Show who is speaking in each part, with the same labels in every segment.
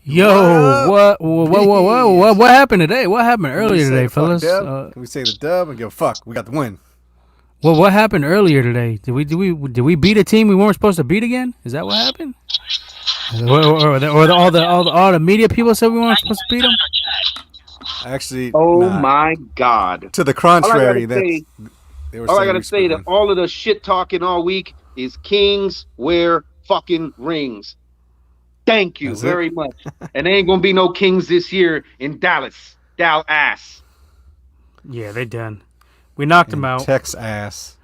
Speaker 1: Yo, what happened today? What happened earlier today, fellas?
Speaker 2: Can we say the dub and give a fuck? We got the win.
Speaker 1: Well, what happened earlier today? Did we beat a team we weren't supposed to beat again? Is that what happened? Or all the media people said we weren't supposed to beat them?
Speaker 2: Actually,
Speaker 3: oh
Speaker 2: nah.
Speaker 3: my God!
Speaker 2: To the contrary, they were.
Speaker 3: All I gotta say that all of the shit talking all week is Kings wear fucking rings. Thank you very much. And there ain't gonna be no Kings this year in Dallas. Dallas.
Speaker 1: Yeah, they done. We knocked them out.
Speaker 2: Tex ass.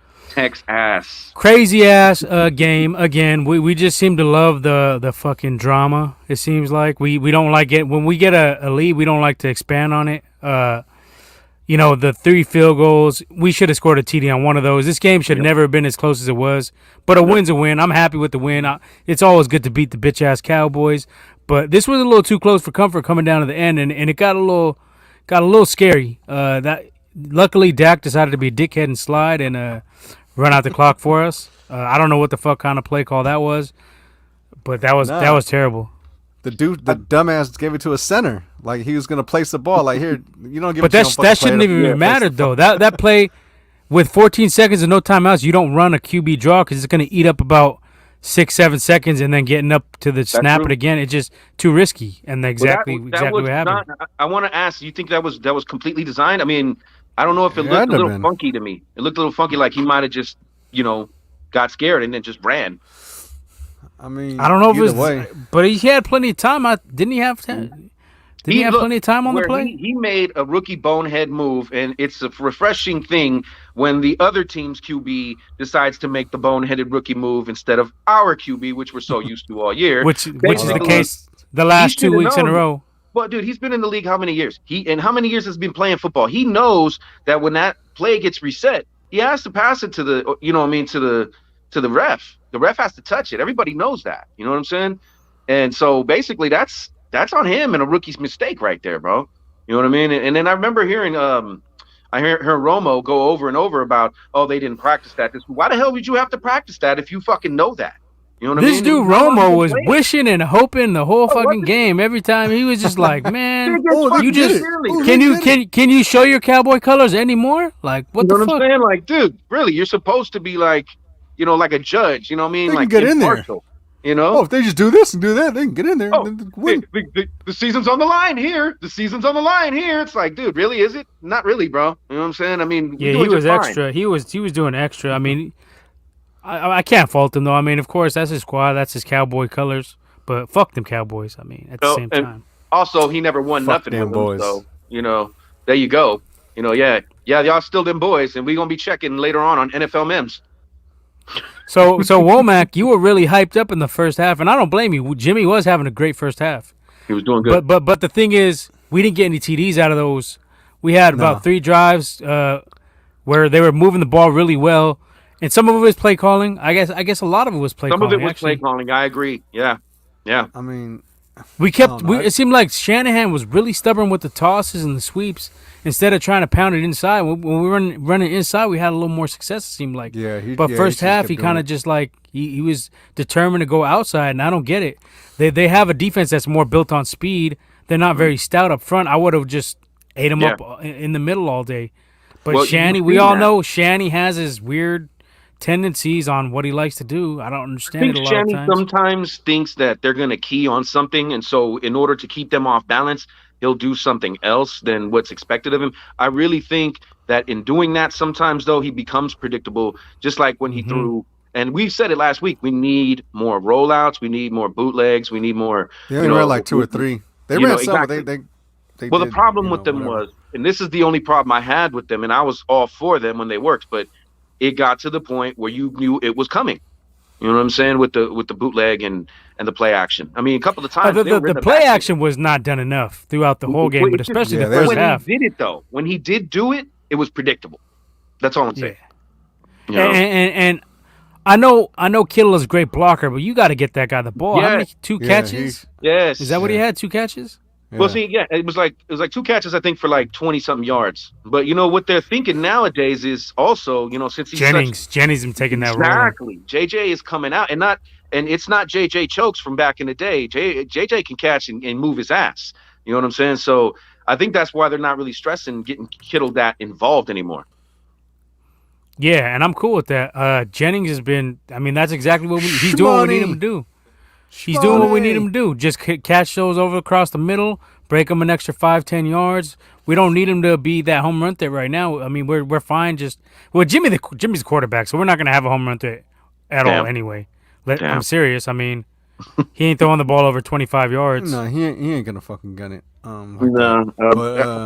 Speaker 1: Crazy ass game again. We just seem to love the fucking drama. It seems like we don't like it when we get a lead. We don't like to expand on it. The 3 field goals. We should have scored a TD on one of those. This game should have never been as close as it was. But a win's a win. I'm happy with the win. It's always good to beat the bitch ass Cowboys. But this was a little too close for comfort coming down to the end, and it got a little scary. Luckily Dak decided to be a dickhead and slide and run out the clock for us. I don't know what the fuck kind of play call that was, but that was terrible.
Speaker 2: The dumbass gave it to a center. Like he was gonna place the ball. Like here, you don't give.
Speaker 1: But that shouldn't even matter though. That play with 14 seconds and no timeouts, you don't run a QB draw because it's gonna eat up about 6-7 seconds and then getting up to the snap it again. It's just too risky, and exactly what happened.
Speaker 3: I want to ask. You think that was completely designed? I mean, I don't know if it looked a little funky to me. It looked a little funky, like he might have just got scared and then just ran.
Speaker 2: I mean,
Speaker 1: I don't know if it was, but he had plenty of time. Didn't he have time? Did he have plenty of time on the play?
Speaker 3: He made a rookie bonehead move, and it's a refreshing thing when the other team's QB decides to make the boneheaded rookie move instead of our QB, which we're so used to all year.
Speaker 1: Which is the case the last 2 weeks in a row.
Speaker 3: Well, dude, he's been in the league how many years? How many years has he been playing football? He knows that when that play gets reset, he has to pass it to the ref. The ref has to touch it. Everybody knows that. You know what I'm saying? And so basically that's on him and a rookie's mistake right there, bro. You know what I mean? And then I remember hearing I heard Romo go over and over about, they didn't practice that. Why the hell would you have to practice that if you fucking know that? You know what I mean?
Speaker 1: This dude Romo was wishing and hoping the whole fucking game. Every time he was just like, man, can you show your Cowboy colors anymore? Like, what the fuck?
Speaker 3: You know what I'm saying? Like, dude, really, you're supposed to be like, like a judge. You know what I mean?
Speaker 2: They
Speaker 3: like
Speaker 2: can get in there.
Speaker 3: If
Speaker 2: they just do this and do that, they can get in there. And win.
Speaker 3: The season's on the line here. The season's on the line here. It's like, dude, really? Is it? Not really, bro. You know what I'm saying? I mean,
Speaker 1: yeah, he was extra. He was doing extra. I mean, I can't fault him though. I mean, of course, that's his squad. That's his Cowboy colors. But fuck them Cowboys. I mean, at the same time.
Speaker 3: Also, he never won nothing with them. So, there you go. Yeah, y'all still them boys, and we gonna be checking later on NFL memes.
Speaker 1: So Womack, you were really hyped up in the first half, and I don't blame you. Jimmy was having a great first half.
Speaker 3: He was doing good.
Speaker 1: But the thing is, we didn't get any TDs out of those. We had about 3 drives where they were moving the ball really well, and some of it was play calling. I guess a lot of it was play calling.
Speaker 3: Some of it was play calling. I agree. Yeah.
Speaker 2: I mean,
Speaker 1: it seemed like Shanahan was really stubborn with the tosses and the sweeps instead of trying to pound it inside. When we were running inside, we had a little more success, it seemed like. But first half, he kind of just like he was determined to go outside, and I don't get it. They have a defense that's more built on speed. They're not very stout up front. I would have just ate him up in the middle all day. But Shanny, we all know Shanny has his weird tendencies on what he likes to do. I don't understand it a lot of times.
Speaker 3: Sometimes thinks that they're going to key on something, and so in order to keep them off balance, he'll do something else than what's expected of him. I really think that in doing that, sometimes though, he becomes predictable. Just like when he threw, and we said it last week, we need more rollouts, we need more bootlegs, we need more.
Speaker 2: Yeah, they ran like 2 or 3. They ran some.
Speaker 3: Exactly. The problem with them was, and this is the only problem I had with them, and I was all for them when they worked, but it got to the point where you knew it was coming. You know what I'm saying? With the bootleg and the play action. I mean, a couple of times
Speaker 1: the play action was not done enough throughout the whole game, but especially the first half.
Speaker 3: When he did it though, when he did do it, it was predictable. That's all I'm saying.
Speaker 1: Yeah. And I know Kittle is a great blocker, but you got to get that guy the ball.
Speaker 3: Yeah.
Speaker 1: How many 2 catches?
Speaker 3: Yes.
Speaker 1: Is that what he had? 2 catches?
Speaker 3: Yeah. Well, see, it was like 2 catches, I think, for like 20-something yards. But what they're thinking nowadays is also, since he's
Speaker 1: Jennings been taking that role.
Speaker 3: Exactly. JJ is coming out, and And it's not JJ Chokes from back in the day. JJ can catch and move his ass. You know what I'm saying? So I think that's why they're not really stressing getting Kittle that involved anymore.
Speaker 1: Yeah, and I'm cool with that. Jennings has been. I mean, that's exactly what he's doing. What we need him to do. He's doing what we need him to do. Just catch those over across the middle, break him an extra 5-10 yards. We don't need him to be that home run threat right now. I mean, we're fine. Jimmy's the quarterback, so we're not gonna have a home run threat at all anyway. I'm serious. I mean, he ain't throwing the ball over 25 yards.
Speaker 2: No, he ain't gonna fucking gun it.
Speaker 3: I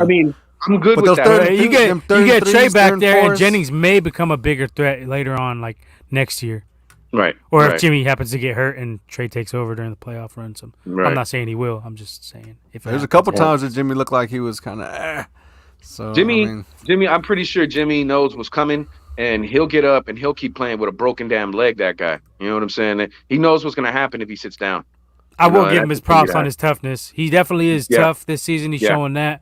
Speaker 3: mean, I'm good with that.
Speaker 1: You get Trey back there, and Jennings may become a bigger threat later on, like next year.
Speaker 3: Right.
Speaker 1: Or if Jimmy happens to get hurt and Trey takes over during the playoff run. So I'm not saying he will. I'm just saying.
Speaker 2: There's a couple times that Jimmy looked like he was kind of So
Speaker 3: Jimmy, I'm pretty sure Jimmy knows what's coming, and he'll get up and he'll keep playing with a broken damn leg, that guy. You know what I'm saying? He knows what's going to happen if he sits down.
Speaker 1: I will give him his props on his toughness. He definitely is tough this season. He's showing that.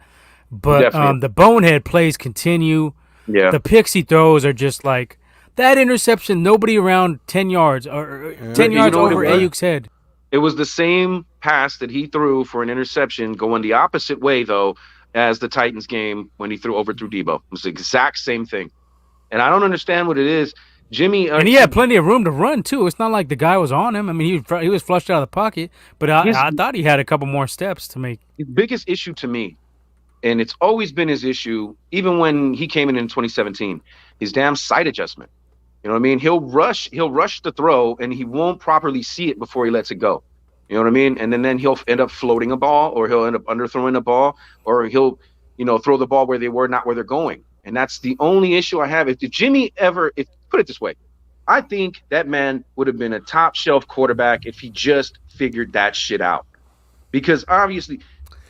Speaker 1: But the bonehead plays continue.
Speaker 3: Yeah.
Speaker 1: The picks he throws are just like that interception, nobody around 10 yards or 10 yards over Ayuk's head.
Speaker 3: It was the same pass that he threw for an interception going the opposite way, though, as the Titans game when he overthrew Debo. It was the exact same thing. And I don't understand what it is. Jimmy...
Speaker 1: and he had plenty of room to run, too. It's not like the guy was on him. I mean, he was flushed out of the pocket, but I thought he had a couple more steps to make.
Speaker 3: His biggest issue to me, and it's always been his issue, even when he came in 2017, his damn sight adjustment. You know what I mean? He'll rush the throw, and he won't properly see it before he lets it go. You know what I mean? And then he'll end up floating a ball, or he'll end up underthrowing a ball, or he'll, throw the ball where they were, not where they're going. And that's the only issue I have. If Jimmy put it this way, I think that man would have been a top shelf quarterback if he just figured that shit out. Because obviously,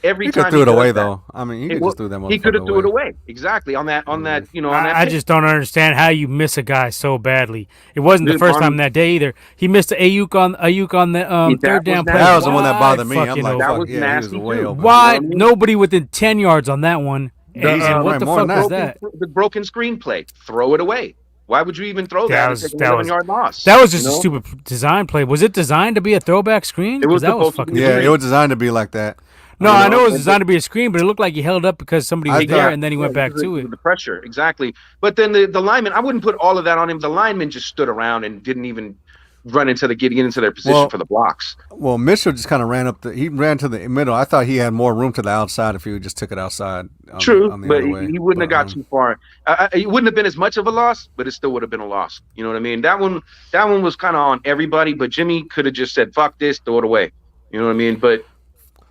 Speaker 3: every time
Speaker 2: he threw it away, though. I mean, he could just threw that.
Speaker 3: He could have threw it away. Exactly on that.
Speaker 1: I just don't understand how you miss a guy so badly. It wasn't the first time that day either. He missed the Ayuk on the third down play.
Speaker 2: That was the one that bothered me. I'm like,
Speaker 3: that was nasty.
Speaker 1: Why nobody within 10 yards on that one? And what the fuck was that?
Speaker 3: The broken screenplay. Throw it away. Why would you even throw that? That was 11-yard loss.
Speaker 1: That was just a stupid design play. Was it designed to be a throwback screen?
Speaker 3: It was
Speaker 1: fucking.
Speaker 2: Yeah, it was designed to be like that.
Speaker 1: No, I know it was designed to be a screen, but it looked like he held up because somebody was there, and then he went back to it.
Speaker 3: The pressure, exactly. But then the lineman, I wouldn't put all of that on him. The lineman just stood around and didn't even run getting into their position for the blocks.
Speaker 2: Well, Mitchell just kind of ran to the middle. I thought he had more room to the outside if he just took it outside.
Speaker 3: True, but he wouldn't have got too far. It wouldn't have been as much of a loss, but it still would have been a loss. You know what I mean? That one was kind of on everybody, but Jimmy could have just said, "Fuck this, throw it away." You know what I mean? But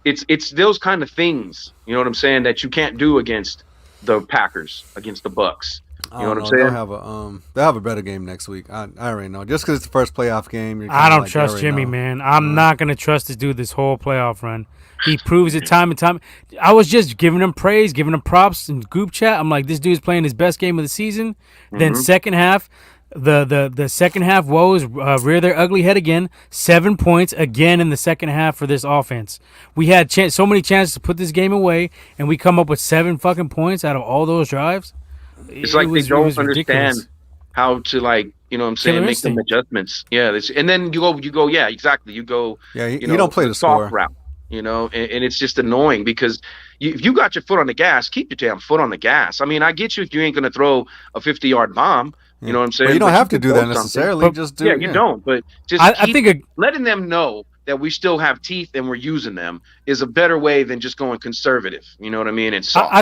Speaker 3: it's those kind of things, you know what I'm saying, that you can't do against the Packers, against the Bucks. You know what I'm saying?
Speaker 2: They'll have a better game next week. I already know. Just because it's the first playoff game.
Speaker 1: I don't trust Jimmy, man. I'm not going to trust this dude this whole playoff run. He proves it time and time. I was just giving him praise, giving him props in group chat. I'm like, this dude's playing his best game of the season. Mm-hmm. Then second half, the second half woes rear their ugly head again. 7 points again in the second half for this offense. We had so many chances to put this game away, and we come up with 7 fucking points out of all those drives.
Speaker 3: It's like they don't understand how to, like, you know what I'm saying, make some adjustments. Yeah, and then you go, yeah, exactly. You go,
Speaker 2: you don't play the
Speaker 3: soft route, and it's just annoying because if you got your foot on the gas, keep your damn foot on the gas. I mean, I get you if you ain't going to throw a 50-yard bomb. You know what I'm saying?
Speaker 2: But you don't have to do that necessarily. Just do.
Speaker 3: Yeah, you don't. But just I think letting them know that we still have teeth and we're using them is a better way than just going conservative. You know what I mean? And soft.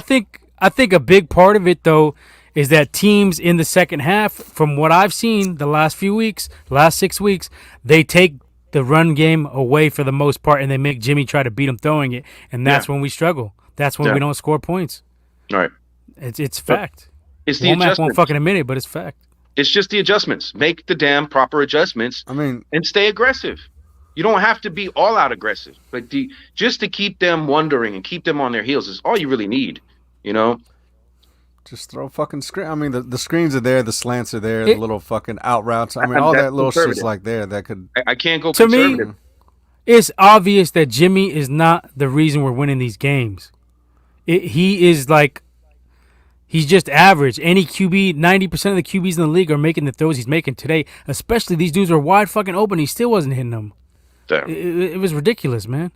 Speaker 1: I think a big part of it, though, is that teams in the second half, from what I've seen the last 6 weeks, they take the run game away for the most part, and they make Jimmy try to beat them throwing it, and that's when we struggle. That's when we don't score points.
Speaker 3: All right.
Speaker 1: It's fact.
Speaker 3: It's the adjustments.
Speaker 1: Won't fucking admit it, but it's fact.
Speaker 3: It's just the adjustments. Make the damn proper adjustments. And stay aggressive. You don't have to be all out aggressive, but just to keep them wondering and keep them on their heels is all you really need.
Speaker 2: Just throw fucking screen. I mean, the screens are there, the slants are there, the little fucking out routes. I mean, all that little shit's like there that could.
Speaker 3: I can't go conservative.
Speaker 1: To me, it's obvious that Jimmy is not the reason we're winning these games. He is like He's just average. Any QB, 90% of the QBs in the league are making the throws he's making today. Especially these dudes were wide fucking open. He still wasn't hitting them.
Speaker 3: Damn.
Speaker 1: It was ridiculous, man.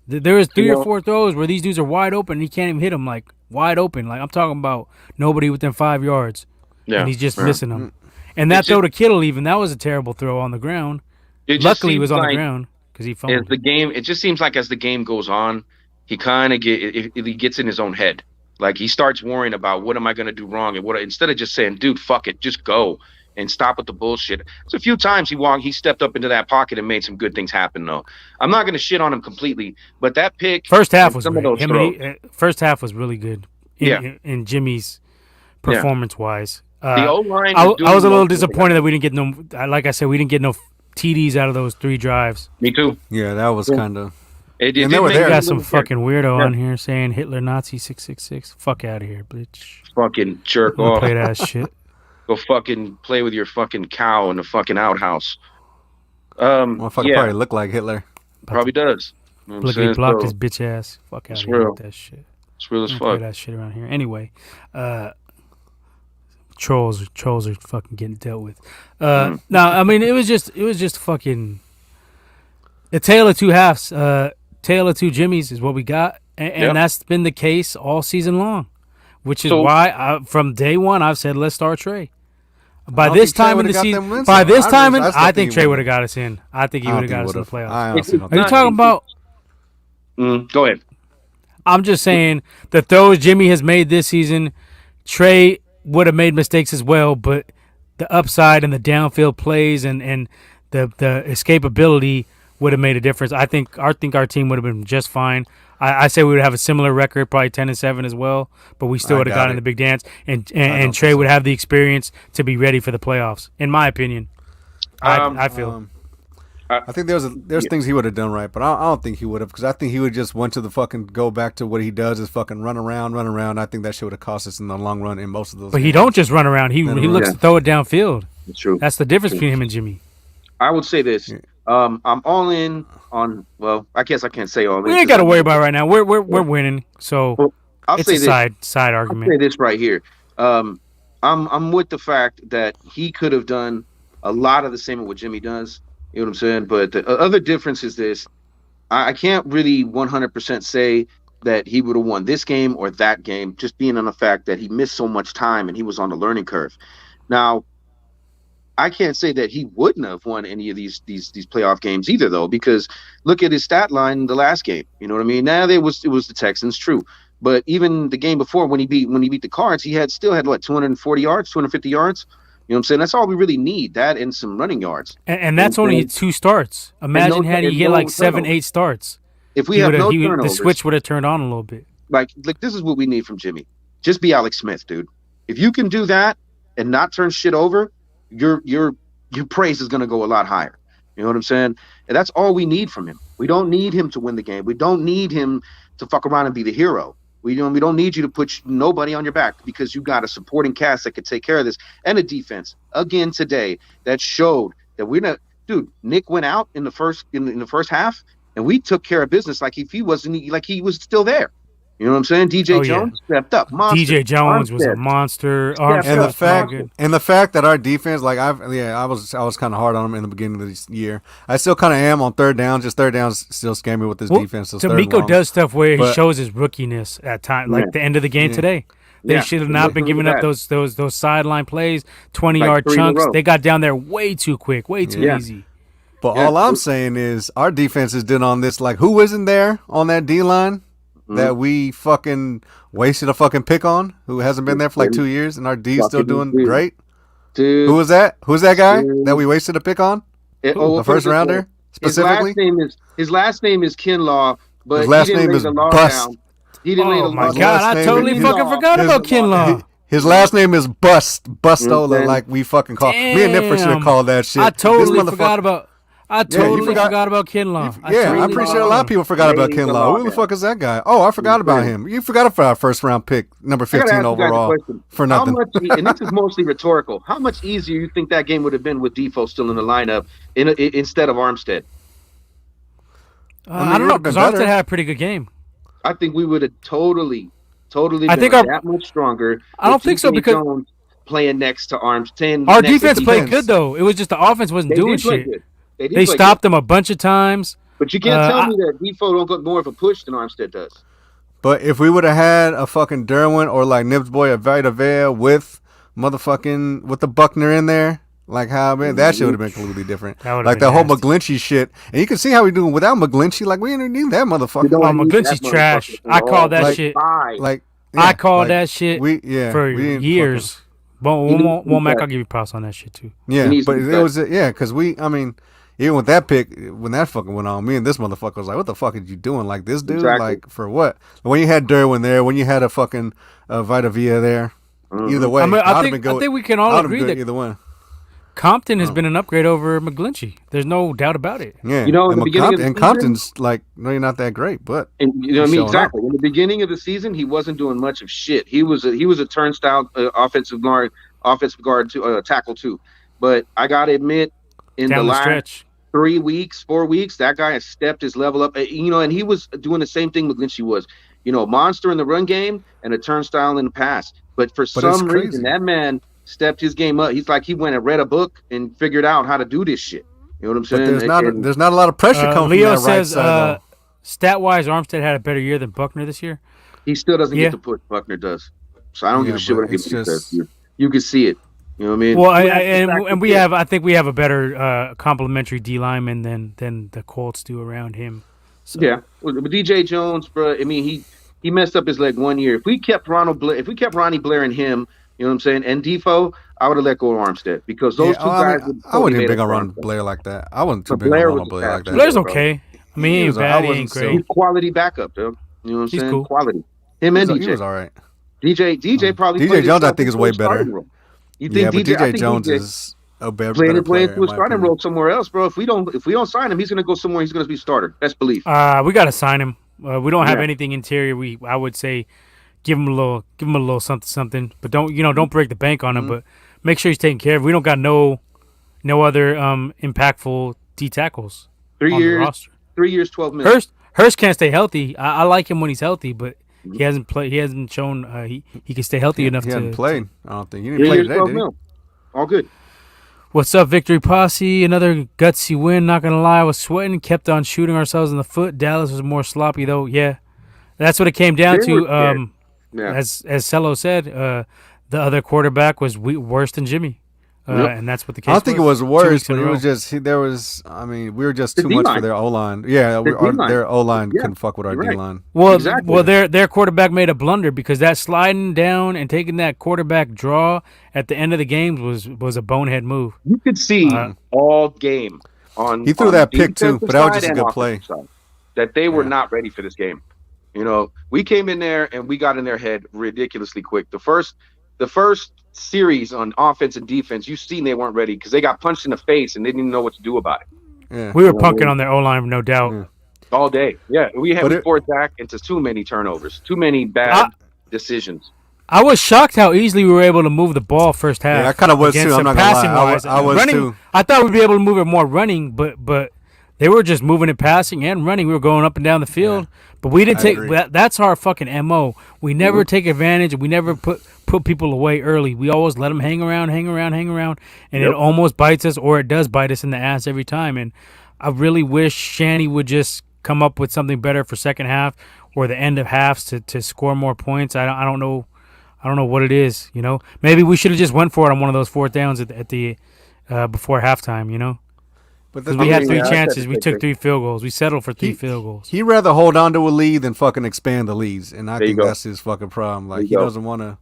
Speaker 1: There was 3 or 4 throws where these dudes are wide open and he can't even hit them, like, wide open. Like, I'm talking about nobody within 5 yards. Yeah, and he's just missing them. And that throw to Kittle, even, that was a terrible throw on the ground. Luckily, he was on the ground because he fumbled.
Speaker 3: It just seems like as the game goes on, he kind of he gets in his own head. Like, he starts worrying about what am I going to do wrong, and instead of just saying, dude, fuck it, just go and stop with the bullshit. There's a few times he stepped up into that pocket and made some good things happen, though. I'm not going to shit on him completely, but that pick,
Speaker 1: first half was great. First half was really good. In Jimmy's performance wise.
Speaker 3: The O-line.
Speaker 1: I was a little disappointed that we didn't get no. Like I said, we didn't get no TDs out of those 3 drives.
Speaker 3: Me too.
Speaker 2: Yeah, that was kind of.
Speaker 1: And they were there. Got some fucking weirdo on here saying Hitler Nazi 666. Fuck out of here, bitch.
Speaker 3: Fucking jerk off.
Speaker 1: Play that shit.
Speaker 3: Go fucking play with your fucking cow in the fucking outhouse.
Speaker 2: Motherfucker probably look like Hitler.
Speaker 3: Probably does.
Speaker 1: You know he blocked his bitch ass. Fuck out of here with that shit.
Speaker 3: It's real as fuck.
Speaker 1: Play that shit around here. Anyway, trolls are fucking getting dealt with. No, I mean it was just fucking a tale of two halves. Tale of two Jimmys is what we got, and that's been the case all season long, which is why from day one I've said let's start Trey. By this time in the season, I think Trey would have got us in. I think he would have got us in the playoffs. Are you talking about?
Speaker 3: Go ahead.
Speaker 1: I'm just saying the throws Jimmy has made this season, Trey would have made mistakes as well, but the upside and the downfield plays and the escapability would have made a difference. I think our team would have been just fine. I say we would have a similar record, probably 10-7 as well, but we still would have gotten in the big dance, and Trey would have the experience to be ready for the playoffs, in my opinion. I feel.
Speaker 2: I think there's things he would have done right, but I don't think he would have, because I think he would just went to the fucking go back to what he does is fucking run around. I think that shit would have cost us in the long run in most of those.
Speaker 1: But games. He don't just run around. He looks to throw it downfield.
Speaker 3: It's true.
Speaker 1: That's the difference between him and Jimmy.
Speaker 3: I would say this. I'm all in on. Well, I guess I can't say all in.
Speaker 1: We ain't got to worry about it right now. We're winning, so it's a side argument.
Speaker 3: I'll say this right here. I'm with the fact that he could have done a lot of the same of what Jimmy does. You know what I'm saying? But the other difference is this. I can't really 100% say that he would have won this game or that game, just being on the fact that he missed so much time and he was on the learning curve. Now, I can't say that he wouldn't have won any of these playoff games either, though, because look at his stat line in the last game. You know what I mean? Now it was the Texans, true, but even the game before when he beat the Cards, he still had what 240 yards, 250 yards. You know what I'm saying? That's all we really need, that and some running yards.
Speaker 1: And that's only 2 starts. Imagine had he get like 7-8 starts.
Speaker 3: If we have no turnovers,
Speaker 1: the switch would have turned on a little bit.
Speaker 3: Like this is what we need from Jimmy. Just be Alex Smith, dude. If you can do that and not turn shit over, your praise is going to go a lot higher. You know what I'm saying? And that's all we need from him. We don't need him to win the game. We don't need him to fuck around and be the hero. We don't need you to put nobody on your back, because you got a supporting cast that could take care of this, and a defense again today that showed that we're not. Dude, Nick went out in the first half, and we took care of business like if he wasn't, like he was still there. You know what I'm saying? DJ Jones stepped up. Monster.
Speaker 1: DJ Jones was a monster.
Speaker 2: And the fact that our defense, like I was kind of hard on him in the beginning of this year. I still kind of am on third down. Just third downs still scare me with this defense.
Speaker 1: D'Amico does stuff where he shows his rookiness at times, like the end of the game today. They should have not been giving up those sideline plays, 20-yard chunks. They got down there way too quick, way too easy.
Speaker 2: But all I'm saying is our defense is doing on this. Like, who isn't there on that D line? That we fucking wasted a fucking pick on, who hasn't been there for like 2 years, and our D's still doing great. Dude, who was that? Who's that guy that we wasted a pick on? The first rounder, specifically.
Speaker 3: His last name is Kinlaw, but
Speaker 2: his last name is Bust.
Speaker 3: He didn't lay the law down.
Speaker 1: Oh my God, I totally fucking forgot about Kinlaw.
Speaker 2: His last name is Bustola, like we fucking call. Me and Nipper should have called that shit.
Speaker 1: I totally forgot about. I totally forgot about Kinlaw.
Speaker 2: I'm pretty sure a lot of people forgot about Kinlaw. Who the fuck is that guy? Oh, I forgot about him. You forgot about our first round pick, number 15 overall, for nothing.
Speaker 3: And this is mostly rhetorical. How much easier you think that game would have been with Defoe still in the lineup instead of Armstead?
Speaker 1: I don't know, because Armstead had a pretty good game.
Speaker 3: I think we would have totally Totally
Speaker 1: I
Speaker 3: been
Speaker 1: think
Speaker 3: that much stronger.
Speaker 1: I don't think so
Speaker 3: TJ
Speaker 1: because
Speaker 3: Jones playing next to Armstead.
Speaker 1: our defense played good though. It was just the offense wasn't
Speaker 3: They
Speaker 1: doing
Speaker 3: did play
Speaker 1: shit.
Speaker 3: good. They did
Speaker 1: They
Speaker 3: play
Speaker 1: stopped
Speaker 3: good.
Speaker 1: them a bunch of times.
Speaker 3: But you can't tell me that Defoe don't get more of a push than Armstead does.
Speaker 2: But if we would have had a fucking Derwin or like Nibs boy a Vita Vea with the Buckner in there, like how man that shit would have been completely different. Like the whole McGlinchey shit, and you can see how we doing without McGlinchey. Like we didn't need that motherfucker.
Speaker 1: McGlinchey's trash. I call that shit.
Speaker 2: Like
Speaker 1: I call that shit for years. Womack, I'll give you props on that shit too.
Speaker 2: Yeah, but it was because even with that pick, when that fucking went on, me and this motherfucker was like, "What the fuck are you doing? Like this dude, like for what?" When you had Derwin there, when you had a fucking Vita Vea there, either way,
Speaker 1: I think we can all agree that
Speaker 2: either one.
Speaker 1: Compton has been an upgrade over McGlinchey. There's no doubt about it.
Speaker 2: Yeah,
Speaker 3: in the beginning of the season,
Speaker 2: Compton's like, no, you're not that great, but
Speaker 3: you know what I mean exactly. In the beginning of the season, he wasn't doing much of shit. He was a turnstile offensive guard to tackle too. But I gotta admit, in the last stretch. 4 weeks, that guy has stepped his level up. And he was doing the same thing McGlinchey was. Monster in the run game and a turnstile in the pass. But for some reason, that man stepped his game up. He's like he went and read a book and figured out how to do this shit. You know what I'm saying?
Speaker 2: But there's not a lot of pressure coming
Speaker 1: Leo
Speaker 2: from that right side.
Speaker 1: Stat-wise, Armstead had a better year than Buckner this year.
Speaker 3: He still doesn't get the push Buckner does. So I don't give a shit what he says. You can see it. You know what I mean?
Speaker 1: Well, I think we have a better complimentary D lineman than the Colts do around him. So.
Speaker 3: Yeah, but DJ Jones, bro. I mean, he messed up his leg 1 year. If we kept Ronnie Blair and him, you know what I'm saying, and Defoe, I would have let go of Armstead because those two guys.
Speaker 2: I wouldn't even big on Ronnie Blair like that. I wasn't too big on Ronnie Blair like that.
Speaker 1: Blair's okay. I mean, he ain't bad. He ain't great.
Speaker 3: He's quality backup, though. You know what I'm saying?
Speaker 1: Cool.
Speaker 3: Quality. Him and DJ.
Speaker 2: He was all right.
Speaker 3: DJ probably.
Speaker 2: DJ Jones, I think, is way better.
Speaker 3: You think
Speaker 2: DJ Jones is a better player?
Speaker 3: Playing to a starting role somewhere else, bro. If we don't sign him, he's gonna go somewhere. He's gonna be starter. Best belief.
Speaker 1: We gotta sign him. We don't have anything interior. I would say give him a little something. But don't break the bank on him. But make sure he's taken care of. We don't got no other impactful D tackles.
Speaker 3: 3 years. The roster. 3 years, $12 million.
Speaker 1: Hurst can't stay healthy. I like him when he's healthy, but he hasn't played. He hasn't shown he can stay healthy enough to.
Speaker 2: He hasn't played. I don't think he didn't play today, did he?
Speaker 3: All good.
Speaker 1: What's up, Victory Posse? Another gutsy win. Not gonna lie, I was sweating. Kept on shooting ourselves in the foot. Dallas was more sloppy though. Yeah, that's what it came down to. As Cello said, the other quarterback was worse than Jimmy. And that's what the case was.
Speaker 2: I don't think it was worse, but it was just we were just too much for their O-line. Yeah, their O-line couldn't fuck with our D-line.
Speaker 1: Well, exactly. Well, their quarterback made a blunder because that sliding down and taking that quarterback draw at the end of the game was a bonehead move.
Speaker 3: You could see all game on.
Speaker 2: He threw that pick too, but that was just a good play.
Speaker 3: That they were not ready for this game. We came in there and we got in their head ridiculously quick. The first series on offense and defense, you've seen they weren't ready because they got punched in the face and they didn't even know what to do about it.
Speaker 2: Yeah.
Speaker 1: We were punking on their O-line, no doubt.
Speaker 3: All day. Yeah, we forced back into too many turnovers, too many bad decisions.
Speaker 1: I was shocked how easily we were able to move the ball first half.
Speaker 2: Yeah, I kind of was too. I'm not gonna lie. I was
Speaker 1: running,
Speaker 2: too.
Speaker 1: I thought we'd be able to move it more running, but they were just moving it, passing and running. We were going up and down the field, but we didn't take. That's our fucking MO. We never take advantage. We never put people away early. We always let them hang around, and it almost bites us, or it does bite us in the ass every time. And I really wish Shanny would just come up with something better for second half or the end of halves to score more points. I don't know what it is. Maybe we should have just went for it on one of those fourth downs at the before halftime. But we had three chances. We took 3 field goals. We settled for 3 field goals.
Speaker 2: He'd rather hold on to a lead than fucking expand the leads, and I think that's his fucking problem. Like he doesn't want to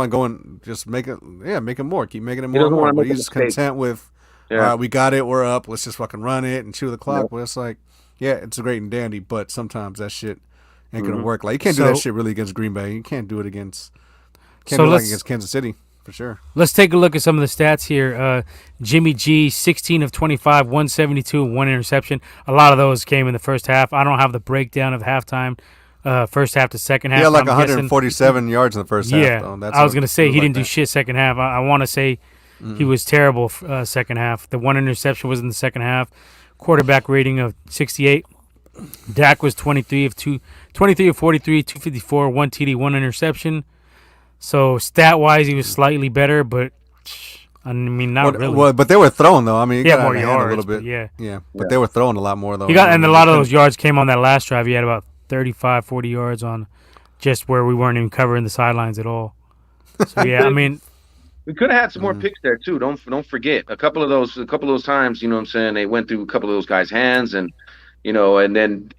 Speaker 2: go and just make it more, keep making it more. But he's content with, we got it, we're up, let's just fucking run it and chew the clock. But it's like, it's great and dandy, but sometimes that shit ain't gonna work. Like you can't do that shit really against Green Bay. You can't do it against against Kansas City. For sure. Let's
Speaker 1: take a look at some of the stats here. Jimmy G, 16 of 25, 172, 1 interception. A lot of those came in the first half. I don't have the breakdown of halftime, first half to second half.
Speaker 2: Yeah, like 147 yards in the first half.
Speaker 1: Yeah, I was going to say he didn't do shit second half. I want to say he was terrible second half. The 1 interception was in the second half. Quarterback rating of 68. Dak was 23 of 43, 254, 1 TD, 1 interception. So stat wise, he was slightly better, but I mean, not really.
Speaker 2: Well, but they were throwing though. I mean,
Speaker 1: He had
Speaker 2: got
Speaker 1: more
Speaker 2: out of hand a
Speaker 1: yards,
Speaker 2: little bit.
Speaker 1: yeah.
Speaker 2: But they were throwing a lot more though.
Speaker 1: He got, and a lot of those yards came on that last drive. He had about 35, 40 yards on just where we weren't even covering the sidelines at all. So yeah, I mean,
Speaker 3: we could have had some more picks there too. Don't forget a couple of those times. You know what I'm saying? They went through a couple of those guys' hands, and and then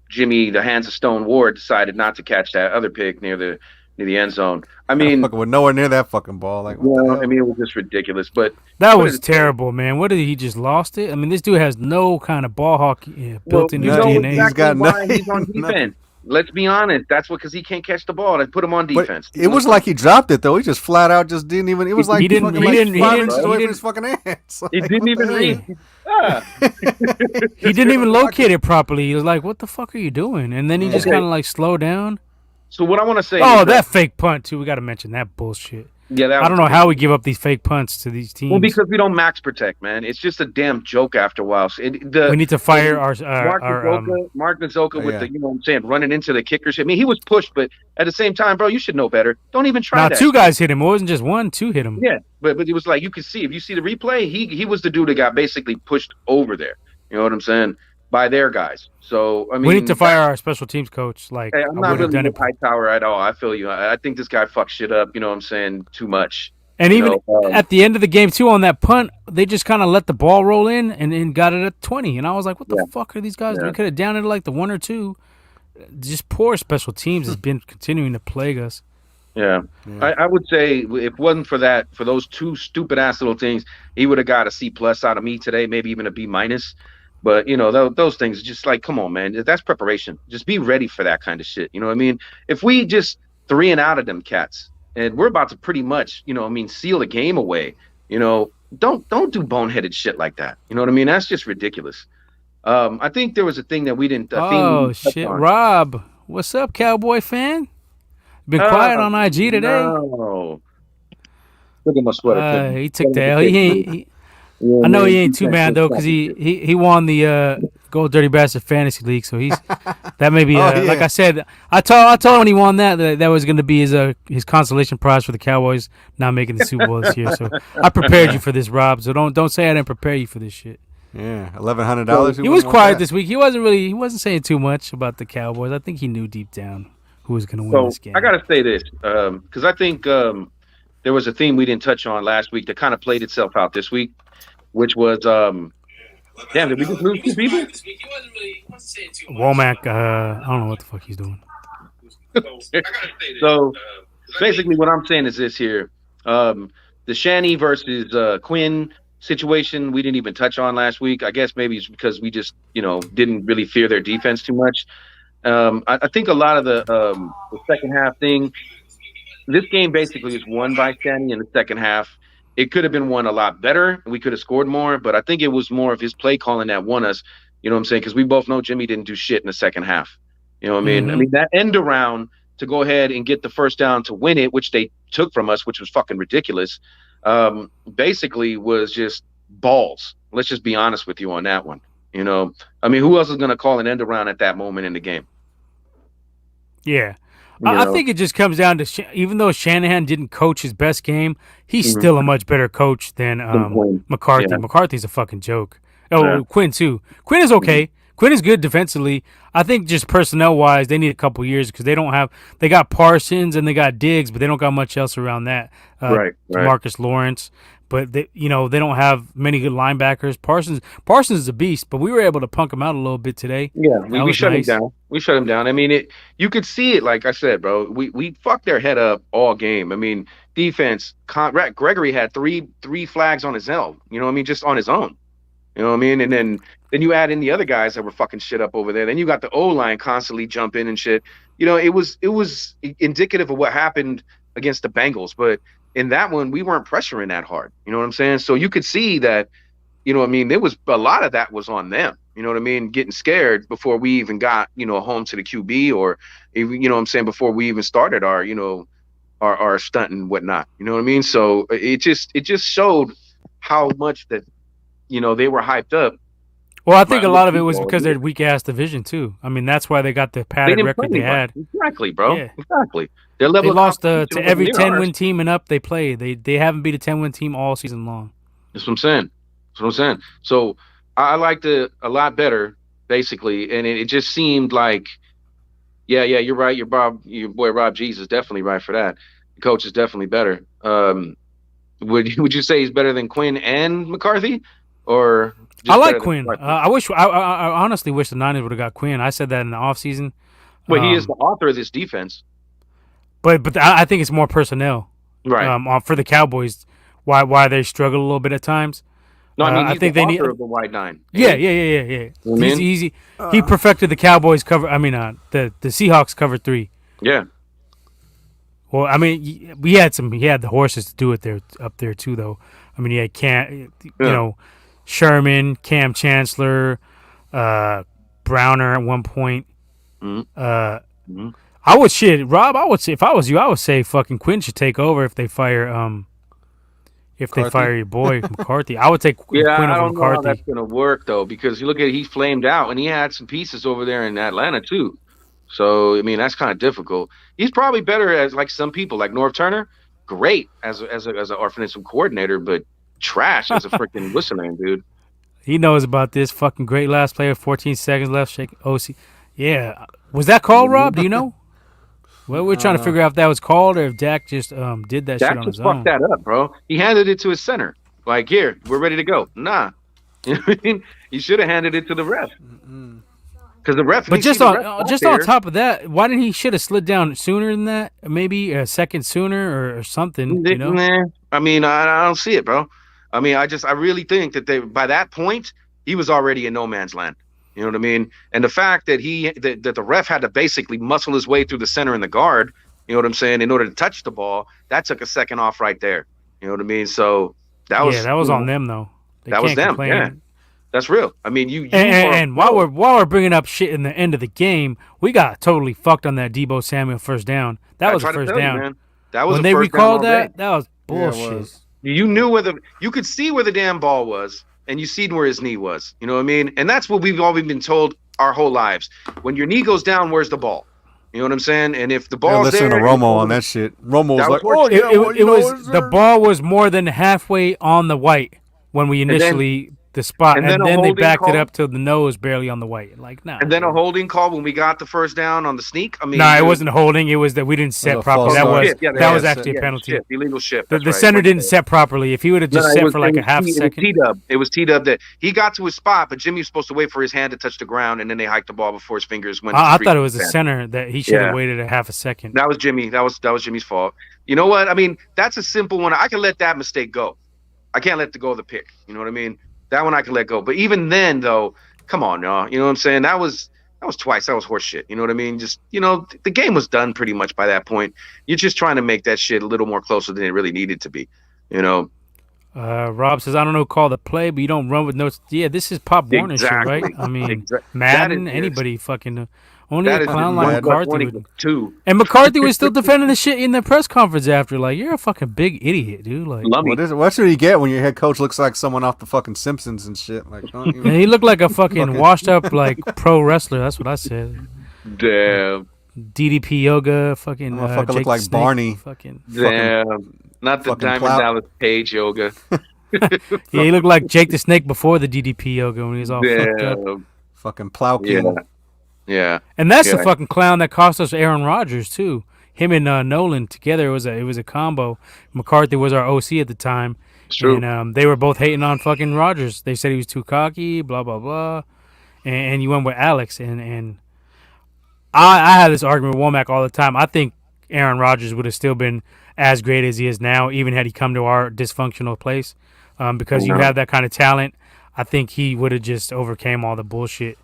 Speaker 3: Jimmy, the hands of Stone Ward, decided not to catch that other pick near the end zone. I mean,
Speaker 2: we're nowhere near that fucking ball. Like,
Speaker 3: I mean, it was just ridiculous. But
Speaker 1: that was terrible, man. What did he just lost it? I mean, this dude has no kind of ball hockey built into his DNA.
Speaker 3: Exactly, he's got why he's on defense. Let's be honest. That's because he can't catch the ball. They put him on defense.
Speaker 2: But it was like he dropped it though. He just flat out just didn't even. It was like he didn't his fucking hands.
Speaker 3: He didn't even read.
Speaker 1: He didn't even locate it properly. He was like, "What the fuck are you doing?" And then he just kind of like slowed down.
Speaker 3: So what I want to say.
Speaker 1: Oh, that fake punt too. We got to mention that bullshit.
Speaker 3: Yeah,
Speaker 1: I don't know how we give up these fake punts to these teams.
Speaker 3: Well, because we don't max protect, man. It's just a damn joke after a while. So
Speaker 1: we need to fire
Speaker 3: Mark Nzoka with the, what I'm saying, running into the kickers. I mean, he was pushed, but at the same time, bro, you should know better. Don't even try that.
Speaker 1: Two guys hit him. It wasn't just one. Two hit him.
Speaker 3: Yeah, but it was like you could see if you see the replay, he was the dude that got basically pushed over there. You know what I'm saying? By their guys. So I mean,
Speaker 1: we need to fire our special teams coach. Like,
Speaker 3: hey, I'm not really a high tower at all. I feel you. I think this guy fucked shit up. You know what I'm saying? Too much.
Speaker 1: And even at the end of the game, too, on that punt, they just kind of let the ball roll in and then got it at 20. And I was like, what the fuck are these guys? We could have down it like the 1 or 2. Just poor special teams has been continuing to plague us.
Speaker 3: Yeah. I would say if it wasn't for those 2 stupid-ass little things, he would have got a C+ out of me today, maybe even a B-. But, those things, just like, come on, man. That's preparation. Just be ready for that kind of shit. You know what I mean? If we just 3 and out of them cats, and we're about to pretty much, seal the game away. Don't do boneheaded shit like that. You know what I mean? That's just ridiculous. I think there was a thing that we didn't.
Speaker 1: Shit, Rob, what's up, Cowboy fan? Been quiet on IG today.
Speaker 3: No. Look at my sweater.
Speaker 1: He took the L. I know he ain't too mad though, because he won the Gold Dirty Bastard Fantasy League, so he's that may be like I said. I told him when he won that was going to be his consolation prize for the Cowboys not making the Super Bowl this year. So I prepared you for this, Rob. So don't say I didn't prepare you for this shit.
Speaker 2: Yeah, $1,100.
Speaker 1: He was quiet this week. He wasn't saying too much about the Cowboys. I think he knew deep down who was going to win this game.
Speaker 3: I got to say this because I think there was a theme we didn't touch on last week that kind of played itself out this week, which was damn, did we just lose 2 people?
Speaker 1: Womack, I don't know what the fuck he's doing.
Speaker 3: So basically what I'm saying is this here. The Shanny versus Quinn situation we didn't even touch on last week. I guess maybe it's because we just, didn't really fear their defense too much. I think a lot of the second half thing, this game basically is won by Shanny in the second half. It could have been won a lot better. We could have scored more, but I think it was more of his play calling that won us. You know what I'm saying? Because we both know Jimmy didn't do shit in the second half. You know what I mean? Mm-hmm. I mean, that end around to go ahead and get the first down to win it, which they took from us, which was fucking ridiculous, basically was just balls. Let's just be honest with you on that one. I mean, who else is going to call an end around at that moment in the game?
Speaker 1: Yeah. I think it just comes down to even though Shanahan didn't coach his best game, he's still a much better coach than McCarthy. Yeah. McCarthy's a fucking joke. Quinn too. Quinn is okay. Mm-hmm. Quinn is good defensively. I think just personnel wise, they need a couple years because they got Parsons and they got Diggs, but they don't got much else around that.
Speaker 3: Right.
Speaker 1: Marcus Lawrence. But they don't have many good linebackers. Parsons is a beast, but we were able to punk him out a little bit today.
Speaker 3: Yeah, we shut him down. We shut him down. I mean, you could see it. Like I said, bro, we fucked their head up all game. I mean, defense. Gregory had three flags on his own. You know what I mean? Just on his own. You know what I mean? And then you add in the other guys that were fucking shit up over there. Then you got the O-line constantly jumping and shit. It was indicative of what happened against the Bengals, but in that one, we weren't pressuring that hard. You know what I'm saying? So you could see that, there was a lot of that was on them. You know what I mean? Getting scared before we even got, home to the QB or, before we even started our stunt and whatnot. You know what I mean? So it just showed how much that, they were hyped up
Speaker 1: Well, I think a lot of it was because they're weak ass division too. I mean, that's why they got the padded record they had.
Speaker 3: Exactly, bro.
Speaker 1: Yeah.
Speaker 3: Exactly. Their level
Speaker 1: they lost to every
Speaker 3: near
Speaker 1: 10-win
Speaker 3: ours.
Speaker 1: team and up they play. They haven't beat a 10-win team all season long.
Speaker 3: That's what I'm saying. That's what I'm saying. So I liked it a lot better, basically, and it just seemed like, yeah, you're right. Your boy Rob G's is definitely right for that. The coach is definitely better. Would you say he's better than Quinn and McCarthy, or
Speaker 1: I like Quinn. I honestly wish the Niners would have got Quinn. I said that in the offseason.
Speaker 3: Well, he is the author of this defense.
Speaker 1: But I think it's more personnel,
Speaker 3: right?
Speaker 1: For the Cowboys, why they struggle a little bit at times.
Speaker 3: No, I mean I think they need of the wide nine.
Speaker 1: Yeah. He perfected the Cowboys cover. I mean, the Seahawks cover 3.
Speaker 3: Yeah.
Speaker 1: Well, I mean, he had the horses to do it there up there too, though. I mean, he had Sherman, Cam Chancellor, Browner at one point.
Speaker 3: Mm-hmm.
Speaker 1: Rob. I would say if I was you, I would say fucking Quinn should take over if they fire your boy McCarthy. I would take Quinn over McCarthy.
Speaker 3: I don't know how that's gonna work though, because you look at he flamed out and he had some pieces over there in Atlanta too. So I mean that's kind of difficult. He's probably better as like some people like Norv Turner, great as an offensive coordinator, but trash as a freaking whistling dude.
Speaker 1: He knows about this fucking great last play with 14 seconds left. Shake OC. Yeah, was that called, Rob? Do you know? Well, we're trying to figure out if that was called or if Dak just did that shit on his own.
Speaker 3: Dak just fucked that up, bro. He handed it to his center. Like, here, we're ready to go. Nah. You know what I mean? He should have handed it to the ref. Because the ref...
Speaker 1: But just on top of that, why didn't he should have slid down sooner than that? Maybe a second sooner or something, you know?
Speaker 3: Nah. I mean, I don't see it, bro. I mean, I really think that by that point, he was already in no man's land. You know what I mean? And the fact that that the ref had to basically muscle his way through the center and the guard, you know what I'm saying, in order to touch the ball, that took a second off right there. You know what I mean? So that was
Speaker 1: on them though.
Speaker 3: That was them. Yeah, that's real. I mean,
Speaker 1: and while we're bringing up shit in the end of the game, we got totally fucked on that Deebo Samuel first down. That was a first down.
Speaker 3: You, man. That was
Speaker 1: when they recalled that. That was bullshit.
Speaker 3: You knew you could see where the damn ball was. And you seen where his knee was. You know what I mean? And that's what we've always been told our whole lives. When your knee goes down, where's the ball? You know what I'm saying? And if the ball's
Speaker 2: listen
Speaker 3: there...
Speaker 2: to Romo on that shit. Romo was like,
Speaker 1: the ball was more than halfway on the white when we initially... the spot, and then they backed it up to the nose barely on the white. Like, nah.
Speaker 3: And then a holding call when we got the first down on the sneak. I mean,
Speaker 1: it wasn't holding. It was that we didn't set properly. That was actually a penalty.
Speaker 3: Illegal shift.
Speaker 1: The center didn't set properly. If he would have just set for like a half second.
Speaker 3: It was T-Dub that he got to his spot, but Jimmy was supposed to wait for his hand to touch the ground, and then they hiked the ball before his fingers went.
Speaker 1: I thought it was the center that he should have waited a half a second.
Speaker 3: That was Jimmy. That was Jimmy's fault. You know what? I mean, that's a simple one. I can let that mistake go. I can't let go of the pick. You know what I mean? That one I can let go. But even then, though, come on, y'all. You know what I'm saying? That was twice. That was horse shit. You know what I mean? Just, the game was done pretty much by that point. You're just trying to make that shit a little more closer than it really needed to be. You know?
Speaker 1: Rob says, I don't know, call the play, but you don't run with notes. Yeah, this is Pop Warner shit, right? I mean, Madden, anybody fucking... Only a clown like McCarthy would. And McCarthy was still defending the shit in the press conference after. Like, you're a fucking big idiot, dude. Like,
Speaker 2: what should you get when your head coach looks like someone off the fucking Simpsons and shit? Like,
Speaker 1: he looked like a fucking washed up like pro wrestler. That's what I said.
Speaker 3: Damn.
Speaker 1: DDP yoga, fucking.
Speaker 2: Fucking look like Barney.
Speaker 1: Fucking.
Speaker 3: Damn. Not the Diamond Dallas Page yoga.
Speaker 1: Yeah, he looked like Jake the Snake before the DDP yoga when he was all fucked up.
Speaker 2: Fucking Plow King.
Speaker 3: Yeah,
Speaker 1: and that's the fucking clown that cost us Aaron Rodgers too. Him and Nolan together it was a combo. McCarthy was our OC at the time, and they were both hating on fucking Rodgers. They said he was too cocky, blah blah blah, and you went with Alex. And I had this argument with Womack all the time. I think Aaron Rodgers would have still been as great as he is now, even had he come to our dysfunctional place, because you have that kind of talent. I think he would have just overcame all the bullshit.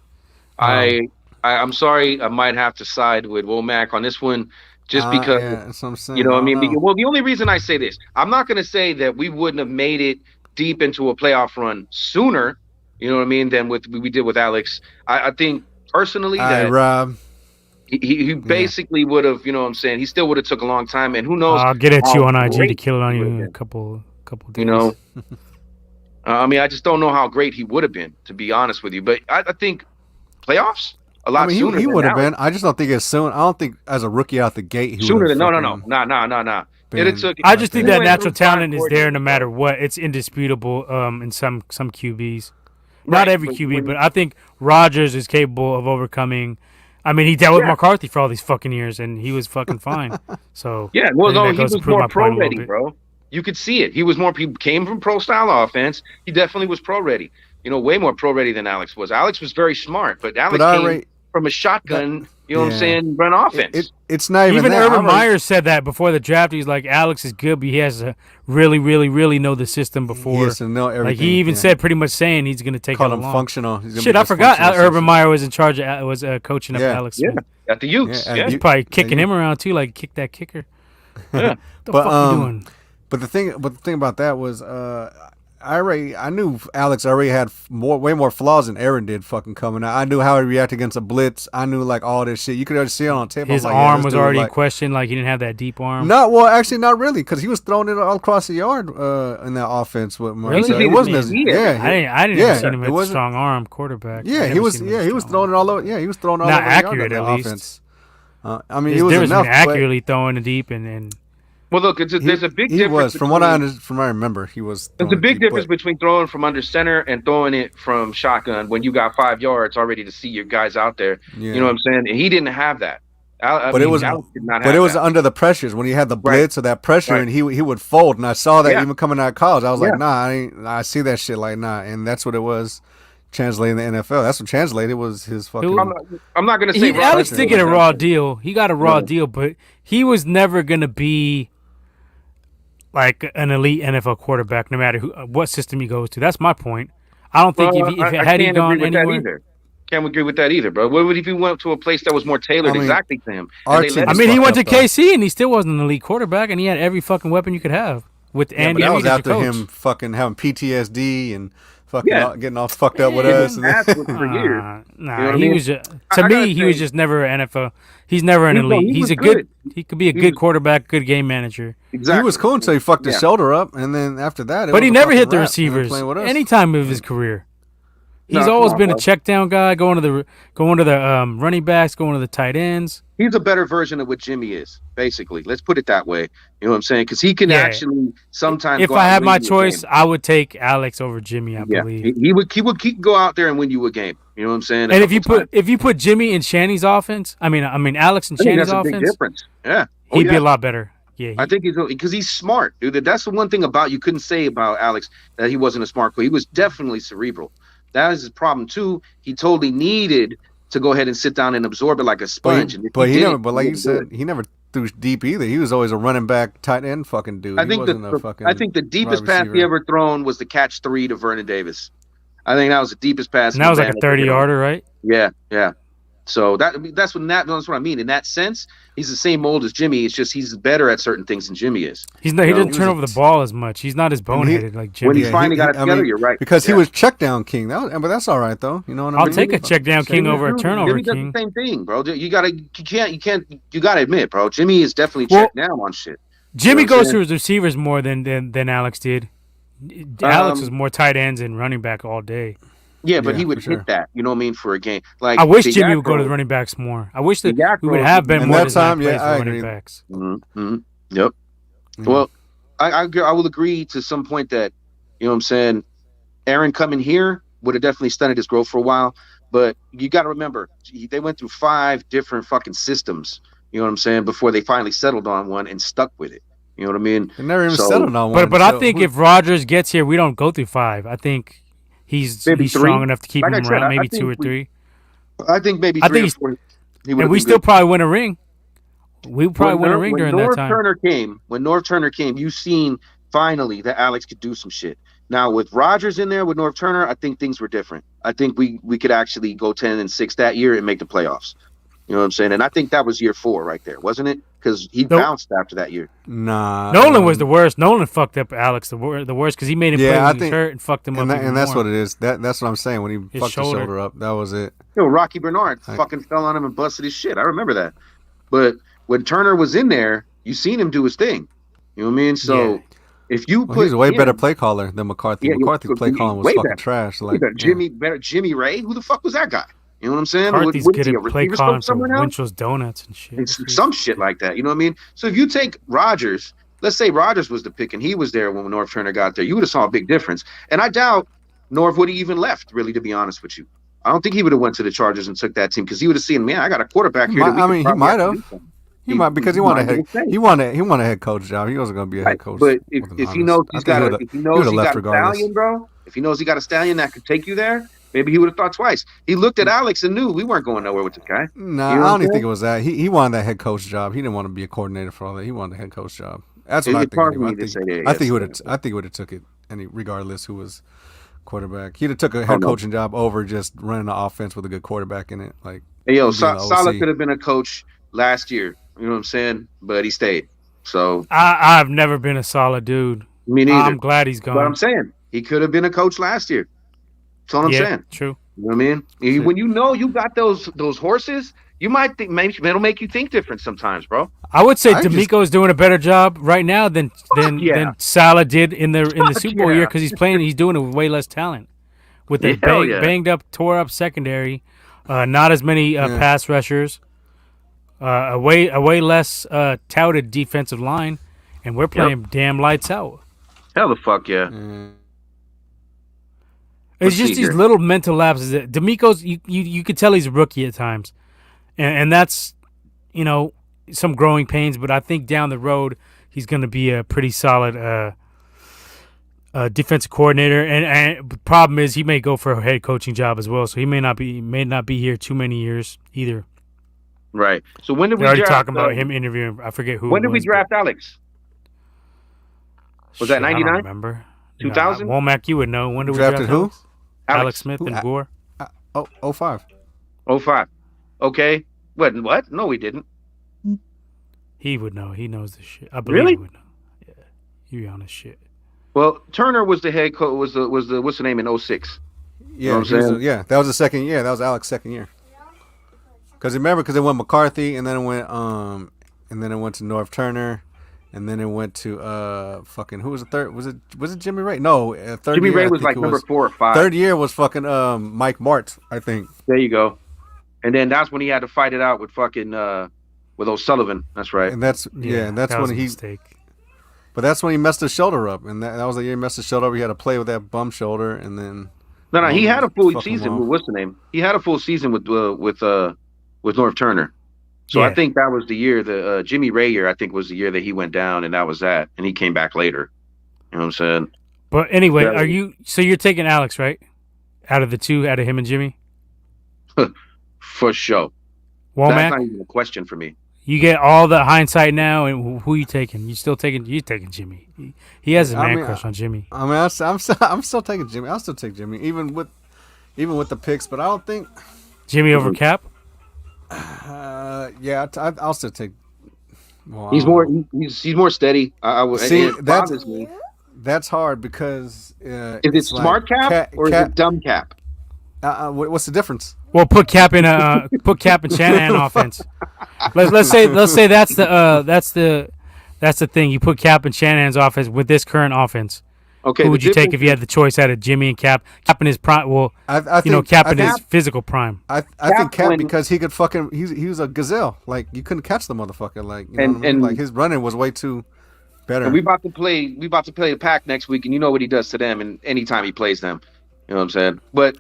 Speaker 3: I'm sorry, I might have to side with Womack on this one, just because,
Speaker 2: that's what I'm saying.
Speaker 3: You know what I mean? Well, the only reason I say this, I'm not going to say that we wouldn't have made it deep into a playoff run sooner, you know what I mean, than we did with Alex. I think, personally, that
Speaker 2: Rob.
Speaker 3: He basically would have, you know what I'm saying, he still would have took a long time, and who knows.
Speaker 1: I'll get at you on IG to kill it on you in a couple days.
Speaker 3: You know? I mean, I just don't know how great he would have been, to be honest with you. But I think playoffs a lot sooner.
Speaker 2: He
Speaker 3: than
Speaker 2: would have
Speaker 3: Alex.
Speaker 2: been. I just don't think as soon. I don't think as a rookie out the gate he would
Speaker 3: Sooner
Speaker 2: have.
Speaker 3: than no. It took.
Speaker 1: I
Speaker 2: like
Speaker 1: just think
Speaker 2: that.
Speaker 1: that
Speaker 3: Went
Speaker 1: natural
Speaker 3: through five
Speaker 1: talent is there no
Speaker 3: coordinators,
Speaker 1: matter
Speaker 3: bro.
Speaker 1: what. It's indisputable in some QBs. Not
Speaker 3: Right,
Speaker 1: every
Speaker 3: but
Speaker 1: QB,
Speaker 3: when-
Speaker 1: but I think Rodgers is capable of overcoming. I mean, he dealt with
Speaker 3: Yeah.
Speaker 1: McCarthy for all these fucking years, and he was fucking fine. So
Speaker 3: Yeah,
Speaker 1: I
Speaker 3: well,
Speaker 1: think
Speaker 3: no,
Speaker 1: that
Speaker 3: he
Speaker 1: goes to
Speaker 3: was
Speaker 1: prove
Speaker 3: more
Speaker 1: my point a
Speaker 3: pro
Speaker 1: little
Speaker 3: ready,
Speaker 1: bit.
Speaker 3: bro. You could see it. He was more. He came from pro style offense. He definitely was pro ready. Way more pro ready than Alex was. Alex was very smart, but Alex
Speaker 2: I
Speaker 3: came
Speaker 2: rate
Speaker 3: from a shotgun. You know what I'm
Speaker 2: yeah.
Speaker 3: saying? Run offense.
Speaker 2: It's not even
Speaker 1: Even
Speaker 2: that.
Speaker 1: Urban Meyer said that before the draft. He's like, Alex is good, but he has to really, really, really know the system before.
Speaker 2: He has to know everything.
Speaker 1: Like he even said, pretty much saying he's going to take
Speaker 2: call
Speaker 1: it
Speaker 2: him
Speaker 1: along.
Speaker 2: functional. He's gonna
Speaker 1: Shit,
Speaker 2: be
Speaker 1: I forgot
Speaker 2: dysfunctional
Speaker 1: Urban
Speaker 2: system.
Speaker 1: Meyer was in charge of was coaching up
Speaker 2: Yeah.
Speaker 1: Alex
Speaker 3: Yeah,
Speaker 1: Smith.
Speaker 3: at the Ukes.
Speaker 2: Yeah,
Speaker 3: Yeah,
Speaker 1: He's probably kicking
Speaker 2: you-
Speaker 1: him around too, like kick that kicker.
Speaker 3: yeah.
Speaker 1: The
Speaker 2: But,
Speaker 1: fuck you doing?
Speaker 2: But the thing about that was, I knew Alex already had way more flaws than Aaron did. Fucking coming out, I knew how he reacted against a blitz. I knew like all this shit. You could already see it on tape.
Speaker 1: His
Speaker 2: I'm like,
Speaker 1: arm
Speaker 2: this
Speaker 1: was
Speaker 2: dude,
Speaker 1: already
Speaker 2: like,
Speaker 1: in question. Like he didn't have that deep arm.
Speaker 2: actually, not really, because he was throwing it all across the yard in that offense with Murray.
Speaker 1: Really?
Speaker 2: So it wasn't as
Speaker 3: Yeah.
Speaker 1: I didn't
Speaker 2: Yeah,
Speaker 1: see him
Speaker 2: it
Speaker 1: with a
Speaker 2: wasn't-
Speaker 1: strong arm quarterback.
Speaker 2: Yeah, he was. Yeah, he was throwing it all over. Yeah, he was throwing it all
Speaker 1: Not
Speaker 2: over
Speaker 1: accurate,
Speaker 2: the yard,
Speaker 1: at
Speaker 2: that
Speaker 1: least.
Speaker 2: offense. I mean,
Speaker 1: There's
Speaker 2: it was
Speaker 1: difference
Speaker 2: enough.
Speaker 1: between
Speaker 2: but
Speaker 1: accurately throwing it deep and
Speaker 3: Well, look, there's a big
Speaker 2: he
Speaker 3: difference.
Speaker 2: was from what I remember, he was.
Speaker 3: There's a
Speaker 2: throwing
Speaker 3: big
Speaker 2: deep,
Speaker 3: difference
Speaker 2: but-
Speaker 3: between throwing from under center and throwing it from shotgun when you got 5 yards already to see your guys out there.
Speaker 2: Yeah.
Speaker 3: You know what I'm saying? And he didn't have that.
Speaker 2: But it was
Speaker 3: Alex did not
Speaker 2: But
Speaker 3: have
Speaker 2: it was
Speaker 3: that.
Speaker 2: under the pressures when he had the
Speaker 3: Right.
Speaker 2: blitz or that pressure,
Speaker 3: Right.
Speaker 2: and he would fold. And I saw that
Speaker 3: Yeah.
Speaker 2: even coming out of college. I was
Speaker 3: Yeah.
Speaker 2: like, nah, I see that shit like nah, and that's what it was. Translating the NFL. That's what translated was his fucking.
Speaker 3: I'm not gonna say
Speaker 1: Alex did get a raw
Speaker 3: deal.
Speaker 1: deal. He got a raw
Speaker 3: No.
Speaker 1: deal, but he was never gonna be like an elite NFL quarterback, no matter what system he goes to. That's my point. I don't think if
Speaker 3: I
Speaker 1: had he
Speaker 3: can't
Speaker 1: gone
Speaker 3: agree with that
Speaker 1: anywhere.
Speaker 3: either. Can't agree with that either, bro. What would if he went to a place that was more tailored
Speaker 2: I mean,
Speaker 3: exactly to him?
Speaker 2: our
Speaker 3: And they
Speaker 2: team-
Speaker 3: let
Speaker 1: I
Speaker 3: him-
Speaker 1: mean, he went to
Speaker 2: fucked up, though.
Speaker 1: KC and he still wasn't an elite quarterback, and he had every fucking weapon you could have with
Speaker 2: Yeah, but
Speaker 1: Andy
Speaker 2: that
Speaker 1: Reid
Speaker 2: was
Speaker 1: as your
Speaker 2: after
Speaker 1: coach.
Speaker 2: him fucking having PTSD and fucking
Speaker 3: Yeah.
Speaker 2: getting all fucked up with
Speaker 3: He
Speaker 2: us.
Speaker 3: didn't ask for it for years.
Speaker 1: Nah,
Speaker 3: You know what I
Speaker 1: he
Speaker 3: mean?
Speaker 1: was just,
Speaker 3: I
Speaker 1: to
Speaker 3: gotta
Speaker 1: me. He was
Speaker 3: say-
Speaker 1: just never an NFL. He's never an
Speaker 3: No,
Speaker 1: elite.
Speaker 3: he
Speaker 1: He's
Speaker 3: was
Speaker 1: a good.
Speaker 3: good.
Speaker 1: He could be a
Speaker 3: He
Speaker 1: good
Speaker 3: was-
Speaker 1: quarterback, good game manager.
Speaker 3: Exactly.
Speaker 2: He was cool until he fucked his
Speaker 3: Yeah.
Speaker 2: shoulder up, and then after that, it
Speaker 1: But
Speaker 2: was
Speaker 1: he
Speaker 2: a
Speaker 1: never
Speaker 2: fucking
Speaker 1: hit the
Speaker 2: wrap, and
Speaker 1: receivers
Speaker 2: playing with us.
Speaker 1: any time of his career. He's
Speaker 3: No,
Speaker 1: always
Speaker 3: come on,
Speaker 1: been a
Speaker 3: bro.
Speaker 1: check down guy, going to the running backs, going to the tight ends.
Speaker 3: He's a better version of what Jimmy is, basically. Let's put it that way. You know what I'm saying? Because he can
Speaker 1: Yeah.
Speaker 3: actually sometimes.
Speaker 1: If
Speaker 3: go out
Speaker 1: I
Speaker 3: and
Speaker 1: had
Speaker 3: win
Speaker 1: my
Speaker 3: you a
Speaker 1: choice,
Speaker 3: game.
Speaker 1: I would take Alex over Jimmy. I
Speaker 3: Yeah,
Speaker 1: believe.
Speaker 3: he could go out there and win you a game. You know what I'm saying?
Speaker 1: And if you put Jimmy in Shanny's offense, I mean Alex in Shanny's
Speaker 3: that's a big
Speaker 1: offense,
Speaker 3: difference. Yeah, Oh,
Speaker 1: he'd be
Speaker 3: yeah.
Speaker 1: a lot better. Yeah,
Speaker 3: I think because he's smart, dude. That's the one thing about you couldn't say about Alex that he wasn't a smart player. He was definitely cerebral. That is his problem too. He totally needed to go ahead and sit down and absorb it like a sponge.
Speaker 2: But he
Speaker 3: didn't,
Speaker 2: never. But like you
Speaker 3: wouldn't do
Speaker 2: said,
Speaker 3: it.
Speaker 2: he never threw deep either. He was always a running back, tight end, fucking dude.
Speaker 3: I
Speaker 2: He
Speaker 3: think
Speaker 2: wasn't a fucking.
Speaker 3: I think the deepest
Speaker 2: wide
Speaker 3: pass he
Speaker 2: receiver.
Speaker 3: ever thrown was the catch 3 to Vernon Davis. I think that was the deepest pass.
Speaker 1: and that was like a
Speaker 3: Van
Speaker 1: 30-yarder, right?
Speaker 3: Yeah. So that's what I mean. In that sense, he's the same mold as Jimmy. It's just he's better at certain things than Jimmy is.
Speaker 1: He
Speaker 3: No,
Speaker 1: doesn't
Speaker 3: he
Speaker 1: turn
Speaker 2: was
Speaker 1: over the ball as much. He's not as boneheaded like Jimmy.
Speaker 3: When he
Speaker 2: Yeah,
Speaker 3: finally got it
Speaker 2: I
Speaker 3: together,
Speaker 2: mean,
Speaker 3: you're right.
Speaker 2: because he
Speaker 3: Yeah.
Speaker 2: was check down king. But that's all right though. You know what I mean?
Speaker 1: I'll take a check down king over a
Speaker 3: Jimmy
Speaker 1: turnover
Speaker 3: does
Speaker 1: king.
Speaker 3: the same thing, bro. You gotta admit, bro. Jimmy is definitely
Speaker 1: Well,
Speaker 3: checked down on shit.
Speaker 1: Jimmy
Speaker 3: You know what I'm
Speaker 1: goes to his receivers more than Alex did. Alex was more tight ends and running back all day.
Speaker 3: Yeah, but
Speaker 2: Yeah,
Speaker 3: he would
Speaker 2: for
Speaker 3: hit
Speaker 2: sure.
Speaker 3: that. You know what I mean for a game. Like
Speaker 1: I wish
Speaker 3: the
Speaker 1: Jimmy would go to
Speaker 3: Yakro-
Speaker 1: the running backs more. I wish that
Speaker 3: The Yakro-
Speaker 1: we would have been
Speaker 2: And
Speaker 1: more
Speaker 2: that
Speaker 1: design
Speaker 2: time, yeah,
Speaker 1: plays for
Speaker 2: I
Speaker 1: running
Speaker 2: agree.
Speaker 1: backs.
Speaker 3: Mhm. Yep.
Speaker 2: Yeah.
Speaker 3: Well, I will agree to some point that, you know what I'm saying, Aaron coming here would have definitely stunted his growth for a while. But you got to remember, they went through 5 different fucking systems, you know what I'm saying, before they finally settled on one and stuck with it. You know what I mean?
Speaker 2: They never even
Speaker 3: So-
Speaker 2: settled on one.
Speaker 1: But I
Speaker 2: so
Speaker 1: think
Speaker 2: who-
Speaker 1: if Rodgers gets here, we don't go through 5. I think he's
Speaker 3: Maybe
Speaker 1: strong
Speaker 3: 3.
Speaker 1: enough to keep
Speaker 3: Like I
Speaker 1: him
Speaker 3: said,
Speaker 1: around,
Speaker 3: I
Speaker 1: maybe
Speaker 3: think
Speaker 1: 2 or 3.
Speaker 3: I think maybe
Speaker 1: I
Speaker 3: 3
Speaker 1: think
Speaker 3: or 4. He
Speaker 1: And
Speaker 3: would've
Speaker 1: we
Speaker 3: been
Speaker 1: still
Speaker 3: good.
Speaker 1: probably win a ring. We probably win a ring during that
Speaker 3: North
Speaker 1: time.
Speaker 3: When North Turner came, you seen finally that Alex could do some shit. Now with Rodgers in there with North Turner, I think things were different. I think we could actually go 10-6 that year and make the playoffs. You know what I'm saying? And I think that was year 4 right there, wasn't it? Because he
Speaker 1: Nope.
Speaker 3: bounced after that year.
Speaker 2: Nah.
Speaker 1: Nolan was the worst. Nolan fucked up Alex the worst because he made him
Speaker 2: Yeah,
Speaker 1: play
Speaker 2: I
Speaker 1: when he was
Speaker 2: think-
Speaker 1: hurt and fucked him up. even
Speaker 2: and that's
Speaker 1: more.
Speaker 2: what it is. That's what I'm saying. When he
Speaker 1: His
Speaker 2: fucked
Speaker 1: shoulder.
Speaker 2: his shoulder up, that was it.
Speaker 3: Rocky Bernard
Speaker 2: I-
Speaker 3: fucking fell on him and busted his shit. I remember that. But when Turner was in there, you seen him do his thing. You know what I mean? So If you
Speaker 2: Well, he's a way
Speaker 3: him,
Speaker 2: better play caller than McCarthy.
Speaker 3: yeah,
Speaker 2: McCarthy's play calling was
Speaker 3: way
Speaker 2: fucking
Speaker 3: better.
Speaker 2: trash. Like
Speaker 3: Better Jimmy Ray. Who the fuck was that guy? You know what I'm saying?
Speaker 1: McCarthy's
Speaker 3: What is
Speaker 1: good
Speaker 3: he, a
Speaker 1: at play
Speaker 3: receivers
Speaker 1: calling
Speaker 3: coach
Speaker 1: for
Speaker 3: somewhere now?
Speaker 1: Winchell's Donuts and shit.
Speaker 3: It's some shit like that. You know what I mean? So if you take Rodgers, let's say Rodgers was the pick and he was there when Norv Turner got there, you would have saw a big difference. And I doubt Norv would have even left, really, to be honest with you. I don't think he would have went to the Chargers and took that team because he would have seen, man, I got a quarterback here.
Speaker 2: He might have. He might because he wanted a head coach job. He wasn't going to be a head coach.
Speaker 3: But if he knows he got a stallion, bro, if he knows he got a stallion that could take you there, maybe he would have thought twice. He looked at Alex and knew we weren't going nowhere with this guy.
Speaker 2: Nah, I don't even think it was that. He wanted that head coach job. He didn't want to be a coordinator for all that. He wanted a head coach job. That's what I think. I think he would have took it regardless who was quarterback. He'd have took a head coaching job over just running the offense with a good quarterback in it. Like,
Speaker 3: hey, yo, Saleh could have been a coach last year. You know what I'm saying? But he stayed. So
Speaker 1: I've never been a solid dude.
Speaker 3: Me neither.
Speaker 1: I'm glad he's gone.
Speaker 3: But I'm saying he could have been a coach last year. That's all I'm saying.
Speaker 1: True.
Speaker 3: You know what I mean? When you know you got those horses, you might think maybe it'll make you think different sometimes, bro.
Speaker 1: I would say D'Amico is doing a better job right now than Saleh did in the Super Bowl year because he's doing it with way less talent, with a banged up, tore up secondary, not as many pass rushers, a way less touted defensive line, and we're playing damn lights out.
Speaker 3: Hell the fuck yeah.
Speaker 1: It's just these little mental lapses. D'Amico's you could tell he's a rookie at times, and that's some growing pains. But I think down the road he's going to be a pretty solid defensive coordinator. And the problem is he may go for a head coaching job as well, so he may not be here too many years either.
Speaker 3: Right. So when did we
Speaker 1: already talking about him interviewing? I forget who.
Speaker 3: When did we draft Alex? Was that 99?
Speaker 1: I don't remember.
Speaker 3: 2000?
Speaker 1: Womack, you would know. When did we
Speaker 2: drafted who?
Speaker 1: Alex Smith and Gore.
Speaker 2: 05.
Speaker 3: 05. Okay. What? No, we didn't.
Speaker 1: He would know. He knows this shit. I believe he would know. Yeah. You be on this shit.
Speaker 3: Well, Turner was the head coach. Was the what's the name in 06?
Speaker 2: Yeah, that was the second year. That was Alex's second year. Because it went McCarthy, and then it went to Norv Turner, and then it went to fucking who was the third? Was it Jimmy Ray? No, third.
Speaker 3: Jimmy
Speaker 2: year,
Speaker 3: Ray was like number 4 or 5.
Speaker 2: Third year was fucking Mike Martz, I think.
Speaker 3: There you go. And then that's when he had to fight it out with fucking with O'Sullivan. That's right.
Speaker 2: And that's when he.
Speaker 1: Mistake.
Speaker 2: But that's when he messed his sholdder up, and that was the year he messed his shoulder up. He had to play with that bum shoulder, and then.
Speaker 3: No, he had a full season with what's the name? He had a full season with Norv Turner. So I think that was the year the Jimmy Ray year. I think was the year that he went down, and that was that, and he came back later. You know what I'm saying?
Speaker 1: But anyway, you're taking Alex, right? Out of the two, out of him and Jimmy?
Speaker 3: For sure.
Speaker 1: Womack?
Speaker 3: That's not even a question for me.
Speaker 1: You get all the hindsight now, and who you taking? You taking Jimmy. He has a man crush on Jimmy.
Speaker 2: I mean, I'm still taking Jimmy. I'll still take Jimmy, even with the picks. But I don't think
Speaker 1: Jimmy over Cap.
Speaker 2: Yeah, I'll still take. Well,
Speaker 3: he's more steady. I would
Speaker 2: see that's hard because
Speaker 3: is it smart Cap or is it dumb Cap?
Speaker 2: What's the difference?
Speaker 1: Well, put Cap in Shanahan offense. Let's say that's the thing. You put Cap in Shanahan's offense with this current offense.
Speaker 3: Okay,
Speaker 1: who would you take if you had the choice out of Jimmy and Cap? Cap in his prime. Well, Cap in his physical prime.
Speaker 2: I think Cap because he could fucking. He was a gazelle. Like you couldn't catch the motherfucker. Like you know what I mean? Like his running was way too better.
Speaker 3: And we about to play the Pack next week, and you know what he does to them. And anytime he plays them, you know what I'm saying. But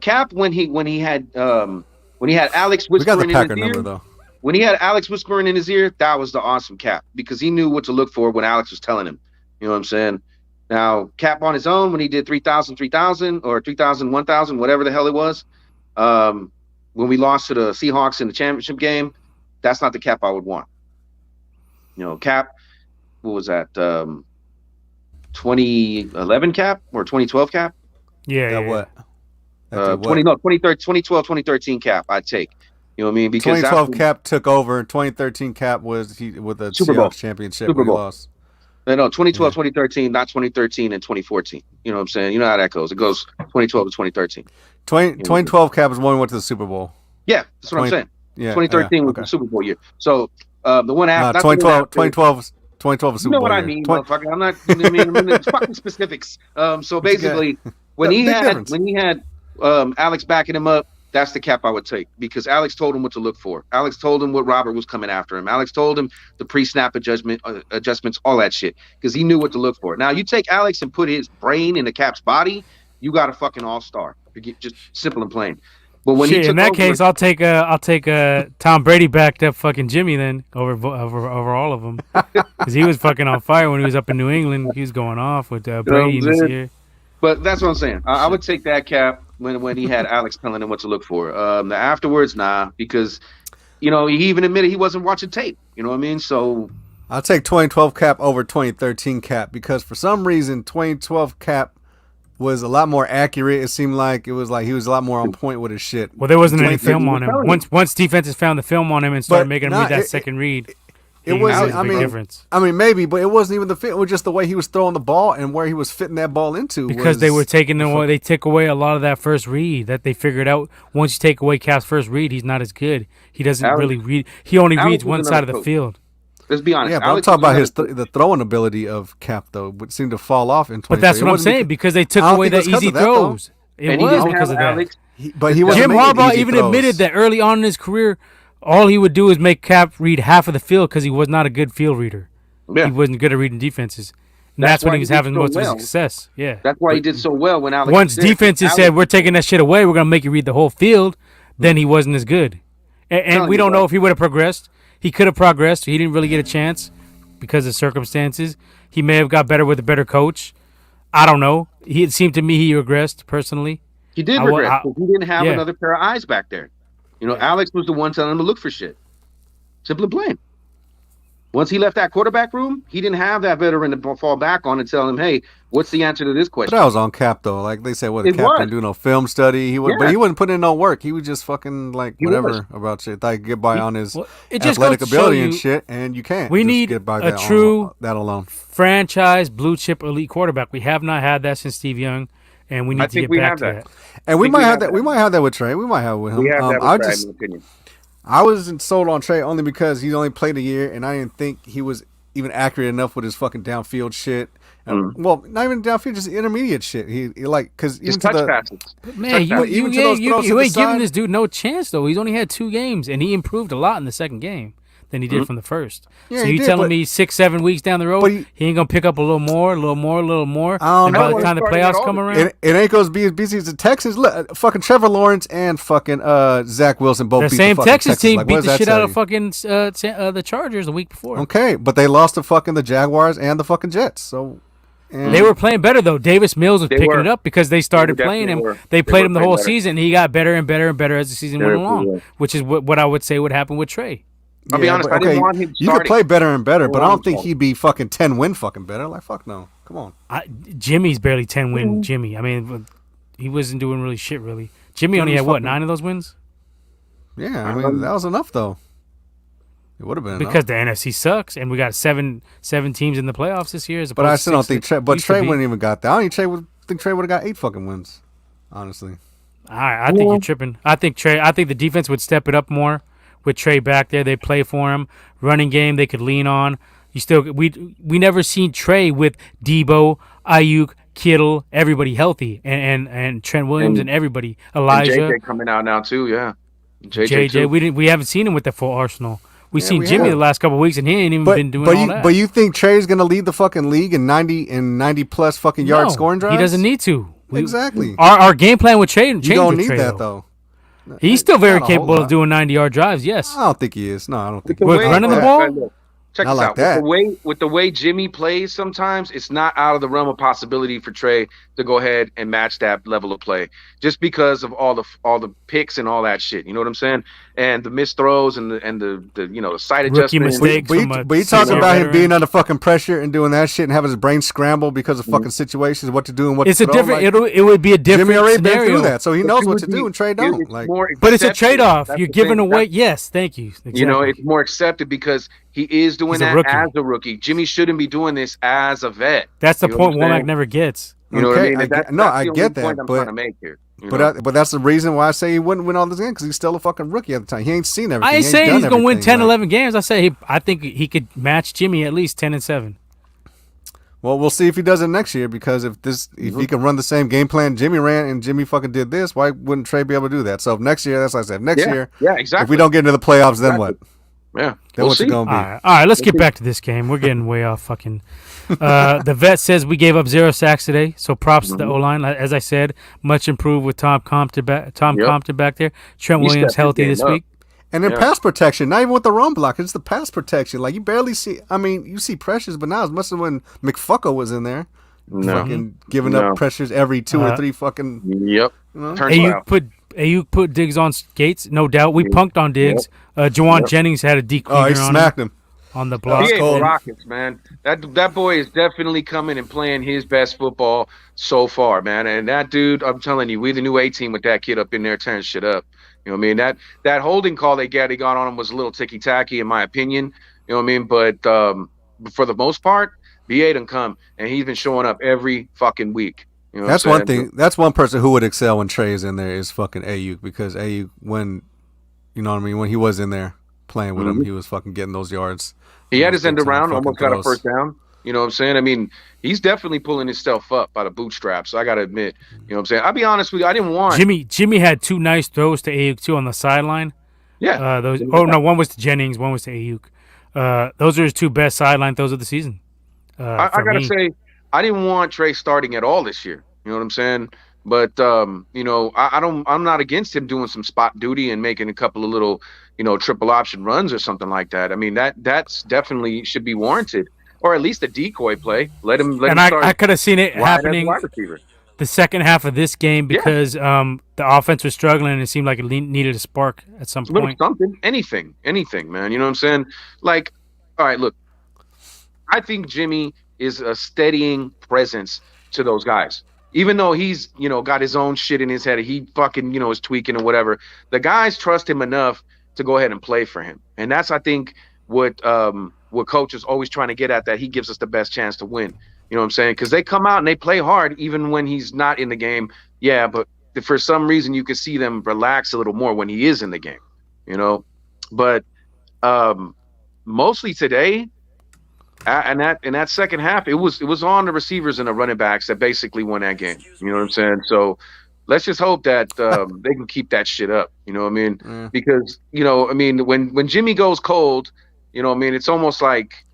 Speaker 3: Cap when he had Alex whispering in his ear.
Speaker 2: Number, though.
Speaker 3: When he had Alex whispering in his ear, that was the awesome Cap because he knew what to look for when Alex was telling him. You know what I'm saying? Now, Cap on his own when he did 3,000 or 3,000, 1,000, whatever the hell it was, when we lost to the Seahawks in the championship game, that's not the Cap I would want. You know, Cap, what was that? 2011 Cap or 2012 Cap?
Speaker 1: Yeah.
Speaker 2: What?
Speaker 3: 2012, 2013 Cap I'd take. You know what I mean? Because
Speaker 2: 2012 Cap took over. 2013 Cap was with the Seahawks championship.
Speaker 3: Super Bowl.
Speaker 2: We lost.
Speaker 3: No, 2012, 2013, not 2013 and 2014. You know what I'm saying? You know how that goes. It goes 2012 to 2013.
Speaker 2: 2012 Cap is when we went to the Super Bowl.
Speaker 3: Yeah, that's what I'm saying. Yeah, 2013 was the Super Bowl year. So the one after
Speaker 2: 2012 2012 was
Speaker 3: You
Speaker 2: Super
Speaker 3: know
Speaker 2: Bowl
Speaker 3: what I
Speaker 2: year.
Speaker 3: mean, motherfucker. I'm not. I mean, I'm in the fucking specifics. So basically, when he had Alex backing him up, that's the cap I would take because Alex told him what to look for. Alex told him what Robert was coming after him. Alex told him the pre-snap adjustments, all that shit, because he knew what to look for. Now you take Alex and put his brain in the Cap's body, you got a fucking all-star. Just simple and plain. But when he took
Speaker 1: in that
Speaker 3: over,
Speaker 1: case, I'll take Tom Brady backed up fucking Jimmy then over all of them because he was fucking on fire when he was up in New England. He was going off with Brady this year.
Speaker 3: But that's what I'm saying. I would take that cap when he had Alex telling him what to look for. The afterwards, nah, because he even admitted he wasn't watching tape. You know what I mean? So
Speaker 2: I'll take 2012 cap over 2013 cap because for some reason 2012 cap was a lot more accurate. It seemed like he was a lot more on point with his shit.
Speaker 1: Well, there wasn't any film on him. Once defenses found the film on him and started making him read that second read.
Speaker 2: It wasn't.
Speaker 1: I mean, difference.
Speaker 2: I mean, maybe, but it wasn't even the fit. It was just the way he was throwing the ball and where he was fitting that ball into.
Speaker 1: Because they were taking away. They took away a lot of that first read that they figured out. Once you take away Cap's first read, he's not as good. He doesn't really read. He only reads one side of the field.
Speaker 3: Let's be honest.
Speaker 2: Yeah, but I'm talking about the throwing ability of Cap though, would seem to fall off in 20.
Speaker 1: But that's what I'm saying because they took away the easy throws. It was because of that.
Speaker 2: But he wasn't.
Speaker 1: Jim Harbaugh even admitted that early on in his career. All he would do is make Cap read half of the field because he was not a good field reader. Yeah. He wasn't good at reading defenses. And that's when he was having most of his success. Yeah.
Speaker 3: That's why he did so well when Alex.
Speaker 1: Once defenses said, we're taking that shit away, we're going to make you read the whole field, then he wasn't as good. And we don't know if he would have progressed. He could have progressed. He didn't really get a chance because of circumstances. He may have got better with a better coach. I don't know. It seemed to me he regressed personally.
Speaker 3: He did regress. He didn't have another pair of eyes back there. Alex was the one telling him to look for shit. Simple and plain. Once he left that quarterback room, he didn't have that veteran to fall back on and tell him, hey, what's the answer to this question?
Speaker 2: But that was on Cap, though. Like they said, Cap didn't do no film study. But he wouldn't put in no work. He was just fucking whatever about shit. Thought he could get by on his athletic ability and shit, and you can't.
Speaker 1: We need
Speaker 2: get by
Speaker 1: a true
Speaker 2: that alone.
Speaker 1: Franchise blue chip elite quarterback. We have not had that since Steve Young. And we need to get back to that.
Speaker 2: And we might have that. We might have that with Trey. We might have it with him.
Speaker 3: We have that with Trey, in my opinion.
Speaker 2: I wasn't sold on Trey only because he's only played a year, and I didn't think he was even accurate enough with his fucking downfield shit. Well, not even downfield, just intermediate shit. He because even
Speaker 3: touch passes.
Speaker 1: Man, you ain't giving this dude no chance though. He's only had 2 games, and he improved a lot in the second game than he did from the first. Yeah, so you telling me 6-7 weeks down the road, he ain't gonna pick up a little more? And by the time the playoffs come around,
Speaker 2: it ain't gonna be as busy as the Texans. Look, fucking Trevor Lawrence and fucking Zach Wilson both beat the
Speaker 1: Texas team beat the shit out of fucking the Chargers the week before.
Speaker 2: Okay, but they lost to fucking the Jaguars and the fucking Jets. So.
Speaker 1: They were playing better though. Davis Mills was picking it up because they started playing him. They played him the whole season. And he got better and better and better as the season went along, which is what I would say would happen with Trey.
Speaker 3: I'll be honest. I didn't want him starting.
Speaker 2: You could play better and better, but I don't think he'd be fucking 10-win fucking better. Like fuck no. Come on.
Speaker 1: Jimmy's barely 10-win. Jimmy. I mean, he wasn't doing really shit. Really. Jimmy only had 9 of those wins.
Speaker 2: Yeah, I mean that was enough though. It would have been
Speaker 1: because the NFC sucks, and we got seven teams in the playoffs this year.
Speaker 2: But I still don't think Trey. But Trey wouldn't even got that. I don't think Trey would have got 8 fucking wins. Honestly.
Speaker 1: I think you're tripping. I think the defense would step it up more with Trey back there. They play for him. Running game they could lean on. We never seen Trey with Debo, Ayuk, Kittle, everybody healthy, and Trent Williams and everybody. Elijah
Speaker 3: and JJ coming out now too. Yeah.
Speaker 1: JJ. We haven't seen him with the full arsenal. We've seen Jimmy the last couple of weeks, and he ain't even been doing all that.
Speaker 2: But you think Trey's going to lead the fucking league in 90 plus fucking yard scoring drives?
Speaker 1: He doesn't need to.
Speaker 2: Exactly.
Speaker 1: Our game plan would change.
Speaker 2: You don't need that though.
Speaker 1: He's still very capable of doing 90-yard drives. Yes.
Speaker 2: I don't think he is. No, I don't think.
Speaker 1: With running the ball.
Speaker 3: Check this out. With the way Jimmy plays, sometimes it's not out of the realm of possibility for Trey to go ahead and match that level of play, just because of all the picks and all that shit. You know what I'm saying? And the missed throws and the side adjustments.
Speaker 1: Mistakes.
Speaker 2: But you talking about him being under fucking pressure and doing that shit and having his brain scramble because of fucking situations, what to do and what to throw.
Speaker 1: It's a different. It would be a different
Speaker 2: Jimmy already
Speaker 1: scenario.
Speaker 2: been through that, so he knows what to do. And Trey don't.
Speaker 1: But it's a trade-off. You're giving away. Yes, thank you. Exactly.
Speaker 3: It's more accepted because he is doing that as a rookie. Jimmy shouldn't be doing this as a vet.
Speaker 1: That's the point Womack never gets.
Speaker 3: You know what I
Speaker 2: Okay,
Speaker 3: mean? And that's
Speaker 2: I
Speaker 3: the only
Speaker 2: get
Speaker 3: point
Speaker 2: that,
Speaker 3: I'm trying to make here.
Speaker 2: but that's the reason why I say he wouldn't win all this games because he's still a fucking rookie at the time. He ain't seen everything.
Speaker 1: I ain't
Speaker 2: he
Speaker 1: saying he's gonna win 10,
Speaker 2: like,
Speaker 1: 11 games. I think he could match Jimmy at least 10-7.
Speaker 2: Well, we'll see if he does it next year because if he can run the same game plan Jimmy ran and Jimmy fucking did this, why wouldn't Trey be able to do that? So if next year, that's what I said. Next year,
Speaker 3: exactly.
Speaker 2: if we don't get into the playoffs, then what?
Speaker 3: Yeah,
Speaker 2: then what's it gonna be?
Speaker 1: All right, let's get back to this game. We're getting way off fucking. The vet says we gave up 0 sacks today, so props to the O line. As I said, much improved with Tom Compton back there. Trent Williams healthy this week.
Speaker 2: And then pass protection, not even with the run block, it's the pass protection. Like you barely see. I mean, you see pressures, but not as much as when McFucko was in there, fucking giving up pressures every 2 or 3 fucking.
Speaker 3: Yep.
Speaker 1: Ayuk put Diggs on skates, no doubt. We punked on Diggs. Jawan Jennings had a deep cleaner
Speaker 2: he smacked him
Speaker 1: on the block.
Speaker 3: He ain't rockets, man. That boy is definitely coming and playing his best football so far, man. And that dude, I'm telling you, we the new A-team with that kid up in there tearing shit up. You know what I mean? That holding call they got on him was a little ticky-tacky in my opinion. You know what I mean? But for the most part, BA done come, and he's been showing up every fucking week. You know
Speaker 2: that's one thing. That's one person who would excel when Trey is in there is fucking Ayuk because Ayuk, when you know what I mean, when he was in there playing with him, he was fucking getting those yards.
Speaker 3: He had his end around, almost got a first down. You know what I'm saying? I mean, he's definitely pulling himself up by the bootstraps. I got to admit. You know what I'm saying? I'll be honest with you. I didn't want
Speaker 1: Jimmy had 2 nice throws to Ayuk too on the sideline.
Speaker 2: Yeah.
Speaker 1: One was to Jennings, one was to Ayuk. Those are his 2 best sideline throws of the season.
Speaker 3: I got to say, I didn't want Trey starting at all this year. You know what I'm saying? But you know, I'm not against him doing some spot duty and making a couple of little, you know, triple option runs or something like that. I mean, that's definitely should be warranted, or at least a decoy play. Let him start.
Speaker 1: I could have seen it happening the second half of this game because the offense was struggling and it seemed like it needed a spark at some point.
Speaker 3: Something, anything, man. You know what I'm saying? Like, all right, look, I think Jimmy is a steadying presence to those guys. Even though he's, you know, got his own shit in his head, he fucking, you know, is tweaking or whatever. The guys trust him enough to go ahead and play for him. And that's, I think, what coach is always trying to get at, that he gives us the best chance to win. You know what I'm saying? Because they come out and they play hard even when he's not in the game. Yeah, but for some reason you can see them relax a little more when he is in the game, you know. But mostly today, and that second half, it was on the receivers and the running backs that basically won that game. You know what I'm saying? So let's just hope that they can keep that shit up. You know what I mean? Because, you know, I mean, when Jimmy goes cold, you know what I mean, it's almost like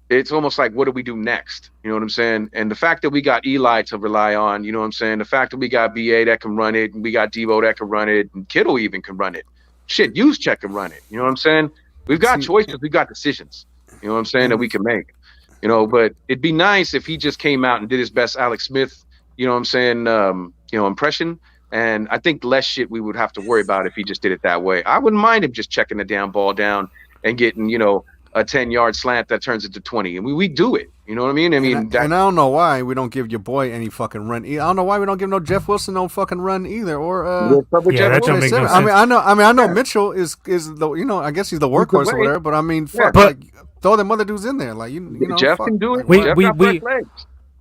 Speaker 3: what do we do next? You know what I'm saying? And the fact that we got Eli to rely on, you know what I'm saying? The fact that we got BA that can run it, and we got Debo that can run it, and Kittle even can run it. Shit, Juszczyk can run it. You know what I'm saying? We've got choices, we've got decisions. You know what I'm saying, that we can make, you know, but it'd be nice if he just came out and did his best Alex Smith, you know what I'm saying, you know, impression. And I think less shit we would have to worry about if he just did it that way. I wouldn't mind him just checking the damn ball down and getting, you know, a 10-yard slant that turns into 20. And we do it. You know what I mean?
Speaker 2: And I don't know why we don't give your boy any fucking run. I don't know why we don't give no Jeff Wilson no fucking run either. Or
Speaker 1: that don't make no sense.
Speaker 2: I know Mitchell is the, you know, I guess he's the workhorse or whatever. But I mean, fuck, like, throw them other dudes in there, like you know.
Speaker 3: Jeff can do it.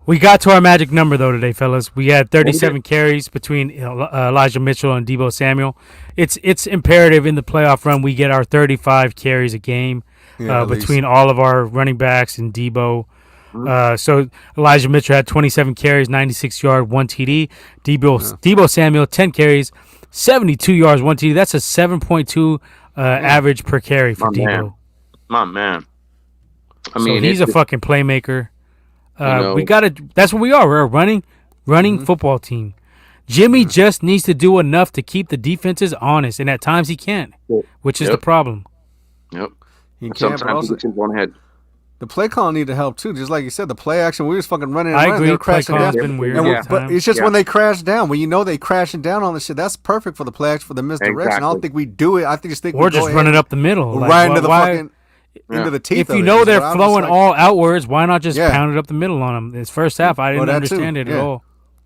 Speaker 1: We got to our magic number though today, fellas. We had 37 carries between Elijah Mitchell and Debo Samuel. It's imperative in the playoff run we get our 35 carries a game between all of our running backs and Debo. So Elijah Mitchell had 27 carries, 96 yards, 1 TD. Debo Samuel 10 carries, 72 yards, 1 TD. That's a 7.2 average per carry for Debo.
Speaker 3: My man.
Speaker 1: I mean, he's a fucking playmaker. We gotta. That's what we are. We're a running football team. Jimmy just needs to do enough to keep the defenses honest, and at times he can't, which is the problem.
Speaker 3: Yep.
Speaker 2: He can't.
Speaker 3: Sometimes he gets one head.
Speaker 2: The play call need to help too. Just like you said, the play action, we was fucking running.
Speaker 1: I agree.
Speaker 2: They were crashing down.
Speaker 1: Been weird.
Speaker 2: But it's just when they crash down, when you know they crashing down on the shit. That's perfect for the play action, for the misdirection.
Speaker 3: Exactly.
Speaker 2: I don't think we do it. I think
Speaker 1: we're just running up the middle,
Speaker 2: right into the fucking. Into the teeth.
Speaker 1: If you know they're flowing all outwards, why not just pound it up the middle on them? This first half, I didn't understand it at all.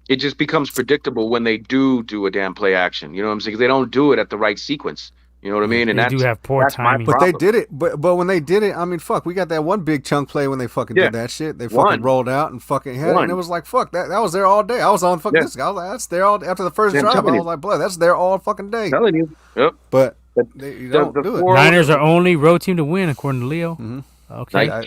Speaker 3: It just becomes predictable when they do a damn play action. You know what I'm saying? Because they don't do it at the right sequence. You You know what I mean? And
Speaker 1: they do have poor
Speaker 3: that's my
Speaker 1: timing.
Speaker 2: But they
Speaker 3: problem.
Speaker 2: did it. But when they did it, I mean, fuck, we got that one big chunk play when they fucking did that shit. They fucking rolled out and fucking had it, and it was like, fuck, that was there all day. I was on fucking this guy. I was like, that's there all after the first drive. I was like, blood, that's there all fucking day.
Speaker 3: I'm telling you. Yep.
Speaker 2: But they don't do it.
Speaker 1: Niners are only road team to win, according to Leo.
Speaker 2: Mm-hmm.
Speaker 1: Okay.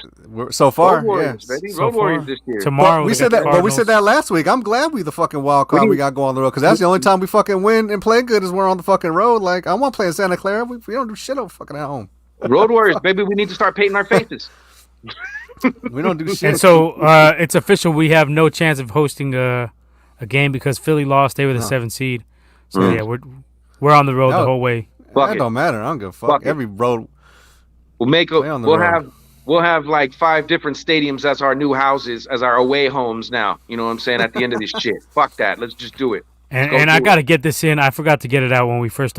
Speaker 2: So far,
Speaker 3: Road Warriors,
Speaker 2: yes.
Speaker 3: baby.
Speaker 1: So
Speaker 3: Road
Speaker 1: far.
Speaker 3: Warriors this year.
Speaker 1: Tomorrow,
Speaker 2: we said that. But we said that last week. I'm glad we the fucking wild card we got going on the road because that's the only time we fucking win and play good is we're on the fucking road. Like I want to play in Santa Clara. We don't do shit over fucking at home.
Speaker 3: Road Warriors, baby. We need to start painting our faces.
Speaker 2: We don't do shit.
Speaker 1: And so it's official. We have no chance of hosting a game because Philly lost. They were the 7th seed. So yeah, we're on the road the whole way.
Speaker 2: That don't matter. I don't give a fuck. Every road.
Speaker 3: We'll have like 5 different stadiums as our new houses, as our away homes now. You know what I'm saying? At the end of this shit. Fuck that. Let's just do it.
Speaker 1: And I got to get this in. I forgot to get it out when we first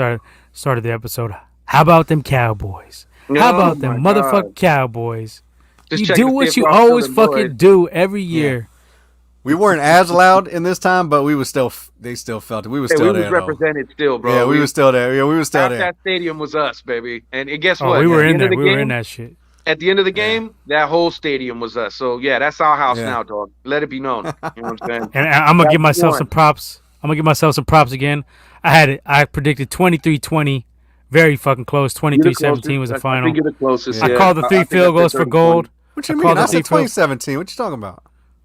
Speaker 1: started the episode. How about them Cowboys? How about them motherfucking Cowboys?
Speaker 3: Just
Speaker 1: you do what you always fucking do every year.
Speaker 2: We weren't as loud in this time, but we was still. They still felt it. We was still there.
Speaker 3: We was represented still, bro.
Speaker 2: Yeah, we was still there. Yeah, we was still there.
Speaker 3: That stadium was us, baby. And guess what?
Speaker 1: We were in there. We were in that shit.
Speaker 3: At the end of the game, that whole stadium was us. So yeah, that's our house now, dog. Let it be known. You know what I'm saying?
Speaker 1: And I'm gonna give myself some props. I'm gonna give myself some props again. I predicted 23-20, very fucking close. 23-17 was the final.
Speaker 3: I think you're the closest.
Speaker 1: I called the 3 field goals for gold.
Speaker 2: What you mean? I said 2017. What you talking about?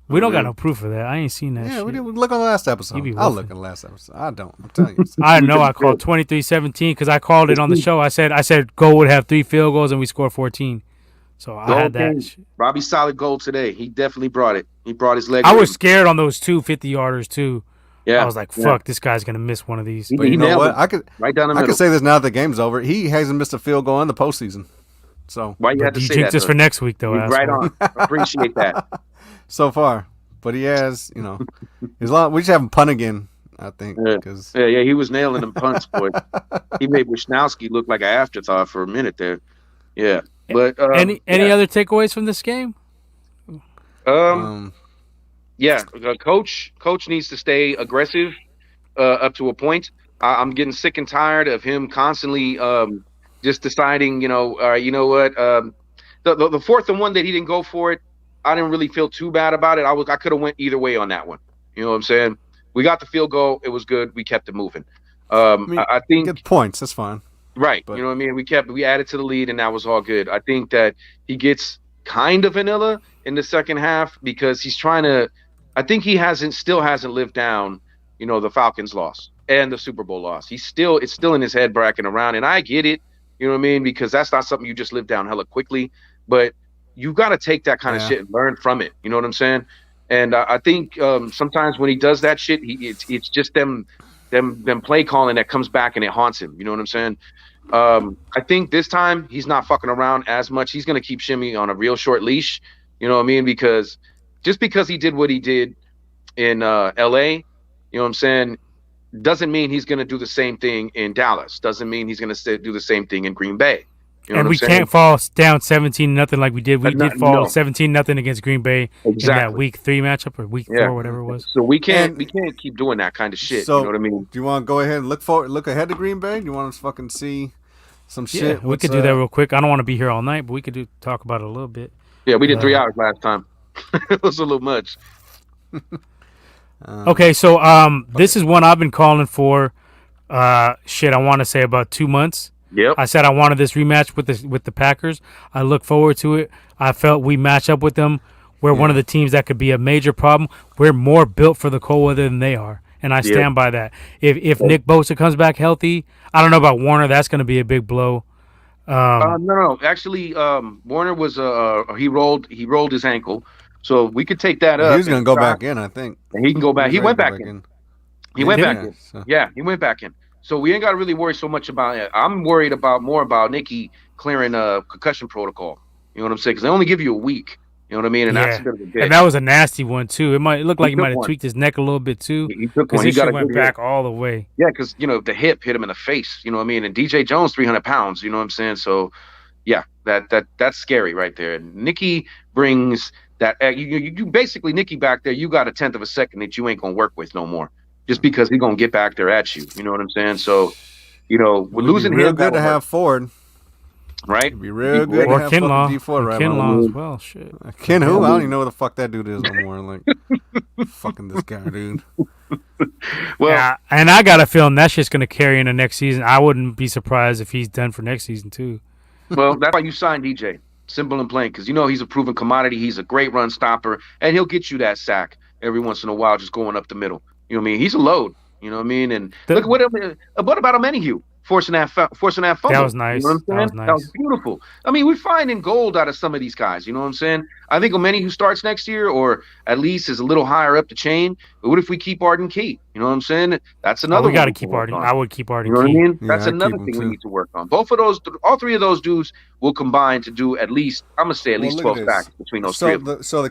Speaker 1: We don't got no proof of that. I ain't seen that shit.
Speaker 2: Yeah, we didn't look on the last episode. I'll look on the last episode. I don't. I'm telling you.
Speaker 1: I know I called 23-17 because I called it on the show. I said gold would have 3 field goals and we scored 14. So I had that.
Speaker 3: Robbie solid goal today. He definitely brought it. He brought his leg.
Speaker 1: I was scared on those 2 50-yarders too.
Speaker 3: Yeah,
Speaker 1: I was like, "Fuck, this guy's gonna miss one of these."
Speaker 2: But you know what? I could
Speaker 3: right down the middle.
Speaker 2: I could say this now that the game's over. He hasn't missed a field goal in the postseason. So
Speaker 3: why you had to say that?
Speaker 1: Jinx this for next week, though.
Speaker 3: Right on. Appreciate that.
Speaker 2: So far, but he has, you know, we just have him punt again. I think.
Speaker 3: Yeah, he was nailing them punts, boy. He made Wisnowski look like an afterthought for a minute there. Yeah, but
Speaker 1: any other takeaways from this game?
Speaker 3: Yeah, coach needs to stay aggressive up to a point. I'm getting sick and tired of him constantly just deciding, you know what, the 4th and 1 that he didn't go for it. I didn't really feel too bad about it. I could have went either way on that one. You know what I'm saying? We got the field goal. It was good. We kept it moving. I think
Speaker 2: get points. That's fine.
Speaker 3: Right. But, you know what I mean? We added to the lead and that was all good. I think that he gets kind of vanilla in the second half because he's trying to. I think he still hasn't lived down, you know, the Falcons loss and the Super Bowl loss. It's still in his head bracking around, and I get it, you know what I mean, because that's not something you just live down hella quickly. But you got to take that kind of shit and learn from it. You know what I'm saying? And I think sometimes when he does that shit, it's just them play calling that comes back and it haunts him. You know what I'm saying? I think this time he's not fucking around as much. He's gonna keep Shimmy on a real short leash. You know what I mean? Because just because he did what he did in LA, you know what I'm saying, doesn't mean he's going to do the same thing in Dallas. Doesn't mean he's going to do the same thing in Green Bay. You know
Speaker 1: and we can't fall down 17-0 like we did. We did fall 17-0 against Green Bay in that week 3 matchup or week 4, whatever it was.
Speaker 3: So we can't keep doing that kind of shit.
Speaker 2: So,
Speaker 3: you know what I mean?
Speaker 2: Do you want to go ahead and look ahead to Green Bay? Do you want to fucking see some shit?
Speaker 1: We could do that real quick. I don't want to be here all night, but we could talk about it a little bit.
Speaker 3: Yeah, we did 3 hours last time. It was a little much.
Speaker 1: Okay, so this is one I've been calling for. I want to say about 2 months.
Speaker 3: Yep.
Speaker 1: I said I wanted this rematch with the Packers. I look forward to it. I felt we match up with them. We're one of the teams that could be a major problem. We're more built for the cold weather than they are, and I stand by that. If Nick Bosa comes back healthy, I don't know about Warner. That's going to be a big blow.
Speaker 3: No. Actually, Warner was he rolled his ankle, so we could take that up.
Speaker 2: He was going to go back in, I think.
Speaker 3: And he can go back. He went back in. He went back in.
Speaker 2: So.
Speaker 3: Yeah, he went back in. So we ain't got to really worry so much about it. I'm worried more about Nicky clearing concussion protocol. You know what I'm saying? Because they only give you a week. You know what I mean? And that's a bit of a bitch.
Speaker 1: And that was a nasty one too. It looked like he might have tweaked his neck a little bit too.
Speaker 3: He took one. He
Speaker 1: went back all the way.
Speaker 3: Yeah, because the hip hit him in the face. You know what I mean? And DJ Jones 300 pounds. You know what I'm saying? So yeah, that's scary right there. And Nicky brings that. You basically Nicky back there. You got a tenth of a second that you ain't gonna work with no more, just because he's gonna get back there at you. You know what I'm saying? So You know, we're losing
Speaker 2: real
Speaker 3: him.
Speaker 2: good to have Ford.
Speaker 3: Right?
Speaker 2: It'd be real good
Speaker 1: Or
Speaker 2: to have fucking
Speaker 1: Kinlaw.
Speaker 2: D Ford right
Speaker 1: Kinlaw
Speaker 2: now.
Speaker 1: as well. Shit.
Speaker 2: Ken who? I don't even know what the fuck that dude is no more. Like, fucking this guy, dude.
Speaker 3: Well,
Speaker 1: yeah, and I got a feeling that shit's gonna carry into next season. I wouldn't be surprised if he's done for next season too.
Speaker 3: well, that's why you signed DJ. Simple and plain, because you know he's a proven commodity. He's a great run stopper, and he'll get you that sack every once in a while, just going up the middle. You know what I mean? He's a load. You know what I mean? And look what about Amenahue forcing that fumble?
Speaker 1: That was nice.
Speaker 3: You know what I'm saying?
Speaker 1: That was nice.
Speaker 3: That was beautiful. I mean, we're finding gold out of some of these guys. You know what I'm saying? I think Amenahue starts next year, or at least is a little higher up the chain. But what if we keep Arden Key? You know what I'm saying? That's another.
Speaker 1: We got to
Speaker 3: one
Speaker 1: keep
Speaker 3: work
Speaker 1: Arden.
Speaker 3: on.
Speaker 1: I would keep Arden.
Speaker 3: You know what I
Speaker 1: Key.
Speaker 3: mean?
Speaker 2: Yeah,
Speaker 3: That's
Speaker 2: I'd
Speaker 3: another
Speaker 2: keep
Speaker 3: thing
Speaker 2: him
Speaker 3: we
Speaker 2: too.
Speaker 3: need to work on. Both of those, all three of those dudes will combine to do at least, I'm gonna say at least
Speaker 2: look at
Speaker 3: 12
Speaker 2: this.
Speaker 3: sacks between those three. Of them.
Speaker 2: So the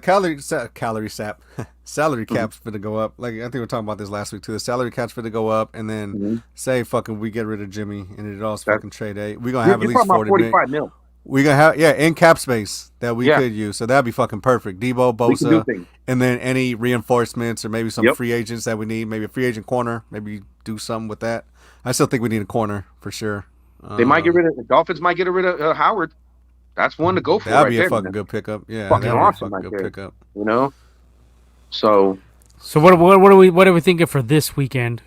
Speaker 2: salary cap's going to go up. Like I think we were talking about this last week too. The salary cap's going to go up, and then say fucking we get rid of Jimmy and it also fucking trade A. We're gonna have at least
Speaker 3: 45 mil.
Speaker 2: We're gonna have in cap space that we could use. So that'd be fucking perfect. Debo, Bosa, and then any reinforcements or maybe some free agents that we need. Maybe a free agent corner. Maybe do something with that. I still think we need a corner for sure.
Speaker 3: They might get rid of the Dolphins. Might get rid of Howard. That's one to go for.
Speaker 2: That'd be
Speaker 3: right
Speaker 2: a fucking
Speaker 3: there,
Speaker 2: good pickup. Yeah,
Speaker 3: fucking
Speaker 2: that'd
Speaker 3: awesome.
Speaker 2: be a fucking good pickup.
Speaker 3: You know. So
Speaker 1: what are we thinking for this weekend?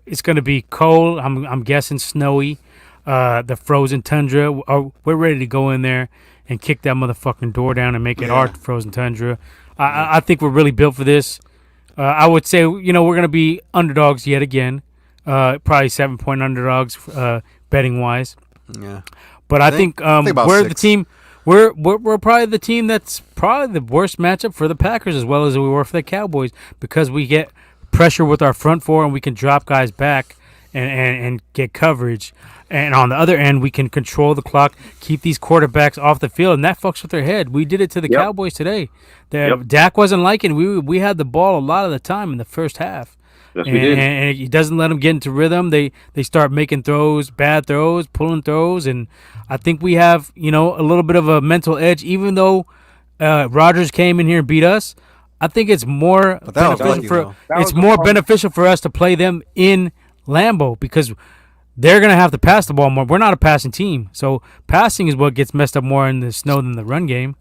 Speaker 1: It's going to be cold. I'm guessing snowy. The frozen tundra. We're ready to go in there and kick that motherfucking door down and make it our frozen tundra. I think we're really built for this. I would say we're going to be underdogs yet again. Probably 7-point underdogs betting wise.
Speaker 2: Yeah.
Speaker 1: But I think we're
Speaker 2: 6.
Speaker 1: the team. We're probably the team that's probably the worst matchup for the Packers as well as we were for the Cowboys because we get pressure with our front four and we can drop guys back and get coverage. And on the other end, we can control the clock, keep these quarterbacks off the field, and that fucks with their head. We did it to the Cowboys today. Dak wasn't liking it. We had the ball a lot of the time in the first half.
Speaker 3: Yes, we did.
Speaker 1: And he doesn't let them get into rhythm. They start making throws, bad throws, pulling throws, and I think we have a little bit of a mental edge. Even though Rodgers came in here and beat us, I think it's more beneficial for us to play them in Lambeau because they're gonna have to pass the ball more. We're not a passing team, so passing is what gets messed up more in the snow than the run game.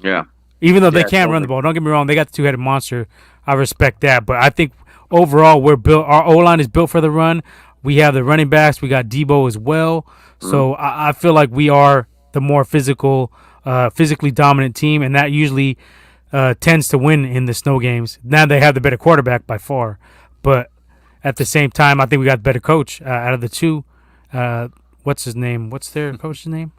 Speaker 3: Yeah.
Speaker 1: Even though they can't run the ball, don't get me wrong, they got the two-headed monster. I respect that, but I think. Overall, we're built. Our O-line is built for the run. We have the running backs. We got Debo as well. So I feel like we are the more physically dominant team, and that usually tends to win in the snow games. Now they have the better quarterback by far, but at the same time, I think we got the better coach out of the two. What's his name? What's their coach's name?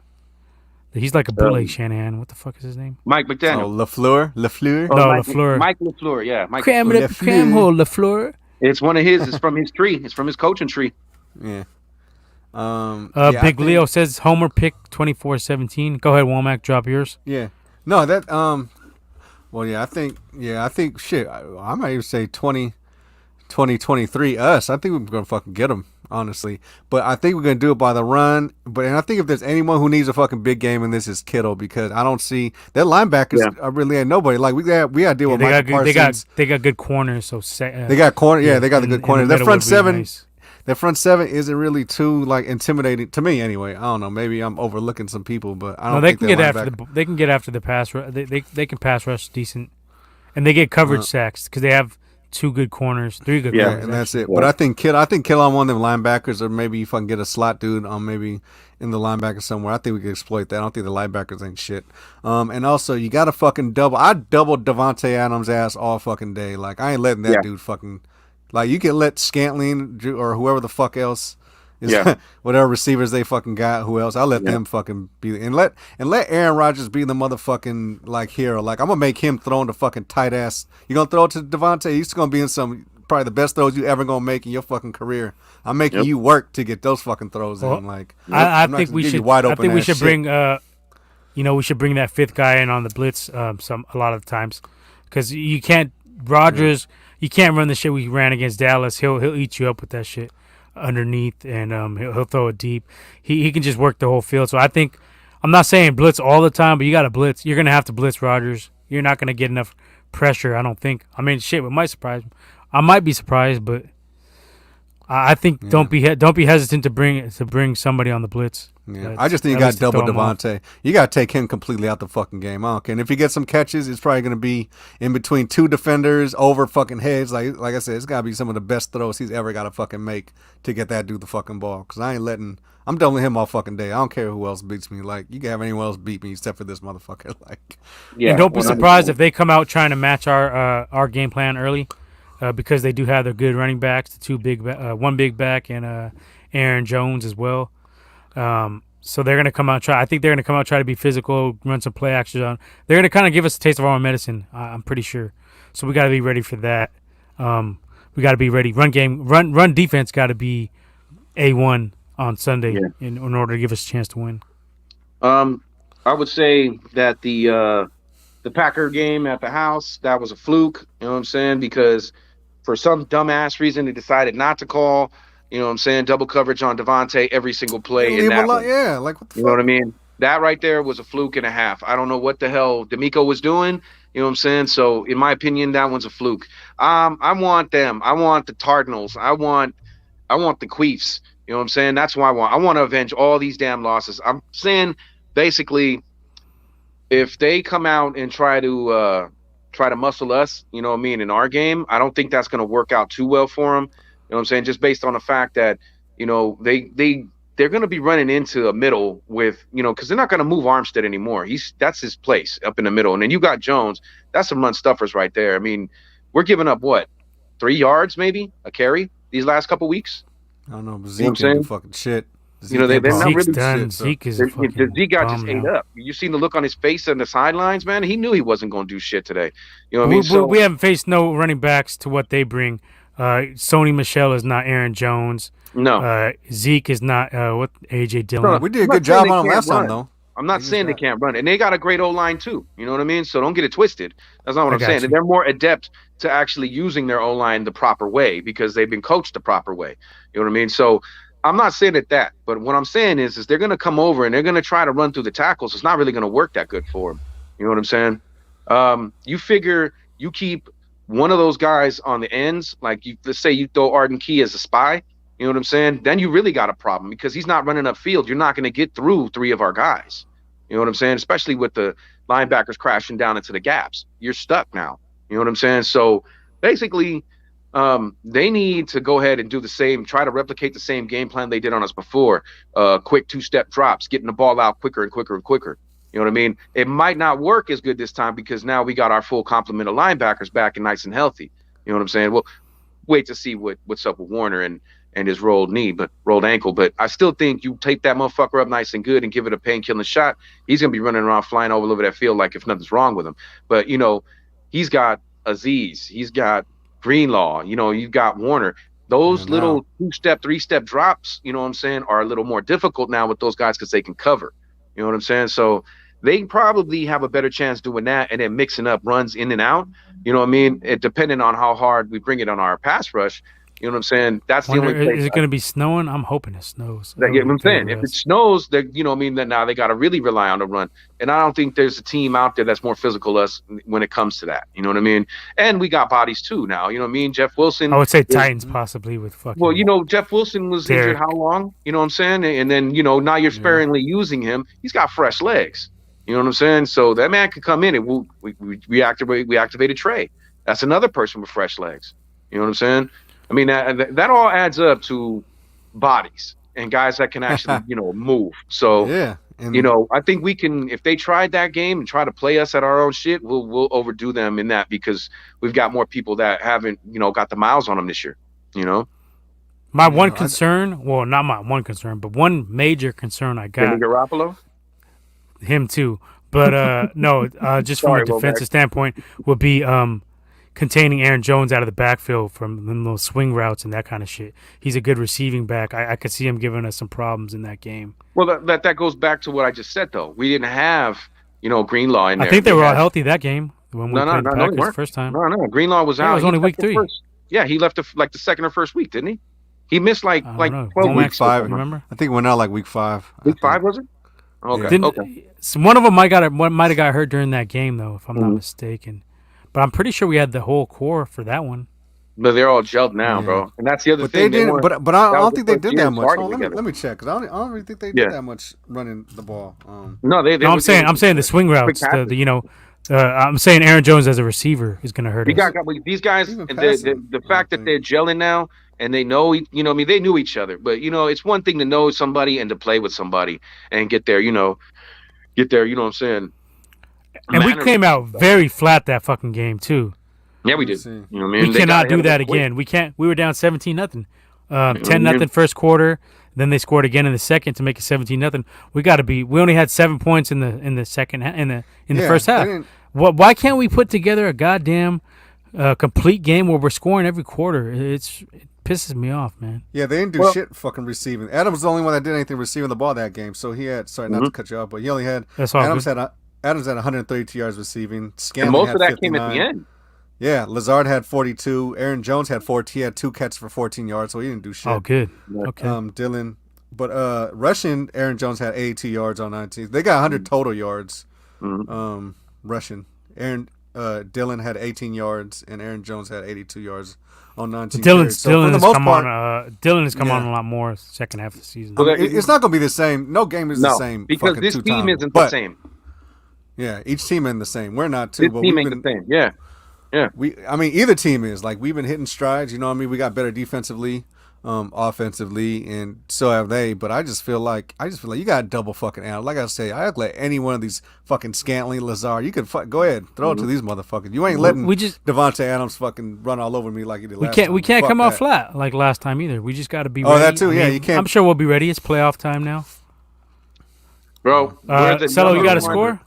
Speaker 1: He's like a bootleg Shanahan. What the fuck is his name?
Speaker 3: Mike McDaniel.
Speaker 2: LaFleur.
Speaker 1: LaFleur.
Speaker 3: Mike LaFleur. Yeah. Mike
Speaker 1: LaFleur.
Speaker 3: It's one of his. It's from his tree. It's from his coaching tree.
Speaker 2: Yeah.
Speaker 1: Big Leo says Homer pick 24-17. Go ahead, Womack. Drop yours.
Speaker 2: Yeah. No, that Well, I think shit. I might even say 2023 us. I think we're gonna fucking get them. Honestly, but I think we're gonna do it by the run. And I think if there's anyone who needs a fucking big game in this is Kittle because I don't see that linebackers are really ain't nobody. Like we got to deal with Michael Parsons.
Speaker 1: They got good corners. So
Speaker 2: they got corner. Yeah, they got the good corners. Their front seven.
Speaker 1: Nice.
Speaker 2: Their front seven isn't really too like intimidating to me anyway. I don't know. Maybe I'm overlooking some people, but I don't.
Speaker 1: No, they can get after they can get after the pass. They can pass rush decent, and they get coverage sacks because they have. 2 good corners, 3 good corners.
Speaker 2: And that's it. Yeah. But I think Kittle on one of them linebackers, or maybe if I can get a slot dude on maybe in the linebacker somewhere, I think we can exploit that. I don't think the linebackers ain't shit. And also, you got to fucking double. I doubled Devontae Adams' ass all fucking day. Like, I ain't letting that dude fucking. Like, you can let Scantling or whoever the fuck else. Whatever receivers they fucking got, who else? I'll let them fucking be and let Aaron Rodgers be the motherfucking like hero. Like I'm gonna make him throw in the fucking tight ass. You gonna throw it to Devontae? He's gonna be in some probably the best throws you ever gonna make in your fucking career. I'm making you work to get those fucking throws in. Like
Speaker 1: I think we should. I think we should bring. We should bring that 5th guy in on the blitz. A lot of the times, because you can't Rodgers. You can't run the shit we ran against Dallas. He'll eat you up with that shit. Underneath and he'll throw it deep. He can just work the whole field. So I think I'm not saying blitz all the time, but you got to blitz. You're gonna have to blitz Rodgers. You're not gonna get enough pressure. I don't think. I mean, shit, it might surprise me. I might be surprised, but I think don't be hesitant to bring somebody on the blitz.
Speaker 2: Yeah, I just think you got double Devontae. You got to take him completely out the fucking game. I don't care. And if he gets some catches, it's probably going to be in between two defenders over fucking heads. Like I said, it's got to be some of the best throws he's ever got to fucking make to get that dude the fucking ball. Because I'm done with him all fucking day. I don't care who else beats me. Like, you can have anyone else beat me except for this motherfucker. Like,
Speaker 1: yeah. And don't be surprised if they come out trying to match our game plan early, because they do have their good running backs, one big back and Aaron Jones as well. So they're gonna come out try to be physical, run some play action on. They're gonna kind of give us a taste of our own medicine. I'm pretty sure. So we got to be ready for that. We got to be ready. Run defense got to be A1 on Sunday in order to give us a chance to win.
Speaker 3: I would say that the Packer game at the house, that was a fluke. You know what I'm saying? Because for some dumbass reason they decided not to call. You know what I'm saying? Double coverage on Devontae every single play. In that
Speaker 2: like what the fuck?
Speaker 3: You know what I mean? That right there was a fluke and a half. I don't know what the hell D'Amico was doing. You know what I'm saying? So, in my opinion, that one's a fluke. I want them. I want the Cardinals. I want the Queefs. You know what I'm saying? That's what I want. I want to avenge all these damn losses. I'm saying, basically, if they come out and try to muscle us, you know what I mean, in our game, I don't think that's going to work out too well for them. You know what I'm saying? Just based on the fact that, you know, they're going to be running into a middle with, you know, because they're not going to move Armstead anymore. That's his place up in the middle. And then you got Jones. That's some run stuffers right there. I mean, we're giving up, 3 yards maybe a carry these last couple weeks?
Speaker 2: I don't know, but Zeke can do fucking shit.
Speaker 3: Zeke, you know, they're not really
Speaker 1: done. Zeke is
Speaker 3: Zeke got just ate up. You seen the look on his face on the sidelines, man? He knew he wasn't going to do shit today. You know what I mean? So,
Speaker 1: we haven't faced no running backs to what they bring. Sony Michel is not Aaron Jones.
Speaker 3: No.
Speaker 1: Zeke is not AJ Dillon.
Speaker 2: No, we did a good job on him last time, though.
Speaker 3: I'm not saying they can't run. And they got a great O-line, too. You know what I mean? So don't get it twisted. That's not what I'm saying. And they're more adept to actually using their O-line the proper way because they've been coached the proper way. You know what I mean? So I'm not saying that. But what I'm saying is they're going to come over and they're going to try to run through the tackles. It's not really going to work that good for them. You know what I'm saying? You figure you keep one of those guys on the ends, like let's say you throw Arden Key as a spy, you know what I'm saying? Then you really got a problem because he's not running upfield. You're not going to get through 3 of our guys. You know what I'm saying? Especially with the linebackers crashing down into the gaps. You're stuck now. You know what I'm saying? So basically, they need to go ahead and do the same, try to replicate the same game plan they did on us before. Quick 2-step drops, getting the ball out quicker and quicker and quicker. You know what I mean? It might not work as good this time because now we got our full complement of linebackers back and nice and healthy. You know what I'm saying? Well, wait to see what's up with Warner and his rolled ankle. But I still think you take that motherfucker up nice and good and give it a pain-killing shot. He's going to be running around flying all over that field like if nothing's wrong with him. But, you know, he's got Aziz. He's got Greenlaw. You know, you've got Warner. Those little 2-step, 3-step drops, you know what I'm saying, are a little more difficult now with those guys because they can cover. You know what I'm saying? So they probably have a better chance doing that and then mixing up runs in and out. You know what I mean? Depending on how hard we bring it on our pass rush. You know what I'm saying? That's the only place.
Speaker 1: Is it going to be snowing? I'm hoping it snows.
Speaker 3: You know what I'm saying? If it snows, you know what I mean, then now they got to really rely on the run. And I don't think there's a team out there that's more physical us when it comes to that. You know what I mean? And we got bodies too now. You know what I mean? Jeff Wilson.
Speaker 1: I would say Titans possibly with fucking.
Speaker 3: Well, you know, Jeff Wilson was injured how long? You know what I'm saying? And then, you know, now you're sparingly using him. He's got fresh legs. You know what I'm saying? So that man could come in and we activated Trey. That's another person with fresh legs. You know what I'm saying? I mean, that all adds up to bodies and guys that can actually, you know, move. So, you know, I think we can, if they tried that game and try to play us at our own shit, we'll overdo them in that because we've got more people that haven't, you know, got the miles on them this year, you know?
Speaker 1: My one concern, well, not my one concern, but one major concern I got.
Speaker 3: Garoppolo?
Speaker 1: Him too. But, no, just from a defensive standpoint would be containing Aaron Jones out of the backfield from those swing routes and that kind of shit. He's a good receiving back. I could see him giving us some problems in that game.
Speaker 3: Well, that goes back to what I just said, though. We didn't have, you know, Greenlaw in there.
Speaker 1: I think they were all healthy that game when we played the Packers the first time.
Speaker 3: No. Greenlaw was out.
Speaker 1: It was only week 3.
Speaker 3: Yeah, he left the second or first week, didn't he? He missed like 12
Speaker 2: week
Speaker 3: weeks.
Speaker 2: 5, remember? I think it went out like week 5.
Speaker 3: Week 5 was it? Okay. Okay.
Speaker 1: So one of them might have got hurt during that game though, if I'm not mistaken. But I'm pretty sure we had the whole core for that one.
Speaker 3: But they're all gelled now, bro. And that's the other
Speaker 2: But
Speaker 3: thing.
Speaker 2: they didn't. But I don't think they did that much.
Speaker 3: Oh,
Speaker 2: Let me check because I don't really think they did that much running the ball.
Speaker 3: No, they.
Speaker 1: No, I'm saying the swing routes. I'm saying Aaron Jones as a receiver is going to hurt us.
Speaker 3: These guys, the fact that they're gelling now and they know, they knew each other. But it's one thing to know somebody and to play with somebody and get there. You know what I'm saying.
Speaker 1: And we came out very flat that fucking game too.
Speaker 3: Yeah, we did.
Speaker 1: We cannot do that again. We can't. We were down 17-0, 10-0 first quarter. Then they scored again in the second to make it 17-0. We got to be. We only had 7 points in the second in the first half. Why can't we put together a goddamn complete game where we're scoring every quarter? It pisses me off, man.
Speaker 2: Yeah, they didn't do shit fucking receiving. Adams was the only one that did anything receiving the ball that game. So he had. Sorry, not to cut you off, but he only had. Adams had 132 yards receiving. Scanlon
Speaker 3: and most
Speaker 2: had
Speaker 3: of that
Speaker 2: 59.
Speaker 3: came at the end.
Speaker 2: Yeah, Lazard had 42. Aaron Jones had 14. He had 2 catches for 14 yards, so he didn't do shit.
Speaker 1: Oh, good. Okay.
Speaker 2: Dylan, but rushing, Aaron Jones had 82 yards on 19. They got 100 total yards. Rushing, Dylan had 18 yards, and Aaron Jones had 82 yards on 19. Dylan
Speaker 1: has come on a lot more second half of the season.
Speaker 2: It's not going to be the same. No game is the same
Speaker 3: because this team isn't the same.
Speaker 2: Yeah, each team ain't the same. We're not too.
Speaker 3: This team ain't the same. Yeah. Yeah,
Speaker 2: either team is like we've been hitting strides. You know what I mean? We got better defensively, offensively, and so have they. But I just feel like you got double fucking out. Like I say, I let any one of these fucking Scantling, Lazard. You can go ahead, throw it to these motherfuckers. You ain't letting Devontae Adams fucking run all over me like he did last time.
Speaker 1: We can't come out flat like last time either. We just got to be ready.
Speaker 2: Oh, that too. You can't.
Speaker 1: I'm sure we'll be ready. It's playoff time now,
Speaker 3: bro.
Speaker 1: Cello, you got a score?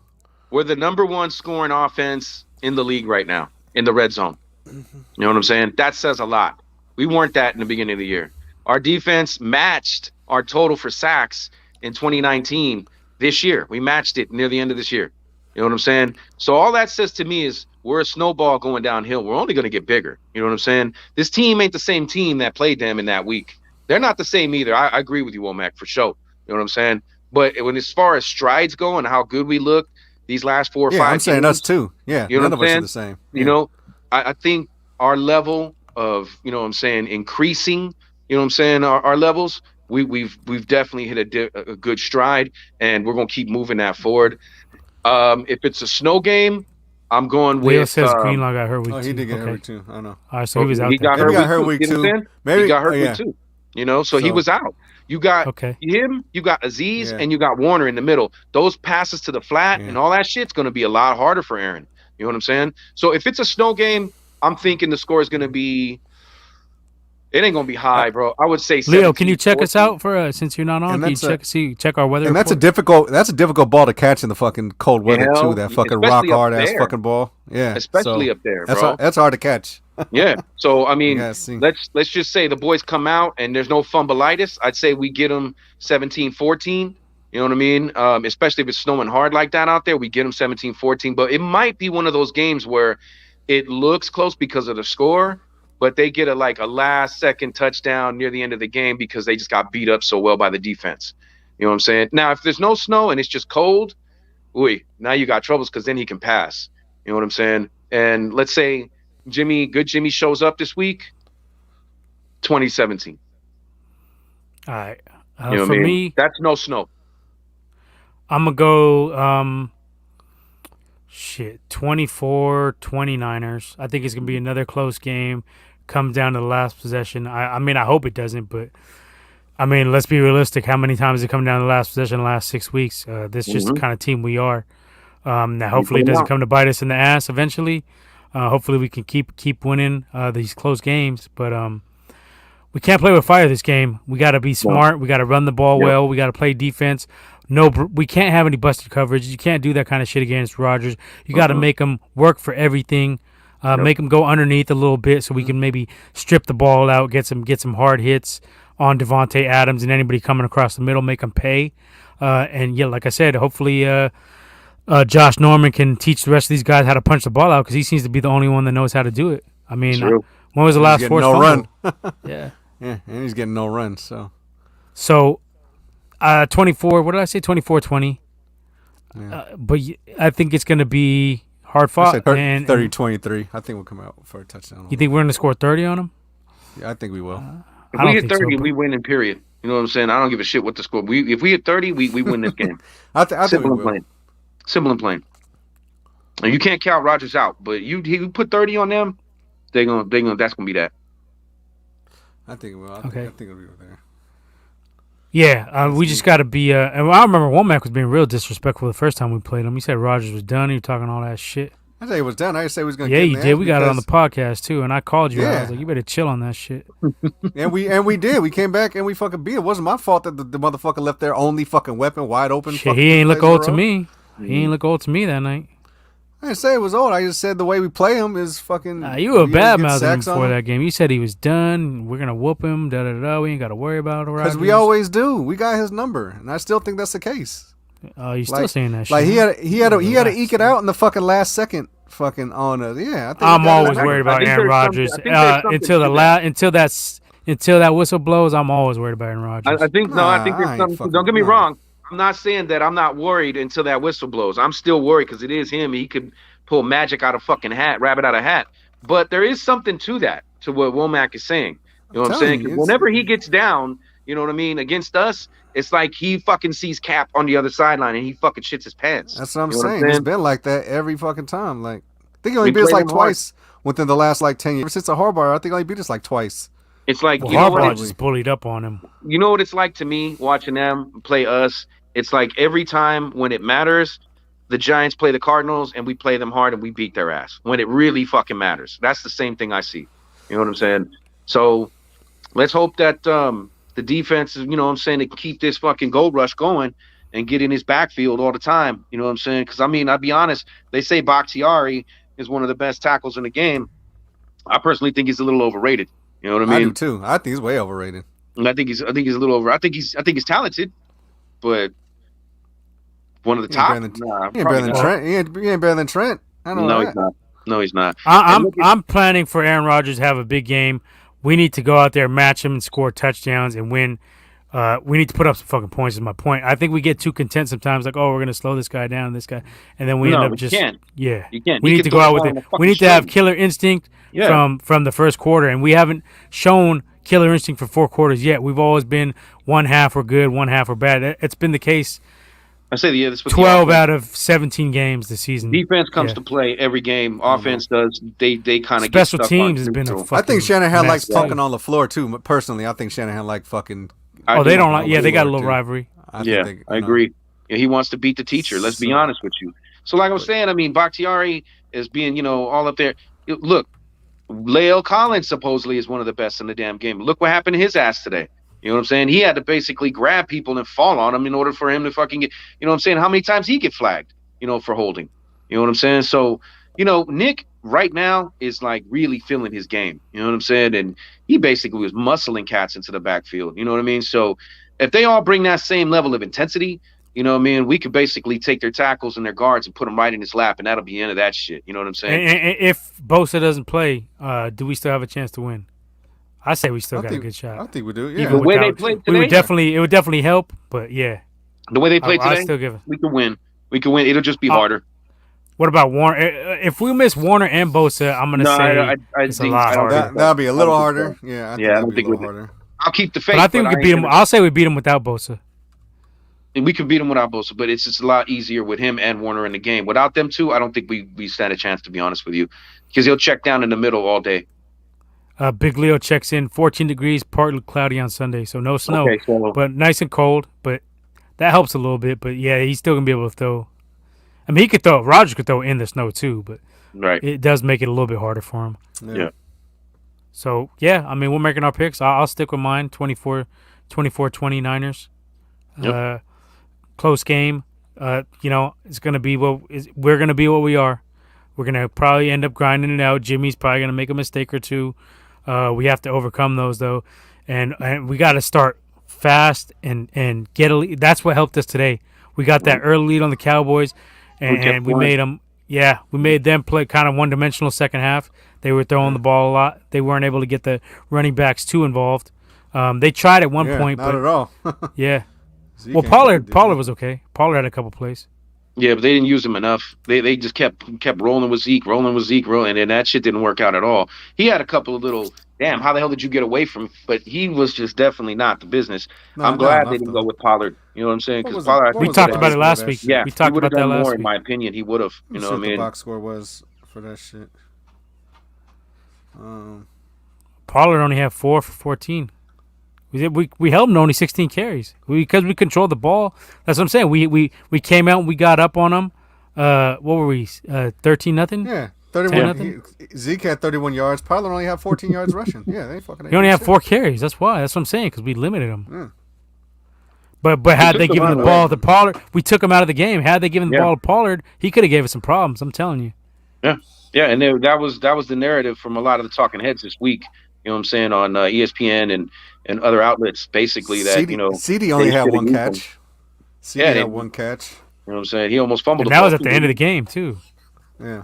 Speaker 3: We're the number one scoring offense in the league right now. In the red zone. You know what I'm saying? That says a lot. We weren't that in the beginning of the year. Our defense matched our total for sacks in 2019 this year. We matched it near the end of this year. You know what I'm saying? So all that says to me is we're a snowball going downhill. We're only going to get bigger. You know what I'm saying? This team ain't the same team that played them in that week. They're not the same either. I agree with you, Womack, for sure. You know what I'm saying? But as far as strides go and how good we look, these last 4 or 5
Speaker 2: I'm saying us too. Yeah,
Speaker 3: you know
Speaker 2: none of us are the same.
Speaker 3: Yeah. I think our level of, increasing, our levels, we've definitely hit a good stride, and we're going to keep moving that forward. If it's a snow game, I'm going with...
Speaker 1: Leo says Greenlaw got hurt week 2.
Speaker 2: Oh, he did get hurt week 2. I know.
Speaker 1: All right, so he was out there.
Speaker 2: He got hurt week 2.
Speaker 3: Maybe he got hurt week 2. So he was out. You got him, you got Aziz, and you got Warner in the middle. Those passes to the flat and all that shit's going to be a lot harder for Aaron. You know what I'm saying? So if it's a snow game, I'm thinking the score is going to be... It ain't going to be high, bro. I would say 17,
Speaker 1: Leo, can you check 14. Us out for since you're not on? Can you check our weather?
Speaker 2: And
Speaker 1: report?
Speaker 2: That's a difficult ball to catch in the fucking cold weather too. That fucking rock hard ass fucking ball. Yeah,
Speaker 3: especially up there, bro.
Speaker 2: That's hard to catch.
Speaker 3: Yeah. So I mean, let's just say the boys come out and there's no fumbleitis. I'd say we get them 17-14. You know what I mean? Especially if it's snowing hard like that out there, we get them 17-14. But it might be one of those games where it looks close because of the score, but they get a last-second touchdown near the end of the game because they just got beat up so well by the defense. You know what I'm saying? Now, if there's no snow and it's just cold, now you got troubles because then he can pass. You know what I'm saying? And let's say Jimmy shows up this week, 2017.
Speaker 1: All right.
Speaker 3: You know
Speaker 1: for me,
Speaker 3: that's no snow.
Speaker 1: I'm going to go 24-29ers. I think it's going to be another close game. Comes down to the last possession. I mean, I hope it doesn't, but I mean, let's be realistic. How many times has it come down to the last possession in the last 6 weeks? This is just the kind of team we are. Now, hopefully it doesn't come to bite us in the ass eventually. Hopefully we can keep winning these close games, but we can't play with fire this game. We got to be smart. We got to run the ball well. We got to play defense. No, we can't have any busted coverage. You can't do that kind of shit against Rodgers. You got to make them work for everything. Make them go underneath a little bit so we can maybe strip the ball out, get some hard hits on Devontae Adams and anybody coming across the middle, make them pay. And yeah, like I said, hopefully Josh Norman can teach the rest of these guys how to punch the ball out because he seems to be the only one that knows how to do it. I mean, when was the last forced fumble?
Speaker 2: Yeah, and he's getting no run.
Speaker 1: So 24. What did I say? 24-20. Yeah. But I think it's going to be hard
Speaker 2: I
Speaker 1: fought.
Speaker 2: said 30-23. I think we'll come out for a touchdown.
Speaker 1: You think we're gonna score 30 on them?
Speaker 2: Yeah, I think we will.
Speaker 3: If we hit 30, we win in period. You know what I'm saying? I don't give a shit what the score. If we hit 30, we win this game.
Speaker 2: I think we will.
Speaker 3: Simple and plain. And you can't count Rodgers out, but you put 30 on them, that's gonna be that.
Speaker 2: I think it will. I think it'll be there.
Speaker 1: Yeah, we just got to be. And I remember Womack was being real disrespectful the first time we played him. He said Rodgers was done. He was talking all that shit.
Speaker 2: I said he was done. I didn't say he was going to.
Speaker 1: Yeah, you did. We got it on the podcast too, and I called you.
Speaker 2: Yeah.
Speaker 1: I was like, you better chill on that shit.
Speaker 2: and we did. We came back and we fucking beat it. It wasn't my fault that the motherfucker left their only fucking weapon wide open.
Speaker 1: Shit, he ain't look old to me. He ain't look old to me that night.
Speaker 2: I didn't say it was old. I just said the way we play him is fucking.
Speaker 1: You were bad mouthing him before that game. You said he was done. We're gonna whoop him. Da da da. We ain't got to worry about it.
Speaker 2: Because we always do. We got his number, and I still think that's the case.
Speaker 1: Oh, you still saying that shit?
Speaker 2: Like he had to eke it out in the fucking last second. Fucking on us. Yeah, I think
Speaker 1: I'm always worried about Aaron Rodgers until that whistle blows. I'm always worried about Aaron Rodgers.
Speaker 3: I think there's something. Don't get me wrong. I'm not saying that I'm not worried until that whistle blows. I'm still worried because it is him. He could pull magic out of fucking hat, rabbit out of hat. But there is something to that, to what Womack is saying. You know what I'm saying? 'Cause whenever he gets down, you know what I mean, against us, it's like he fucking sees Cap on the other sideline and he fucking shits his pants.
Speaker 2: That's what I'm saying. It's been like that every fucking time. Like, I think he only beat us like twice within the last like 10 years. Ever since the Harbaugh, I think he only beat us like twice.
Speaker 3: It's like,
Speaker 1: Harbaugh just bullied up on him.
Speaker 3: You know what it's like to me watching them play us? It's like every time when it matters, the Giants play the Cardinals and we play them hard and we beat their ass when it really fucking matters. That's the same thing I see. You know what I'm saying? So let's hope that the defense is, you know what I'm saying, to keep this fucking gold rush going and get in his backfield all the time. You know what I'm saying? Because, I mean, I'll be honest, they say Bakhtiari is one of the best tackles in the game. I personally think he's a little overrated. You know what I mean?
Speaker 2: I do too. I think he's way overrated.
Speaker 3: And I think he's a little over. I think he's talented, but one of the top.
Speaker 2: He ain't better than Trent. He ain't better than Trent. I know
Speaker 3: he's not. No, he's not.
Speaker 1: I'm planning for Aaron Rodgers to have a big game. We need to go out there, match him, and score touchdowns and win. We need to put up some fucking points. Is my point. I think we get too content sometimes. Like, oh, we're gonna slow this guy down, and then we end up just.
Speaker 3: Yeah, you can't.
Speaker 1: We need to go out with it. We need to have killer instinct from the first quarter, and we haven't shown killer instinct for 4 quarters yet. We've always been one half we're good, one half we're bad. It's been the case.
Speaker 3: I say this
Speaker 1: 12 out of 17 games this season.
Speaker 3: Defense comes to play every game. Offense does. They kind of
Speaker 1: special teams has been a fucking.
Speaker 2: I think Shanahan likes punking on LaFleur too. Personally, I think Shanahan like fucking.
Speaker 1: They don't like. Yeah, they got a little rivalry.
Speaker 3: I agree. Yeah, he wants to beat the teacher. Let's be honest with you. So, like I was saying, I mean, Bakhtiari is being, all up there. Look, Lael Collins supposedly is one of the best in the damn game. Look what happened to his ass today. You know what I'm saying? He had to basically grab people and fall on them in order for him to fucking get, you know what I'm saying? How many times he get flagged, for holding? You know what I'm saying? So, Nick right now is like really feeling his game. You know what I'm saying? And he basically was muscling cats into the backfield. You know what I mean? So if they all bring that same level of intensity, you know what I mean? We could basically take their tackles and their guards and put them right in his lap, and that'll be the end of that shit. You know what I'm saying?
Speaker 1: And if Bosa doesn't play, do we still have a chance to win? I say we still got a good shot.
Speaker 2: I think we do. Yeah.
Speaker 3: The way they played today,
Speaker 1: it would definitely help. But yeah,
Speaker 3: the way they played today, we could win. We could win. It'll just be harder.
Speaker 1: What about Warner? If we miss Warner and Bosa, I'm gonna say it's a lot harder.
Speaker 2: That'll be a little harder. Yeah.
Speaker 3: I don't think harder. I'll keep the faith.
Speaker 1: But I think we could beat him. I'll say we beat him without Bosa.
Speaker 3: And we could beat him without Bosa, but it's just a lot easier with him and Warner in the game. Without them two, I don't think we stand a chance, to be honest with you, because he'll check down in the middle all day.
Speaker 1: Big Leo checks in. 14 degrees, partly cloudy on Sunday, so no snow, but nice and cold. But that helps a little bit. But yeah, he's still gonna be able to throw. I mean, he could throw. Rodgers could throw in the snow too, but it does make it a little bit harder for him.
Speaker 3: Yeah.
Speaker 1: So yeah, I mean, we're making our picks. I'll stick with mine. 24-20 Niners. Yep. Close game. It's gonna be we're gonna be what we are. We're gonna probably end up grinding it out. Jimmy's probably gonna make a mistake or two. We have to overcome those though, and we got to start fast and get a lead. That's what helped us today. We got that early lead on the Cowboys, and we made them. Yeah, we made them play kind of one-dimensional second half. They were throwing the ball a lot. They weren't able to get the running backs too involved. They tried at one point,
Speaker 2: not
Speaker 1: but
Speaker 2: at all.
Speaker 1: yeah. Well, Pollard was okay. Pollard had a couple plays.
Speaker 3: Yeah, but they didn't use him enough. They just kept rolling with Zeke, and then that shit didn't work out at all. He had a couple of little, damn, how the hell did you get away from? But he was just definitely not the business. I'm
Speaker 2: Not
Speaker 3: glad they
Speaker 2: enough
Speaker 3: didn't go
Speaker 2: though.
Speaker 3: with Pollard. You know what I'm saying?
Speaker 2: What
Speaker 3: Because
Speaker 2: was the
Speaker 3: Pollard, I
Speaker 2: what
Speaker 1: We
Speaker 3: think,
Speaker 2: was the
Speaker 3: would
Speaker 1: talked
Speaker 3: have
Speaker 1: about
Speaker 2: box
Speaker 1: it
Speaker 3: did,
Speaker 2: score of
Speaker 1: last
Speaker 2: that
Speaker 1: week.
Speaker 2: shit?
Speaker 3: yeah,
Speaker 1: We
Speaker 3: he
Speaker 1: talked
Speaker 3: would have
Speaker 1: about that
Speaker 3: done more,
Speaker 1: last
Speaker 3: in
Speaker 1: week.
Speaker 3: my opinion. He would have.
Speaker 2: Let
Speaker 3: You
Speaker 2: me
Speaker 3: know
Speaker 2: see
Speaker 3: what I
Speaker 2: what the
Speaker 3: mean?
Speaker 2: box score was for that shit. Um,
Speaker 1: Pollard only had 4 for 14. We held him to only 16 carries because we controlled the ball. That's what I'm saying. We came out and we got up on them. What were we? 13-0.
Speaker 2: yeah,
Speaker 1: 10-0.
Speaker 2: Zeke had 31 yards. Pollard only had 14 yards rushing. Yeah, they fucking.
Speaker 1: He only had 4 carries. That's why. That's what I'm saying because we limited him.
Speaker 2: Yeah.
Speaker 1: But had
Speaker 3: took
Speaker 1: they
Speaker 3: the
Speaker 1: given
Speaker 3: run
Speaker 1: the
Speaker 3: away.
Speaker 1: ball to Pollard, we took him out of the game. Had they given the
Speaker 3: Yeah.
Speaker 1: ball to Pollard, he could have gave us some problems. I'm telling you.
Speaker 3: Yeah, and that was the narrative from a lot of the talking heads this week. You know what I'm saying, on ESPN and other outlets, basically, that
Speaker 2: CD
Speaker 3: they
Speaker 2: only had
Speaker 3: shoulda
Speaker 2: one
Speaker 3: used him.
Speaker 2: catch. CD
Speaker 3: Yeah,
Speaker 2: had one catch.
Speaker 3: You know what I'm saying? He almost fumbled
Speaker 1: And
Speaker 3: the
Speaker 1: that
Speaker 3: ball.
Speaker 1: was at the end of the game too.
Speaker 2: Yeah.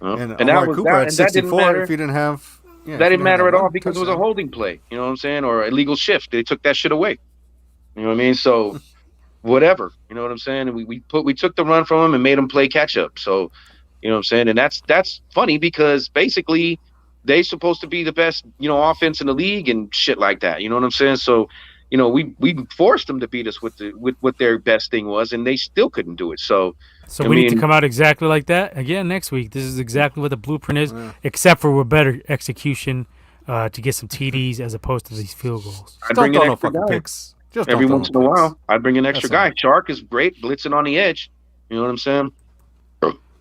Speaker 3: And
Speaker 2: And Amari Cooper had
Speaker 3: and that didn't
Speaker 2: 64
Speaker 3: matter.
Speaker 2: if he didn't have. Yeah,
Speaker 3: That
Speaker 2: if he
Speaker 3: didn't
Speaker 2: didn't have
Speaker 3: matter at all
Speaker 2: one
Speaker 3: because it was a
Speaker 2: touchdown.
Speaker 3: holding play. You know what I'm saying, or illegal shift. They took that shit away. You know what I mean? So whatever. You know what I'm saying? And we took the run from him and made him play catch up. So you know what I'm saying? And that's funny because basically they supposed to be the best, offense in the league and shit like that. You know what I'm saying? So, we forced them to beat us with what their best thing was, and they still couldn't do it. So
Speaker 1: So
Speaker 3: I
Speaker 1: we need to
Speaker 3: mean,
Speaker 1: come out exactly like that again next week. This is exactly what the blueprint is,
Speaker 2: Yeah.
Speaker 1: except for with better execution to get some TDs as opposed to these field goals.
Speaker 3: I'd
Speaker 2: Don't
Speaker 3: bring
Speaker 2: throw
Speaker 3: an
Speaker 2: no
Speaker 3: extra
Speaker 2: fucking
Speaker 3: guy.
Speaker 2: picks. Just
Speaker 3: Every
Speaker 2: don't throw
Speaker 3: once in
Speaker 2: no
Speaker 3: a
Speaker 2: picks.
Speaker 3: while, I'd bring an extra
Speaker 2: That's all.
Speaker 3: guy. Shark is great blitzing on the edge. You know what I'm saying?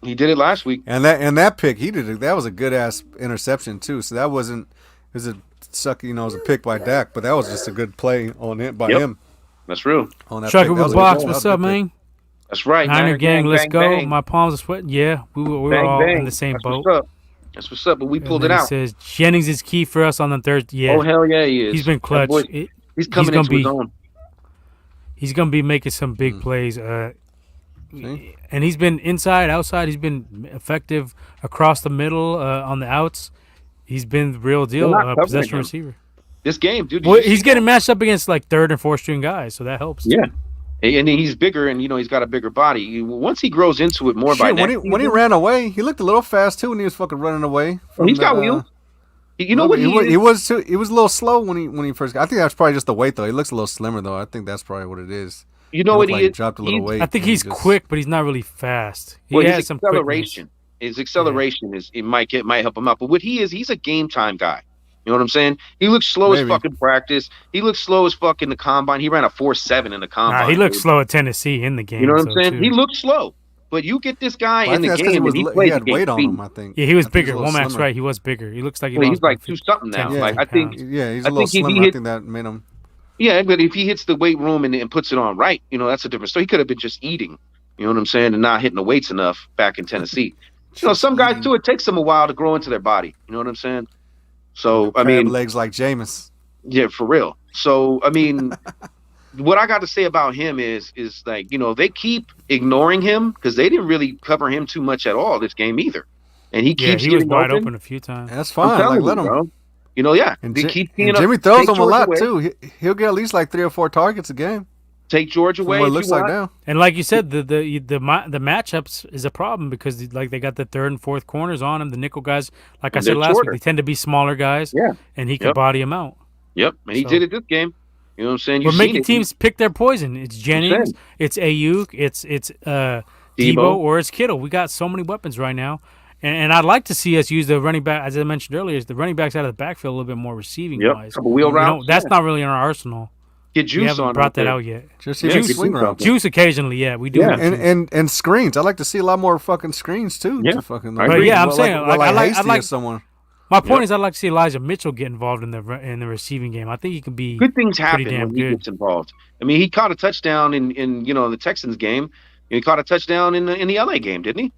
Speaker 3: He did it last week.
Speaker 2: And that pick he did that was a good ass interception too. So that wasn't it was a suck it was a pick by Dak, but that was just a good play on it by
Speaker 3: Yep.
Speaker 2: him
Speaker 3: That's real.
Speaker 2: on that
Speaker 1: Chucker
Speaker 2: pick. That was
Speaker 1: with
Speaker 2: a
Speaker 1: Box,
Speaker 2: good-
Speaker 1: what's
Speaker 2: that was
Speaker 1: up,
Speaker 2: a good pick.
Speaker 1: man?
Speaker 3: That's right.
Speaker 1: Niner gang, let's
Speaker 3: bang,
Speaker 1: go.
Speaker 3: bang.
Speaker 1: My palms are sweating. Yeah, we were
Speaker 3: Bang,
Speaker 1: all
Speaker 3: bang.
Speaker 1: in the same
Speaker 3: That's
Speaker 1: boat.
Speaker 3: What's up. That's what's up. But we
Speaker 1: And
Speaker 3: pulled
Speaker 1: then
Speaker 3: it
Speaker 1: he
Speaker 3: out.
Speaker 1: says Jennings is key for us on the Thursday. Yeah,
Speaker 3: Oh hell yeah, he is.
Speaker 1: he's been
Speaker 3: That
Speaker 1: clutch.
Speaker 3: boy- he's coming
Speaker 1: gonna
Speaker 3: into his
Speaker 1: be-
Speaker 3: own.
Speaker 1: He's gonna be making some big plays.
Speaker 2: See?
Speaker 1: And he's been inside, outside. He's been effective across the middle, on the outs. He's been the real deal,
Speaker 3: They're not covering
Speaker 1: possession
Speaker 3: him.
Speaker 1: receiver.
Speaker 3: This game, dude. did
Speaker 1: Well,
Speaker 3: you see
Speaker 1: he's getting
Speaker 3: that?
Speaker 1: matched up against like third and fourth string guys, so that helps.
Speaker 3: Yeah. And he's bigger, and he's got a bigger body. Once he grows into it more by
Speaker 2: Shit,
Speaker 3: next
Speaker 2: when he
Speaker 3: season,
Speaker 2: ran away, he looked a little fast too when he was fucking running away.
Speaker 3: he's got wheels. You know what
Speaker 2: he
Speaker 3: is?
Speaker 2: was too, he was a little slow when he first got. I think that's probably just the weight though. He looks a little slimmer though. I think that's probably what it is.
Speaker 3: You know
Speaker 2: He
Speaker 3: what
Speaker 2: looked
Speaker 3: he
Speaker 2: like
Speaker 3: is?
Speaker 2: dropped a little weight.
Speaker 1: I think
Speaker 2: and
Speaker 1: he's
Speaker 2: just-
Speaker 1: quick, but he's not really fast. He
Speaker 3: Well,
Speaker 1: has
Speaker 3: his
Speaker 1: some quickness.
Speaker 3: acceleration. His acceleration might help him out. But what he is, he's a game time guy. You know what I'm saying? He looks slow as
Speaker 2: Maybe.
Speaker 3: fucking practice. He looks slow as fuck in the combine. He ran a 4.7 in the combine.
Speaker 1: Nah, he looked
Speaker 3: dude.
Speaker 1: slow at Tennessee in the game.
Speaker 3: You know what I'm
Speaker 1: so,
Speaker 3: saying?
Speaker 1: too.
Speaker 3: He looks slow. But you get this guy
Speaker 2: But I
Speaker 3: in
Speaker 2: think
Speaker 3: the
Speaker 2: that's 'cause
Speaker 3: game and he
Speaker 2: he
Speaker 3: plays
Speaker 2: had
Speaker 3: against
Speaker 2: weight on
Speaker 3: speed.
Speaker 2: him. I think.
Speaker 1: Yeah, he was
Speaker 2: I think he's a
Speaker 1: bigger.
Speaker 2: little
Speaker 1: Womack's
Speaker 2: slimmer.
Speaker 1: right. He was bigger. He looks like he
Speaker 3: Well,
Speaker 1: lost
Speaker 3: he's like
Speaker 1: like
Speaker 3: 2-something now.
Speaker 1: 10,
Speaker 3: Like I
Speaker 1: 15
Speaker 3: think,
Speaker 1: pounds.
Speaker 2: Yeah, he's
Speaker 3: I
Speaker 2: a little
Speaker 3: think if he
Speaker 2: slimmer. I
Speaker 3: hit-
Speaker 2: think that made him.
Speaker 3: yeah, but if he hits the weight room and puts it on right, that's a different story. He could have been just eating. You know what I'm saying? And not hitting the weights enough back in Tennessee. Some guys
Speaker 2: eating.
Speaker 3: too. It takes them a while to grow into their body. You know what I'm saying? So I
Speaker 2: Crab
Speaker 3: mean,
Speaker 2: legs like Jameis.
Speaker 3: yeah, for real. So I mean, what I got to say about him is like they keep ignoring him because they didn't really cover him too much at all this game either, and he
Speaker 1: Yeah,
Speaker 3: keeps
Speaker 1: he was
Speaker 3: getting
Speaker 1: wide open a few times.
Speaker 2: That's
Speaker 3: I'm
Speaker 2: fine.
Speaker 3: telling
Speaker 2: Like let
Speaker 3: you,
Speaker 2: him.
Speaker 3: bro. Yeah,
Speaker 2: And,
Speaker 3: they keep seeing
Speaker 2: Jimmy
Speaker 3: up-
Speaker 2: throws
Speaker 3: take
Speaker 2: him a
Speaker 3: George
Speaker 2: lot
Speaker 3: away.
Speaker 2: too. He'll get at least like 3 or 4 targets a game.
Speaker 3: Take George
Speaker 2: From
Speaker 3: away
Speaker 2: what it
Speaker 3: if
Speaker 2: looks
Speaker 3: you
Speaker 2: like
Speaker 3: want.
Speaker 2: now.
Speaker 1: And like you said, the matchups is a problem because like they got the third and fourth corners on him. The nickel guys, like I
Speaker 3: And
Speaker 1: said
Speaker 3: they're
Speaker 1: last
Speaker 3: shorter.
Speaker 1: week, they tend to be smaller guys.
Speaker 3: Yeah.
Speaker 1: And he can
Speaker 3: Yep.
Speaker 1: body him out.
Speaker 3: Yep, and he
Speaker 1: So-
Speaker 3: did it this game. You know what I'm saying?
Speaker 1: We're
Speaker 3: You've seen
Speaker 1: making
Speaker 3: it.
Speaker 1: teams pick their poison. It's Jennings, it's Ayuk, it's Debo, or it's Kittle. We got so many weapons right now. And I'd like to see us use the running back, as I mentioned earlier, is the running backs out of the backfield a little bit more receiving
Speaker 3: Yep,
Speaker 1: wise.
Speaker 3: couple wheel routes,
Speaker 1: That's
Speaker 3: yeah.
Speaker 1: not really in our arsenal.
Speaker 3: Get
Speaker 1: We
Speaker 3: juice
Speaker 1: haven't
Speaker 3: on
Speaker 1: brought
Speaker 3: out
Speaker 1: that
Speaker 3: there.
Speaker 1: out yet.
Speaker 2: Just
Speaker 3: Yeah,
Speaker 2: even
Speaker 3: get
Speaker 2: swing
Speaker 3: juice
Speaker 2: routes.
Speaker 3: out
Speaker 1: Juice occasionally, yeah, we do.
Speaker 3: Yeah.
Speaker 1: have juice.
Speaker 2: And screens. I like to see a lot more fucking screens too.
Speaker 3: Yeah.
Speaker 2: To fucking,
Speaker 3: I
Speaker 1: But
Speaker 3: agree.
Speaker 1: yeah, I'm
Speaker 2: Well,
Speaker 1: saying
Speaker 2: like
Speaker 1: I'd
Speaker 2: Hasty or
Speaker 1: like
Speaker 2: someone.
Speaker 1: my point
Speaker 3: Yep.
Speaker 1: is I'd like to see Elijah Mitchell get involved in the receiving game. I think he can be
Speaker 3: Good things happen
Speaker 1: damn
Speaker 3: when he
Speaker 1: good.
Speaker 3: gets involved. I mean, he caught a touchdown in the Texans game. He caught a touchdown in the LA game, didn't he?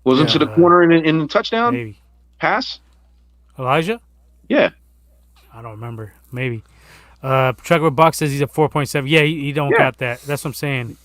Speaker 3: Wasn't
Speaker 2: Yeah.
Speaker 3: to the corner in the touchdown
Speaker 1: maybe
Speaker 3: pass?
Speaker 1: Elijah.
Speaker 3: Yeah.
Speaker 1: I don't remember. Maybe. Trucker Buck says he's a 4.7. Yeah, he don't
Speaker 3: Yeah.
Speaker 1: got that. That's what I'm saying.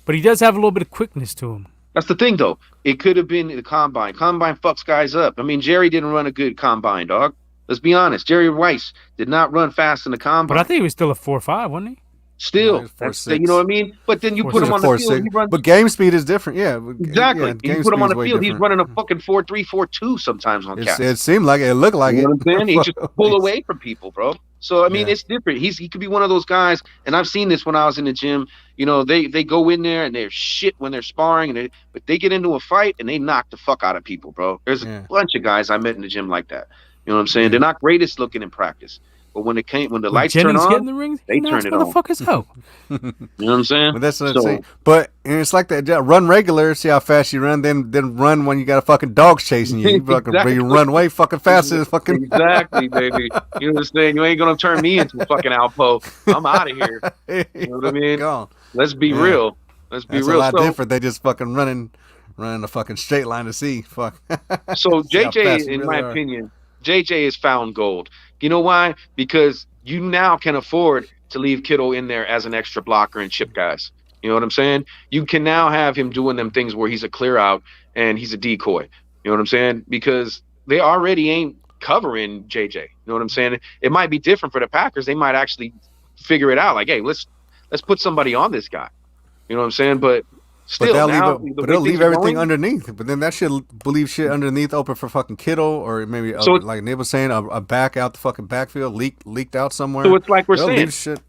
Speaker 1: But he does have a little bit of quickness to him.
Speaker 3: That's the thing, though. It could have been the combine. Combine fucks guys up. I mean, Jerry didn't run a good combine, dog. Let's be honest. Jerry Rice did not run fast in the combine.
Speaker 1: But I think he was still a 4.5, wasn't he?
Speaker 3: Still, that's you know what I mean. But then you put him on the field. He runs,
Speaker 2: but game speed is different. Yeah,
Speaker 3: exactly.
Speaker 2: Yeah,
Speaker 3: you put him on the field. He's running a fucking 4.3, 4.2 sometimes on catch.
Speaker 2: It seemed like it looked like
Speaker 3: you
Speaker 2: it.
Speaker 3: know what I'm saying? He just pull away from people, bro. So I mean, it's different. He could be one of those guys, and I've seen this when I was in the gym. You know, they go in there and they're shit when they're sparring, but they get into a fight and they knock the fuck out of people, bro. There's a bunch of guys I met in the gym like that. You know what I'm saying? They're not greatest looking in practice. But when the lights turn on,
Speaker 1: in the ring,
Speaker 3: they turn it on.
Speaker 1: Motherfuckers out.
Speaker 3: You know what I'm saying?
Speaker 2: But that's what I'm saying. But it's like that. Run regular, see how fast you run. Then run when you got a fucking dogs chasing you. You fucking run way fucking faster than fucking.
Speaker 3: Exactly, baby. You understand? You ain't gonna turn me into a fucking outpost. I'm out of here. You know what I mean?
Speaker 2: Gone.
Speaker 3: Let's be real. Let's be real.
Speaker 2: That's a lot different. They just fucking running a fucking straight line to see. Fuck.
Speaker 3: So JJ, in my opinion, JJ is found gold. You know why? Because you now can afford to leave Kittle in there as an extra blocker and chip guys. You know what I'm saying? You can now have him doing them things where he's a clear out and he's a decoy. You know what I'm saying? Because they already ain't covering JJ. You know what I'm saying? It might be different for the Packers. They might actually figure it out. Like, hey, let's put somebody on this guy. You know what I'm saying? But still,
Speaker 2: they'll leave everything underneath. But then that should leave shit underneath open for fucking Kittle, or maybe like Nate was saying, a back out the fucking backfield leaked out somewhere.
Speaker 3: So it's like we're saying,
Speaker 2: shit.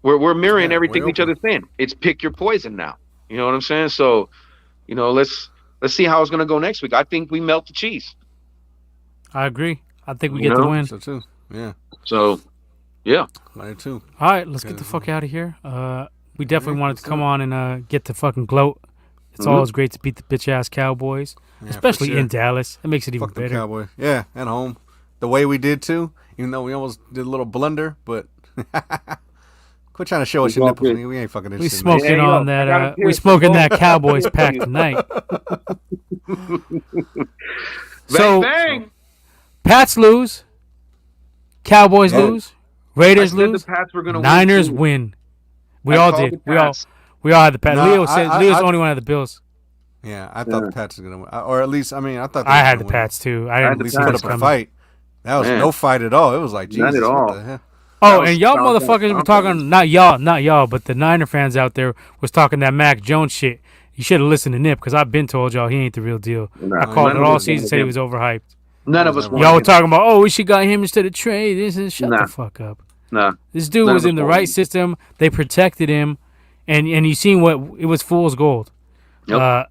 Speaker 3: We're mirroring everything each other's saying. It's pick your poison now. You know what I'm saying? So, you know, let's see how it's gonna go next week. I think we melt the cheese.
Speaker 1: I agree. I think we get the win.
Speaker 2: So too. Yeah.
Speaker 3: So, yeah.
Speaker 2: I too.
Speaker 1: All right, let's get the fuck out of here. We definitely wanted to come on and get the fucking gloat. It's always great to beat the bitch ass Cowboys, especially in Dallas. It makes it even better.
Speaker 2: Cowboys. Yeah, at home. The way we did too, even though we almost did a little blunder, but quit trying to show us your nipples. We ain't fucking interested.
Speaker 1: We smoking on that. We smoking that Cowboys pack tonight. So,
Speaker 3: bang.
Speaker 1: Pats lose, Cowboys lose, Raiders lose,
Speaker 3: the Pats were gonna
Speaker 1: Niners win. We all did. We all had the Pats.
Speaker 2: No,
Speaker 1: Leo's the only one who had the Bills.
Speaker 2: Yeah, I thought the Pats were gonna win, or at least I thought
Speaker 1: I had the Pats too. I didn't
Speaker 2: at least put up a fight. That was no fight at all. It was like Jesus.
Speaker 3: Not at all.
Speaker 2: What the hell?
Speaker 1: Oh, and y'all motherfuckers were talking. Not y'all, but the Niner fans out there was talking that Mac Jones shit. You should have listened to Nip, because I've been told y'all he ain't the real deal. I called it all season, said he was overhyped.
Speaker 3: None of us.
Speaker 1: Y'all were talking about, we should got him instead of Trey. Shut the fuck up.
Speaker 3: Nah.
Speaker 1: This dude was in the right system. They protected him, and you seen what it was, fool's gold.
Speaker 3: Yep.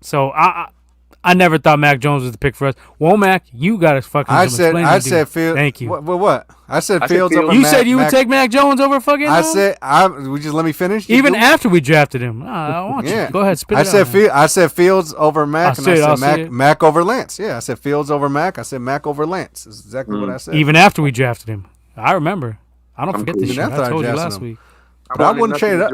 Speaker 1: So I never thought Mac Jones was the pick for us. Womack, you got to fucking.
Speaker 2: I said Fields.
Speaker 1: Thank you.
Speaker 2: What? I said Fields over.
Speaker 1: You said you would take Mac Jones over fucking.
Speaker 2: I said would you let me finish?
Speaker 1: Even after we drafted him, I want you. Go ahead, spit it out.
Speaker 2: I said Fields over Mac, and I said Mac over Lance. Yeah, I said Fields over Mac. I said Mac over Lance. That's exactly what I said.
Speaker 1: Even after we drafted him, I remember. I don't forget this shit. I told you last week.
Speaker 2: But I wouldn't trade it.